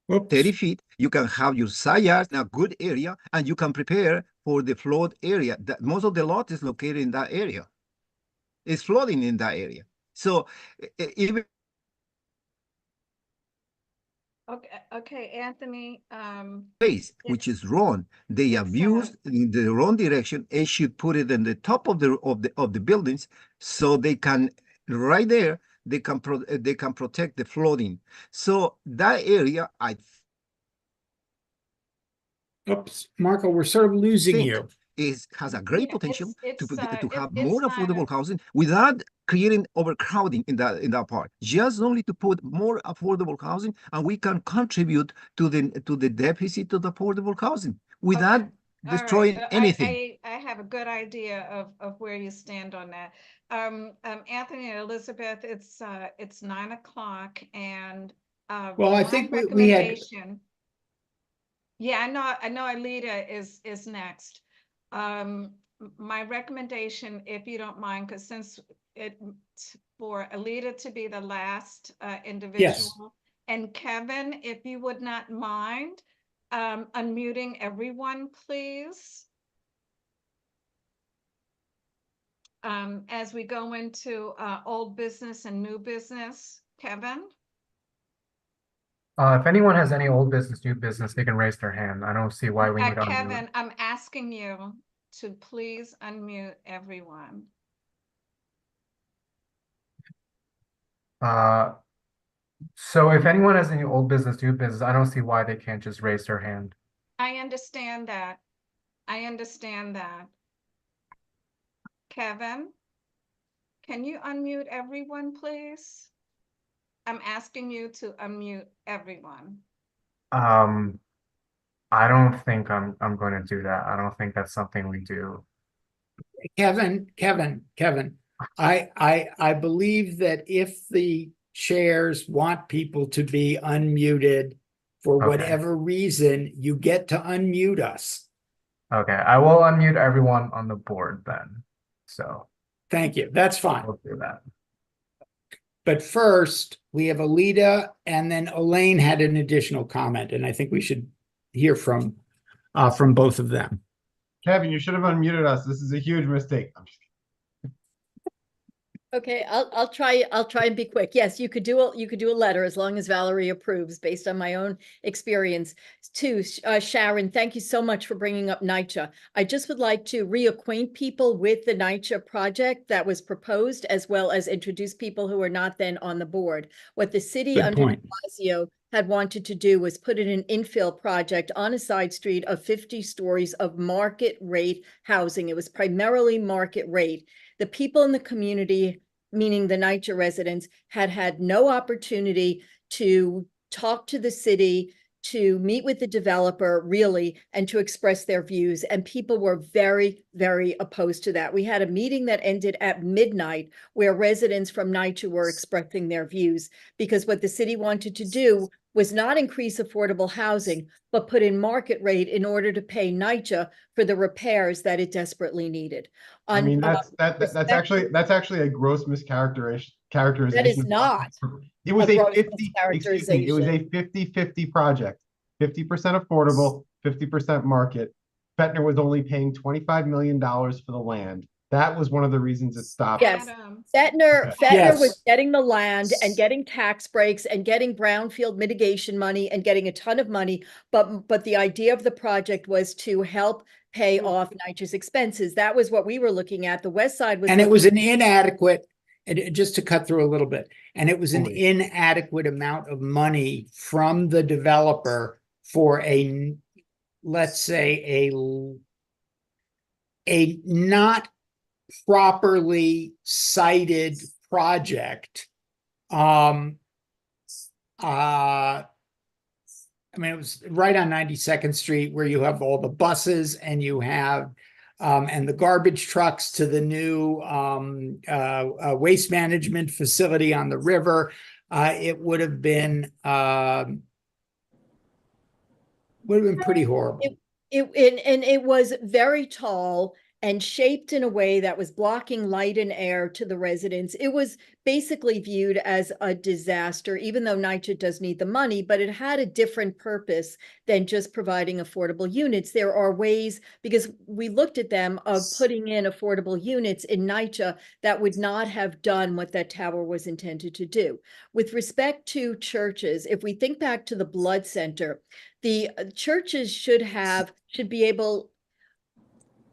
Whoops. 30 feet. You can have your side yard in a good area, and you can prepare for the flood area. That most of the lot is located in that area. It's flooding in that area. So even Okay, Anthony. place, which is wrong. They abuse in the wrong direction. They should put it in the top of the buildings so they can right there they can protect the flooding. So that area, I Oops, Marco, we're sort of losing think you. has a great Yeah, potential it's to have it's more not affordable housing without creating overcrowding in that part. Just only to put more affordable housing, and we can contribute to the deficit of affordable housing without Okay. destroying All right. anything. I have a good idea of where you stand on that. Anthony and Elizabeth, it's 9 o'clock, and Well, I my think we had, recommendation. Yeah, I know Alita is next. My recommendation, if you don't mind, because since for Alita to be the last individual, and Kevin, if you would not mind, unmuting everyone, please. As we go into old business and new business, Kevin? If anyone has any old business, new business, they can raise their hand. I don't see why we need to unmute. Kevin, I'm asking you to please unmute everyone. So if anyone has any old business, new business, I don't see why they can't just raise their hand. I understand that. I understand that. Kevin, can you unmute everyone, please? I'm asking you to unmute everyone. I don't think I'm going to do that. I don't think that's something we do. Kevin, I believe that if the chairs want people to be unmuted for Okay. whatever reason, you get to unmute us. Okay, I will unmute everyone on the board then. So Thank you. That's fine. we'll do that. But first, we have Alita, and then Elaine had an additional comment, and I think we should hear from both of them. Kevin, you should have unmuted us. This is a huge mistake. I'm just Okay, I'll try and be quick. Yes, you could do a letter as long as Valerie approves based on my own experience. To Sharon, thank you so much for bringing up NYCHA. I just would like to reacquaint people with the NYCHA project that was proposed, as well as introduce people who are not then on the board. What the city Good under point. Blasio had wanted to do was put in an infill project on a side street of 50 stories of market rate housing. It was primarily market rate. The people in the community, meaning the NYCHA residents, had no opportunity to talk to the city, to meet with the developer, really, and to express their views. And people were very, very opposed to that. We had a meeting that ended at midnight where residents from NYCHA were expressing their views, because what the city wanted to do was not increase affordable housing, but put in market rate in order to pay NYCHA for the repairs that it desperately needed. I mean, that's respect- actually a gross mischaracterization. That is not It was a a gross 50, excuse me, it was a 50-50 project. 50% affordable, 50% market. Fettner was only paying $25 million for the land. That was one of the reasons it stopped. Yes, Adam, Fettner was Yes. getting the land and getting tax breaks and getting brownfield mitigation money and getting a ton of money. But the idea of the project was to help pay off NYCHA's expenses. That was what we were looking at. The West Side was And it was looking- an inadequate, and just to cut through a little bit, and it was an Totally. inadequate amount of money from the developer for a, let's say, a not properly cited project. I mean, it was right on 92nd Street where you have all the buses and you have and the garbage trucks to the new waste management facility on the river. It would have been pretty horrible. It was very tall and shaped in a way that was blocking light and air to the residents. It was basically viewed as a disaster, even though NYCHA does need the money, but it had a different purpose than just providing affordable units. There are ways, because we looked at them, of putting in affordable units in NYCHA that would not have done what that tower was intended to do. With respect to churches, if we think back to the blood center, the churches should be able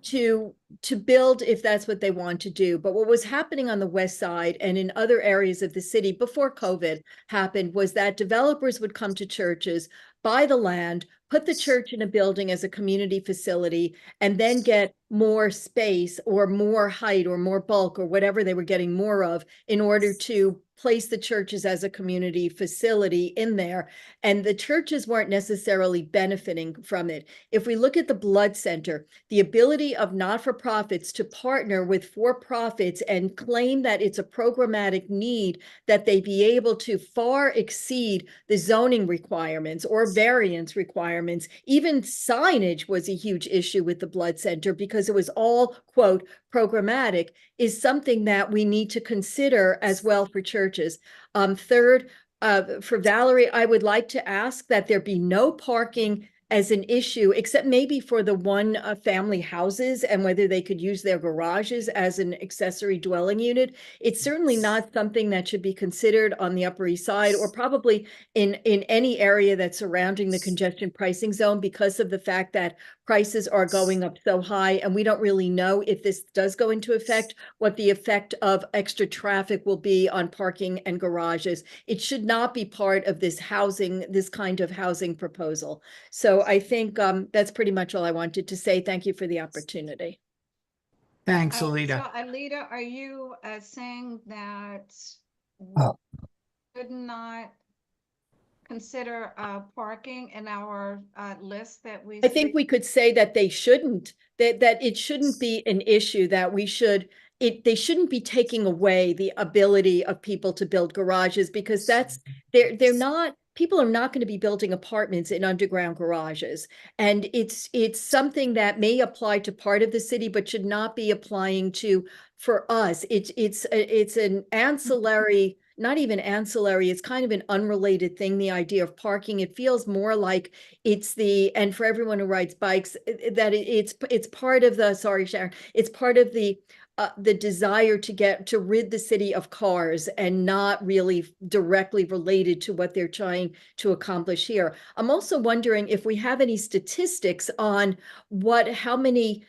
to build if that's what they want to do. But what was happening on the West Side and in other areas of the city before COVID happened was that developers would come to churches, buy the land, put the church in a building as a community facility, and then get more space or more height or more bulk or whatever they were getting more of in order to place the churches as a community facility in there. And the churches weren't necessarily benefiting from it. If we look at the blood center, the ability of not-for-profits to partner with for-profits and claim that it's a programmatic need, that they be able to far exceed the zoning requirements or variance requirements. Even signage was a huge issue with the blood center because it was all, quote, programmatic, is something that we need to consider as well for churches. Third, for Valerie, I would like to ask that there be no parking as an issue, except maybe for the one family houses and whether they could use their garages as an accessory dwelling unit. It's certainly not something that should be considered on the Upper East Side or probably in any area that's surrounding the congestion pricing zone, because of the fact that prices are going up so high. And we don't really know, if this does go into effect, what the effect of extra traffic will be on parking and garages. It should not be part of this kind of housing proposal. So I think that's pretty much all I wanted to say. Thank you for the opportunity. Thanks, Alita. So Alita, are you saying that we should not consider parking in our list that we? I think we could say that they shouldn't, that it shouldn't be an issue, that they shouldn't be taking away the ability of people to build garages, because people are not going to be building apartments in underground garages. And it's something that may apply to part of the city, but should not be applying for us. It's an ancillary, not even ancillary, it's kind of an unrelated thing, the idea of parking. It feels more like and for everyone who rides bikes, that it's part of the, sorry, Sharon, it's part of the desire to rid the city of cars, and not really directly related to what they're trying to accomplish here. I'm also wondering if we have any statistics on how many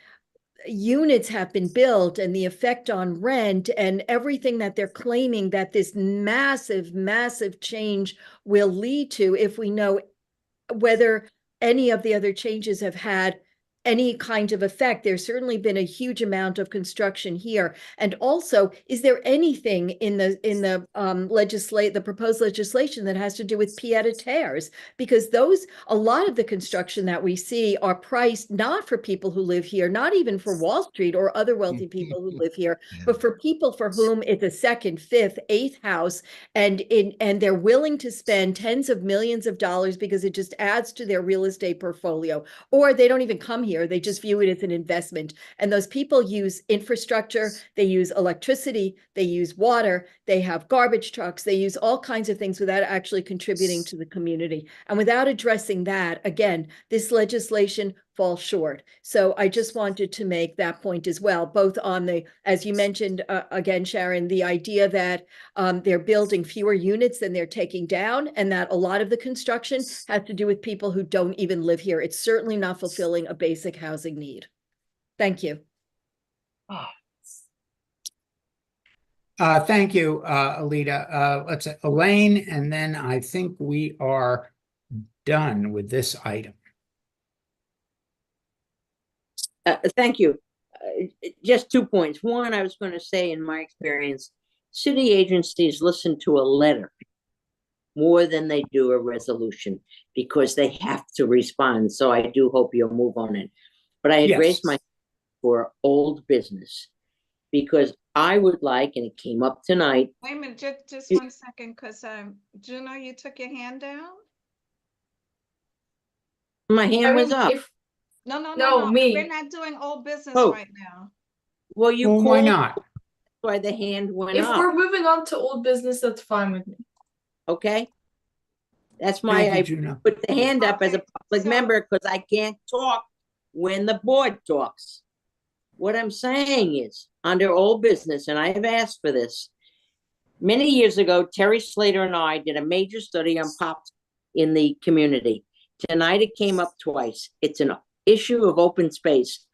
units have been built and the effect on rent and everything that they're claiming that this massive, massive change will lead to, if we know whether any of the other changes have had any kind of effect. There's certainly been a huge amount of construction here. And also, is there anything in the proposed legislation that has to do with pied-à-terres? Because a lot of the construction that we see are priced not for people who live here, not even for Wall Street or other wealthy people who live here, but for people for whom it's a second, fifth, eighth house, and they're willing to spend tens of millions of dollars because it just adds to their real estate portfolio. Or they don't even come here, they just view it as an investment. And those people use infrastructure, they use electricity, they use water, they have garbage trucks, they use all kinds of things without actually contributing to the community. And without addressing that, again, this legislation falls short. So I just wanted to make that point as well, both on as you mentioned, again, Sharon, the idea that they're building fewer units than they're taking down, and that a lot of the construction has to do with people who don't even live here. It's certainly not fulfilling a basic housing need. Thank you. Thank you, Alita. Let's Elaine, and then I think we are done with this item. Thank you. Just 2 points. One, I was going to say, in my experience, city agencies listen to a letter more than they do a resolution because they have to respond. So I do hope you'll move on it. But I had raised my for old business because I would like, and it came up tonight. Wait a minute, just 1 second, because Juno, you took your hand down? My hand was up. No, me. we're not doing old business right now. Well, you called. Why not? Why the hand went If up. we're moving on to old business, that's fine with me. Okay. That's why I put the hand up as a public member, because I can't talk when the board talks. What I'm saying is, under old business, and I have asked for this, many years ago, Terry Slater and I did a major study on POPs in the community. Tonight it came up twice. It's an issue of open space.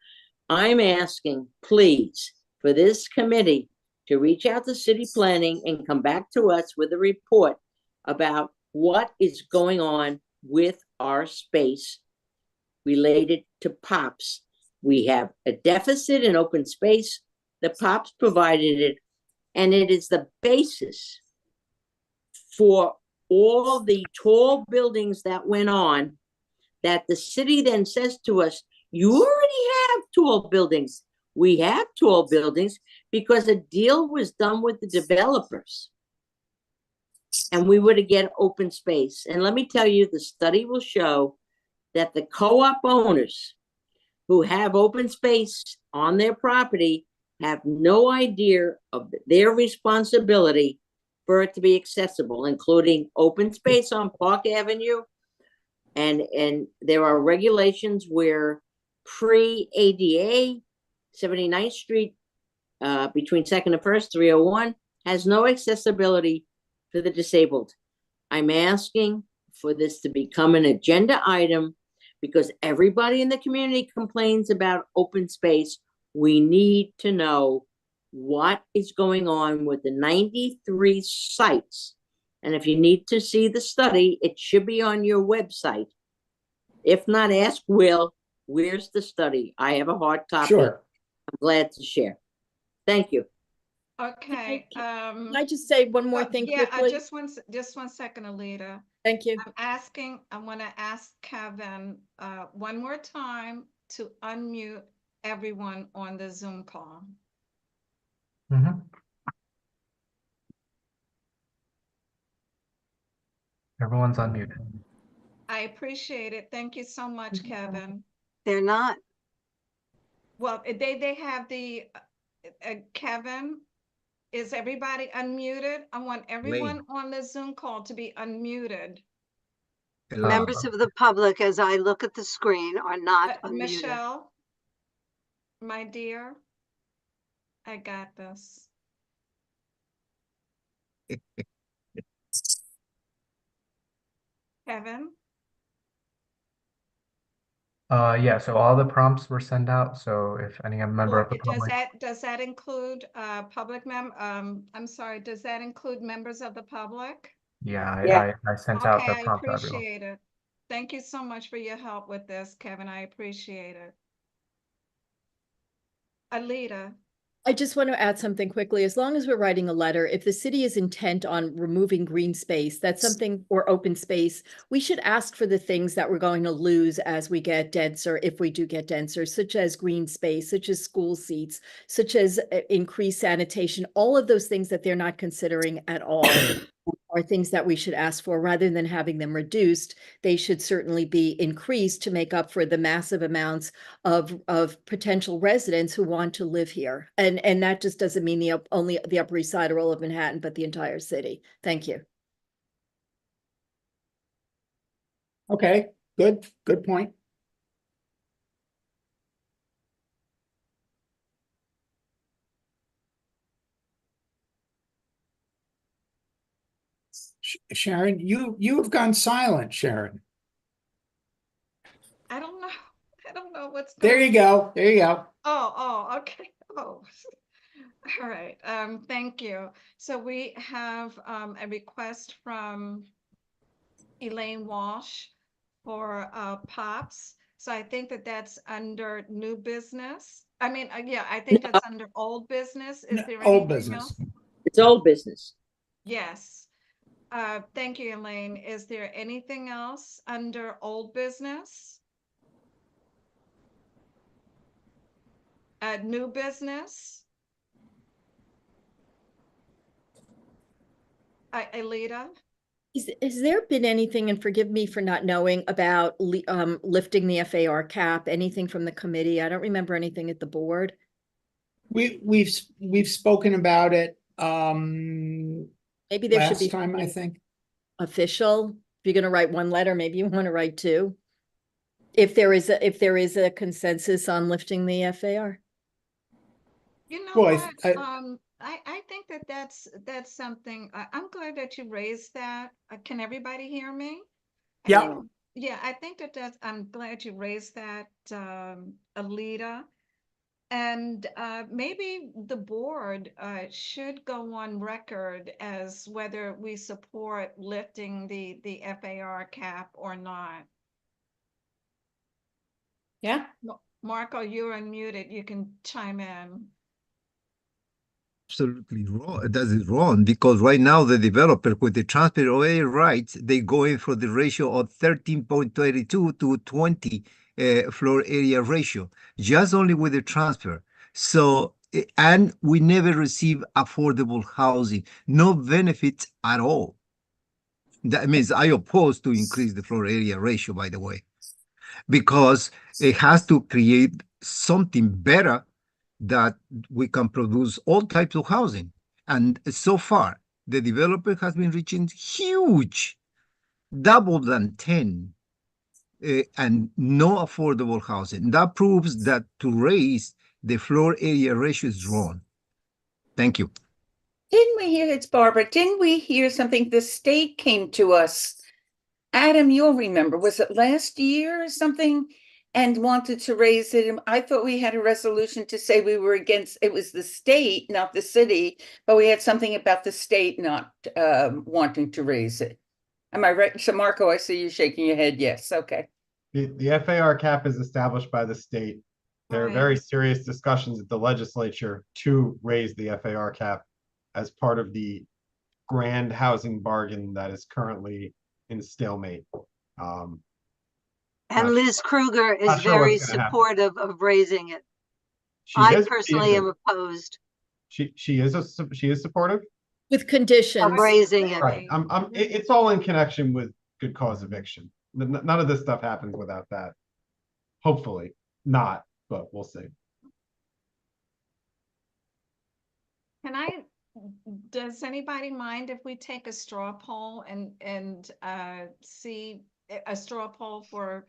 I'm asking, please, for this committee to reach out to city planning and come back to us with a report about what is going on with our space related to POPs. We have a deficit in open space. The POPs provided it, and it is the basis for all the tall buildings that went on, that the city then says to us, you already have tall buildings. We have tall buildings because a deal was done with the developers. And we were to get open space. And let me tell you, the study will show that the co-op owners who have open space on their property have no idea of their responsibility for it to be accessible, including open space on Park Avenue. And there are regulations where pre-ADA, 79th Street, between 2nd and 1st, 301, has no accessibility for the disabled. I'm asking for this to become an agenda item because everybody in the community complains about open space. We need to know what is going on with the 93 sites. And if you need to see the study, it should be on your website. If not, ask Will, where's the study? I have a hard copy. Sure. I'm glad to share. Thank you. Okay. Can I just say one more thing quickly? Just one second, Alita. Thank you. I want to ask Kevin one more time to unmute everyone on the Zoom call. Everyone's unmuted. I appreciate it. Thank you so much, Kevin. They're not. Well, they have the Kevin. Is everybody unmuted? I want everyone on the Zoom call to be unmuted. Members of the public, as I look at the screen, are not unmuted. Michelle, my dear, I got this. Kevin? Yeah, so all the prompts were sent out. So if any member of the public. Does that include I'm sorry, does that include members of the public? Yeah, I sent out the I prompt to everyone. appreciate it. Thank you so much for your help with this, Kevin. I appreciate it. Alita. I just want to add something quickly. As long as we're writing a letter, if the city is intent on removing green space, that's something, or open space, we should ask for the things that we're going to lose as we get denser, if we do get denser, such as green space, such as school seats, such as increased sanitation, all of those things that they're not considering at all. Are things that we should ask for rather than having them reduced. They should certainly be increased to make up for the massive amounts of potential residents who want to live here. And that just doesn't mean only the Upper East Side or all of Manhattan, but the entire city. Thank you. Okay, good point. Sharon, you have gone silent, Sharon. I don't know. I don't know what's There going you go. There you go. Oh, okay. Oh, all right. Thank you. So we have a request from Elaine Walsh for POPs. So I think that that's under new business. I mean, yeah, I think that's under old business. Is there Old anything business. else? It's old business. Yes. Thank you, Elaine. Is there anything else under old business? New business? Alita? Has there been anything, and forgive me for not knowing, about lifting the FAR cap, anything from the committee? I don't remember anything at the board. We've spoken about it Maybe there should be last time, I think. Official. If you're going to write one letter, maybe you want to write two. If there is a consensus on lifting the FAR. You know Well, what? I think that that's something. I'm glad that you raised that. Can everybody hear me? Yeah. Yeah, I think that I'm glad you raised that, Alita. And maybe the board should go on record as whether we support lifting the FAR cap or not. Yeah. Marco, you're unmuted. You can chime in. Absolutely wrong. That is wrong because right now the developer with the transfer of area rights, they go in for the ratio of 13.22 to 20 floor area ratio, just only with the transfer. So, and we never receive affordable housing, no benefits at all. That means I oppose to increase the floor area ratio, by the way, because it has to create something better that we can produce all types of housing. And so far, the developer has been reaching huge, double than 10, and no affordable housing. That proves that to raise the floor area ratio is wrong. Thank you. Didn't we hear, it's Barbara, didn't we hear something? The state came to us. Adam, you'll remember, was it last year or something? And wanted to raise it. I thought we had a resolution to say we were against, it was the state, not the city, but we had something about the state not wanting to raise it. Am I right? So Marco, I see you shaking your head. Yes, okay. The FAR cap is established by the state. There are Right. very serious discussions at the legislature to raise the FAR cap as part of the grand housing bargain that is currently in stalemate. And Liz Kruger is not sure very what's gonna happen. supportive of raising it. She I is- personally am opposed She is supportive. With conditions. of raising it. Right. It's all in connection with good cause eviction. None of this stuff happens without that. Hopefully not, but we'll see. Does anybody mind if we take a straw poll and see a straw poll for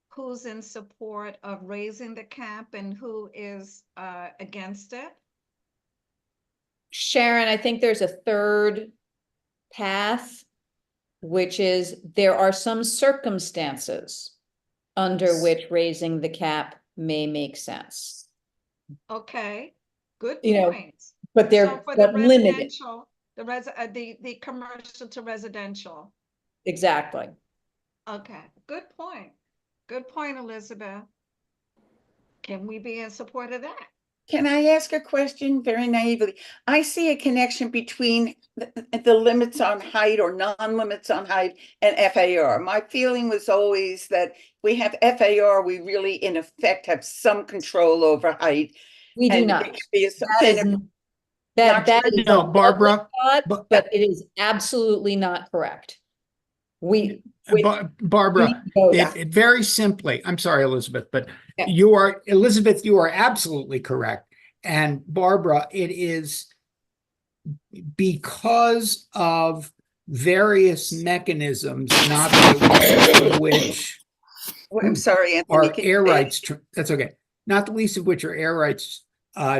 who's in support of raising the cap and who is against it? Sharon, I think there's a third path, which is there are some circumstances under which raising the cap may make sense. Okay, good You know, point. but they're So for the limited. residential, the commercial to residential. Exactly. Okay, good point. Good point, Elizabeth. Can we be in support of that? Can I ask a question very naively? I see a connection between the limits on height or non-limits on height and FAR. My feeling was always that we have FAR, we really in effect have some control over height. We do And not. it could be a That is, thinner- that not is No, a lovely Barbara, thought, but it is absolutely not correct. We Barbara, know that. it very simply, I'm sorry, Elizabeth, but Yeah. you are absolutely correct. And Barbara, it is because of various mechanisms, not the least of which I'm sorry, Anthony. are can you air say it? rights. That's okay. Not the least of which are air rights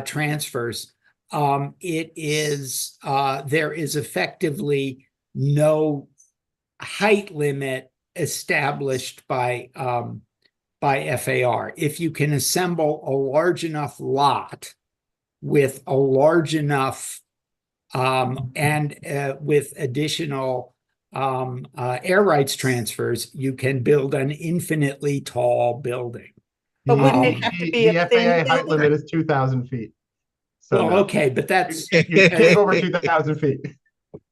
transfers. It is there is effectively no height limit established by FAR. If you can assemble a large enough lot with a large enough and with additional air rights transfers, you can build an infinitely tall building. But wouldn't it have to be The a thin FAA height building? limit is 2,000 feet. So Well, no. okay, but that's You can't go over 2,000 feet.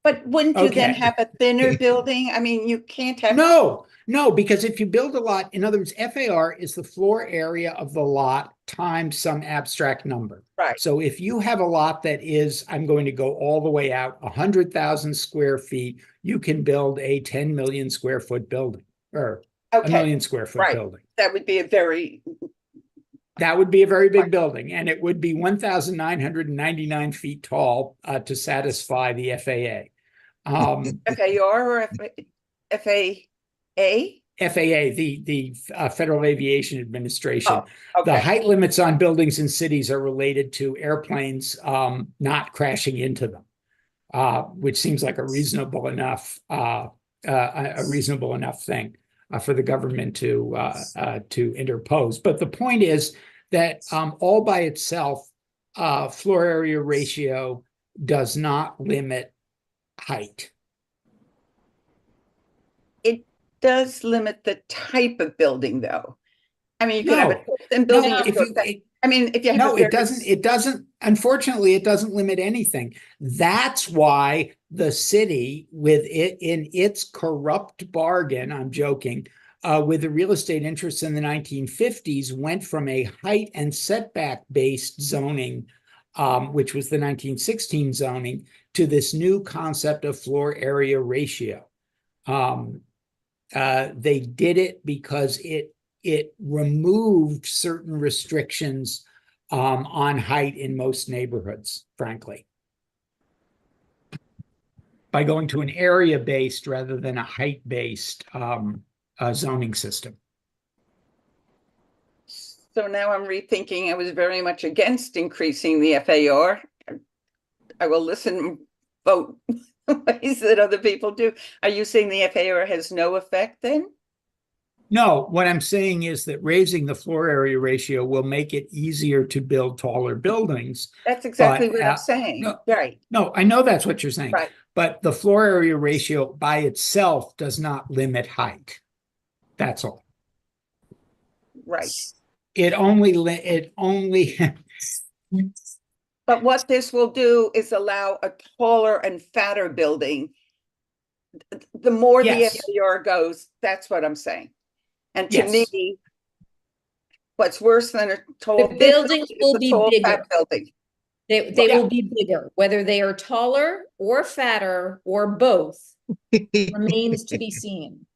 But wouldn't you then Okay. have a thinner building? I mean, you can't have. No, because if you build a lot, in other words, FAR is the floor area of the lot times some abstract number. Right. So if you have a lot that is, I'm going to go all the way out 100,000 square feet, you can build a 10 million square foot building or a million square foot right. building. That would be a very. That would be a very big building, and it would be 1,999 feet tall to satisfy the FAA. FAR or FAA? FAA, the Federal Aviation Administration. Oh, okay. The height limits on buildings in cities are related to airplanes not crashing into them, which seems like a reasonable enough thing for the government to interpose. But the point is that all by itself, floor area ratio does not limit height. It does limit the type of building, though. I mean, you could have a thin building. No, if you have no, a it doesn't. Unfortunately, it doesn't limit anything. That's why the city, with it in its corrupt bargain, I'm joking, with the real estate interests in the 1950s, went from a height and setback based zoning, which was the 1916 zoning, to this new concept of floor area ratio. They did it because it removed certain restrictions on height in most neighborhoods, frankly, by going to an area-based rather than a height-based zoning system. So now I'm rethinking. I was very much against increasing the FAR. I will listen, vote ways that other people do. Are you saying the FAR has no effect then? No, what I'm saying is that raising the floor area ratio will make it easier to build taller buildings. That's exactly what I'm saying. No, right. No, I know that's what you're saying. Right. But the floor area ratio by itself does not limit height. That's all. Right. It only But what this will do is allow a taller and fatter building. The more the FAR goes, that's what I'm saying. And to me, what's worse than a tall buildings will be bigger. Building. They will be bigger, whether they are taller or fatter or both remains to be seen.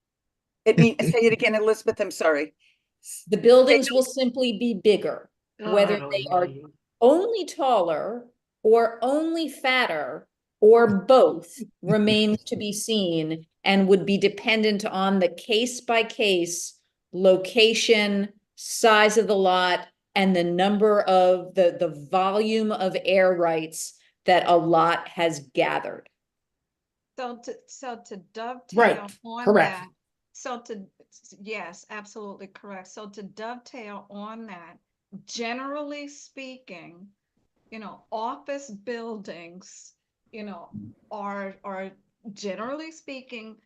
Say it again, Elizabeth. I'm sorry. The buildings will simply be bigger, whether they are only taller or only fatter or both remains to be seen and would be dependent on the case-by-case location, size of the lot, and the number of the volume of air rights that a lot has gathered. So to dovetail on that, yes, absolutely correct. So to dovetail on that, generally speaking, office buildings, are generally speaking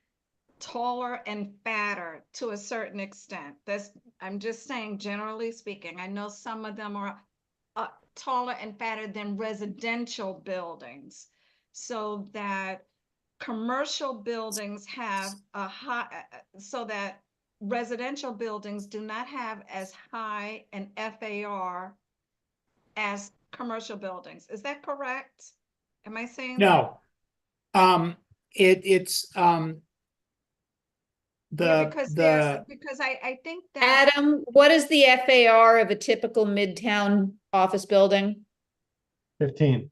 taller and fatter to a certain extent. I'm just saying, generally speaking. I know some of them are taller and fatter than residential buildings, so that commercial buildings have a high, so that residential buildings do not have as high an FAR as commercial buildings. Is that correct? Am I saying that? No. It's Yeah, the because I think that Adam, what is the FAR of a typical midtown office building? 15.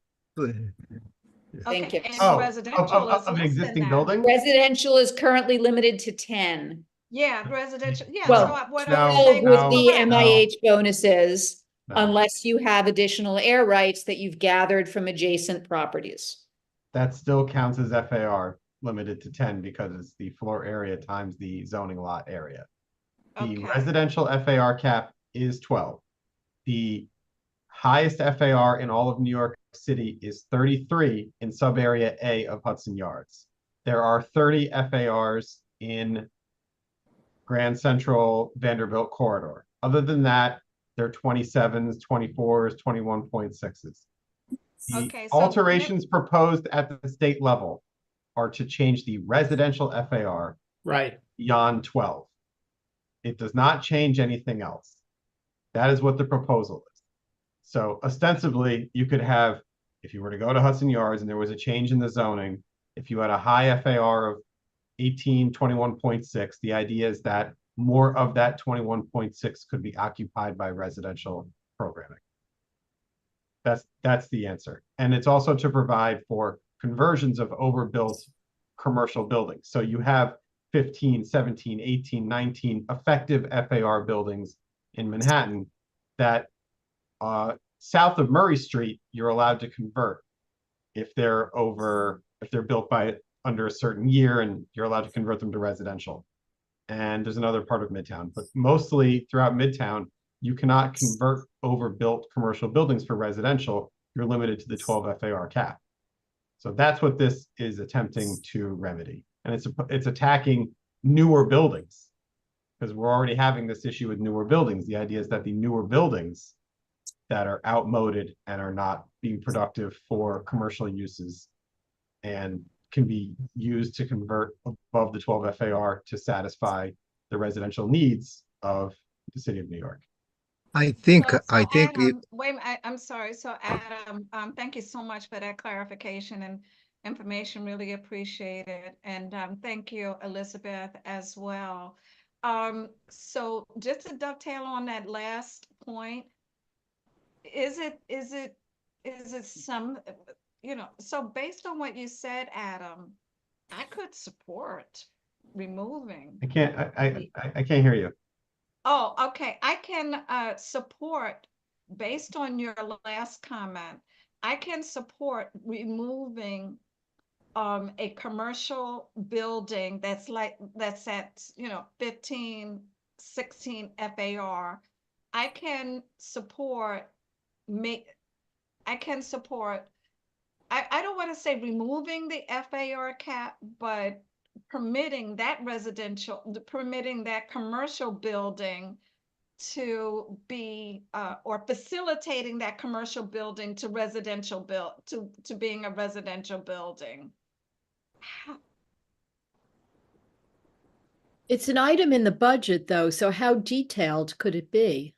Thank you. and Oh, residential is of an less existing than that. building? Residential is currently limited to 10. Yeah, residential. Yeah. Well, so what no, I'm 12 saying with is the correct. MIH bonuses, No. unless you have additional air rights that you've gathered from adjacent properties. That still counts as FAR, limited to 10 because it's the floor area times the zoning lot area. The Okay. residential FAR cap is 12. The highest FAR in all of New York City is 33 in sub-area A of Hudson Yards. There are 30 FARs in Grand Central Vanderbilt corridor. Other than that, they're 27s, 24s, 21.6s. The Okay, so alterations proposed at the state level are to change the residential FAR right. beyond 12. It does not change anything else. That is what the proposal is. So ostensibly, you could have, if you were to go to Hudson Yards and there was a change in the zoning, if you had a high FAR of 1821.6, the idea is that more of that 21.6 could be occupied by residential programming. That's the answer. And it's also to provide for conversions of overbuilt commercial buildings. So you have 15, 17, 18, 19 effective FAR buildings in Manhattan that south of Murray Street, you're allowed to convert if they're built by under a certain year, and you're allowed to convert them to residential. And there's another part of Midtown, but mostly throughout Midtown, you cannot convert overbuilt commercial buildings for residential. You're limited to the 12 FAR cap. So that's what this is attempting to remedy. And it's attacking newer buildings, because we're already having this issue with newer buildings. The idea is that the newer buildings that are outmoded and are not being productive for commercial uses and can be used to convert above the 12 FAR to satisfy the residential needs of the city of New York. I think So it, wait a minute, I'm sorry. So Adam, thank you so much for that clarification and information. Really appreciate it. And thank you, Elizabeth, as well. So just to dovetail on that last point, is it some, so based on what you said, Adam, I could support removing. I can't hear you. Oh, okay. I can support, based on your last comment, I can support removing a commercial building that's at 15, 16 FAR. I can support I don't want to say removing the FAR cap, but permitting that commercial building to be or facilitating that commercial building to to being a residential building. It's an item in the budget, though, so how detailed could it be?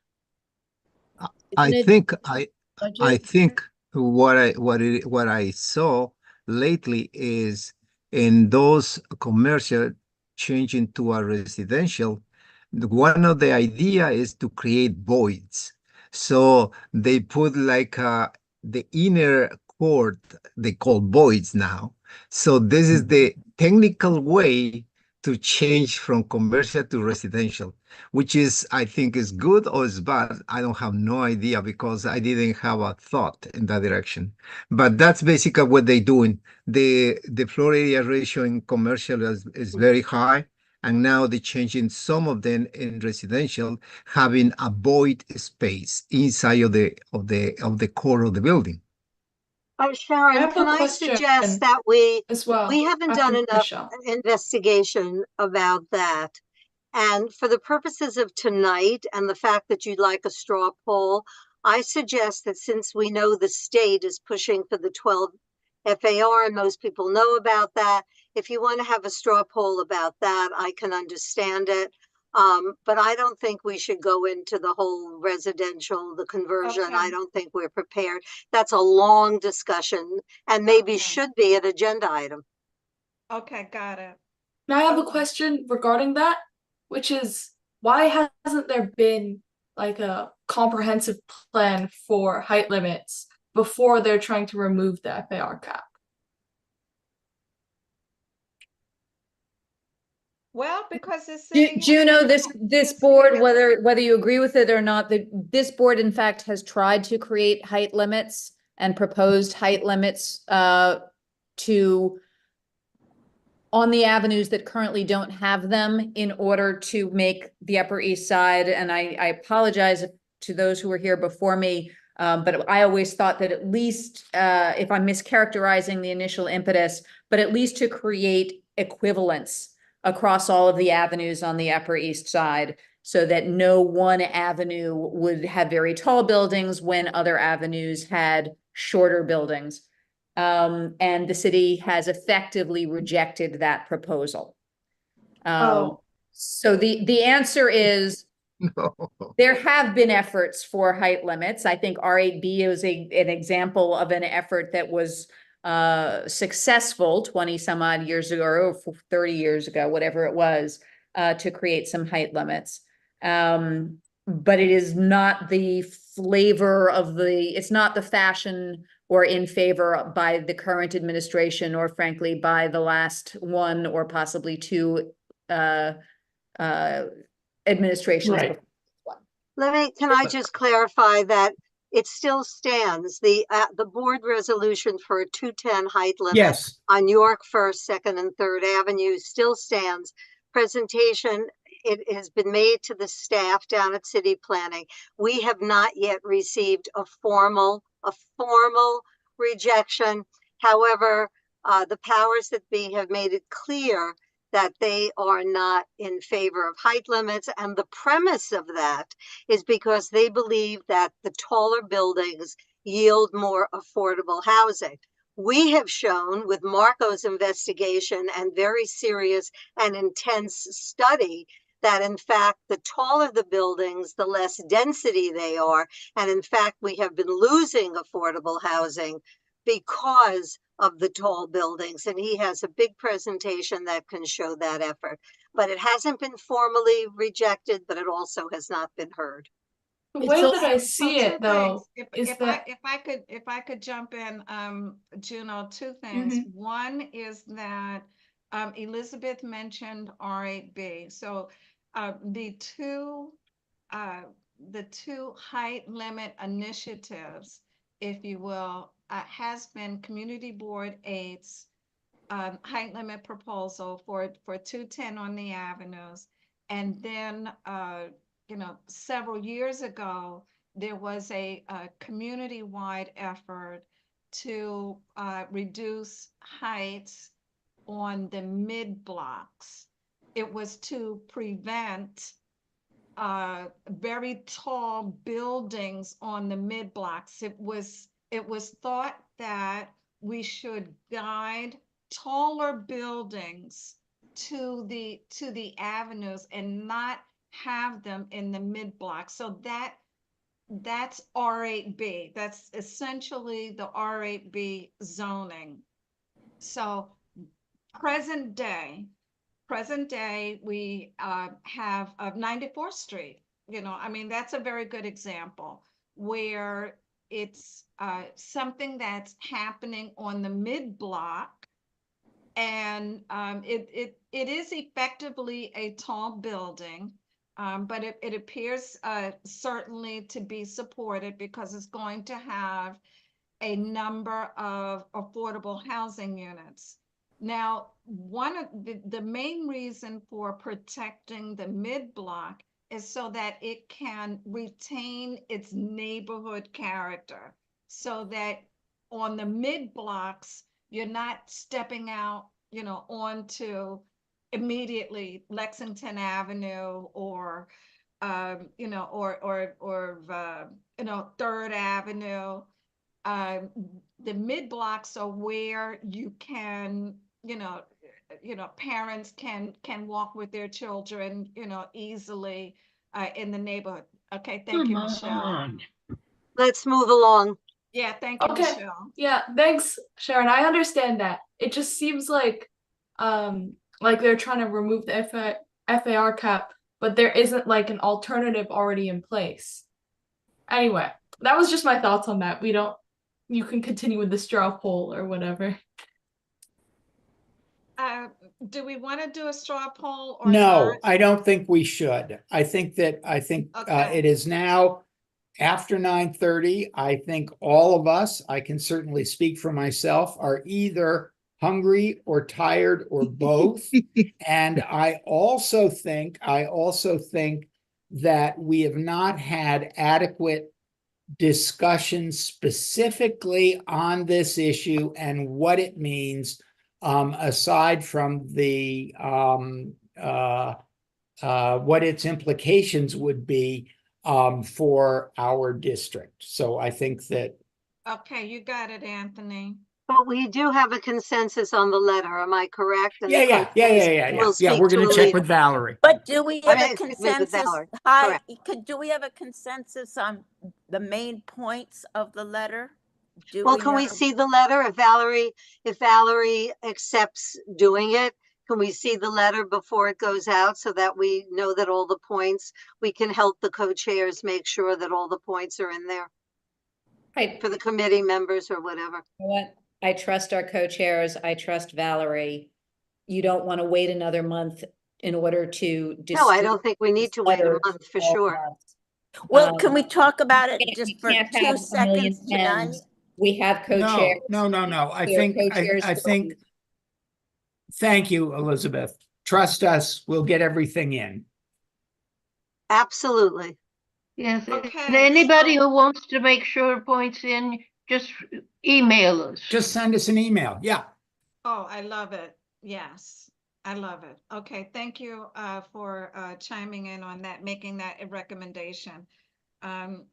I Isn't it think budget? what I saw lately is in those commercial changing to a residential, one of the idea is to create voids. So they put like the inner court they call voids now. So this is the technical way to change from commercial to residential, which is, I think, is good or is bad. I don't have no idea because I didn't have a thought in that direction. But that's basically what they're doing. The floor area ratio in commercial is very high, and now they're changing some of them in residential, having a void space inside of the core of the building. Sharon, can I suggest that we haven't done enough Michelle. investigation about that. And for the purposes of tonight and the fact that you'd like a straw poll, I suggest that since we know the state is pushing for the 12 FAR and most people know about that, if you want to have a straw poll about that, I can understand it. But I don't think we should go into the whole residential, the conversion. Okay. I don't think we're prepared. That's a long discussion and maybe Okay. should be an agenda item. Okay, got it. Now I have a Okay. question regarding that, which is why hasn't there been like a comprehensive plan for height limits before they're trying to remove the FAR cap? Well, because the city. Juno, this the board, city- whether you agree with it or not, this board in fact has tried to create height limits and proposed height limits to on the avenues that currently don't have them in order to make the Upper East Side. And I apologize to those who were here before me, but I always thought that at least, if I'm mischaracterizing the initial impetus, but at least to create equivalence across all of the avenues on the Upper East Side, so that no one avenue would have very tall buildings when other avenues had shorter buildings. And the city has effectively rejected that proposal. So the answer is No. there have been efforts for height limits. I think R8B is an example of an effort that was successful 20 some odd years ago, or 30 years ago, whatever it was, to create some height limits. But it is not the flavor of it's not the fashion or in favor by the current administration, or frankly, by the last one or possibly two administrations. Right. Can I just clarify that it still stands, the board resolution for a 210 height limit Yes. on York 1st, 2nd, and 3rd Avenue still stands. Presentation, it has been made to the staff down at City Planning. We have not yet received a formal rejection. However, the powers that be have made it clear that they are not in favor of height limits. And the premise of that is because they believe that the taller buildings yield more affordable housing. We have shown with Marco's investigation and very serious and intense study that in fact, the taller the buildings, the less density they are. And in fact, we have been losing affordable housing because of the tall buildings. And he has a big presentation that can show that effort. But it hasn't been formally rejected, but it also has not been heard. The It's way also- that I see So it though if I could jump in, Juno, two things. One is that Elizabeth mentioned R8B. So the two height limit initiatives, if you will, has been Community Board 8's height limit proposal for 210 on the avenues. And then, several years ago, there was a community-wide effort to reduce heights on the mid-blocks. It was to prevent very tall buildings on the mid-blocks. It was thought that we should guide taller buildings to the avenues and not have them in the mid-block. So that's R8B. That's essentially the R8B zoning. So present day, we have 94th Street. That's a very good example where it's something that's happening on the mid-block, and it is effectively a tall building, but it appears certainly to be supported because it's going to have a number of affordable housing units. Now, one of the main reason for protecting the mid-block is so that it can retain its neighborhood character, so that on the mid-blocks, you're not stepping out, onto immediately Lexington Avenue or you know, or you know, Third Avenue. The mid blocks are where you can, you know, parents can walk with their children, you know, easily in the neighborhood. Okay, thank you, Michelle. Let's move along. Yeah, thank you, Okay. Michelle. Yeah, thanks, Sharon. I understand that. It just seems like they're trying to remove the FAR cap, but there isn't like an alternative already in place. Anyway, that was just my thoughts on that. You can continue with the straw poll or whatever. Do we want to do a straw poll or No, not? I don't think we should. I think Okay. it is now after 9:30. I think all of us, I can certainly speak for myself, are either hungry or tired or both. And I also think that we have not had adequate discussion specifically on this issue and what it means, aside from the what its implications would be for our district. So I think that. Okay, you got it, Anthony. But we do have a consensus on the letter, am I correct? And the Yeah. will Yeah, speak we're to going a to check leader. with Valerie. But do we have a Excuse me, with consensus? Valerie. Hi, Correct. do we have a consensus on the main points of the letter? Well, can we know? see the letter if Valerie accepts doing it? Can we see the letter before it goes out so that we know that all the points, we can help the co-chairs make sure that all the points are in there Right. for the committee members or whatever? You know what? I trust our co-chairs. I trust Valerie. You don't want to wait another month in order to. No, I don't think we need to wait a month for sure. Well, can we talk about it just for can't 2 have a million seconds tonight? pens. We have co-chairs. No. I think, thank you, Elizabeth. Trust us, we'll get everything in. Absolutely. Yes, Okay, and anybody who wants to make sure points in, just email us. Just send us an email. Yeah. Oh, I love it. Yes, I love it. Okay, thank you for chiming in on that, making that a recommendation,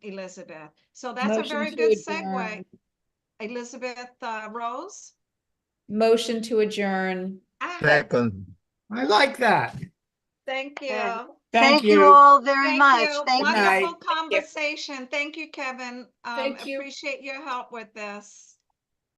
Elizabeth. So that's Motion a very to good adjourn. segue. Elizabeth Rose? Motion to adjourn. Second. I like that. Thank you. Yeah. Thank you you. all very Thank much. you. Thank you. Wonderful conversation. Thank you, Kevin. Thank you. Appreciate your help with this.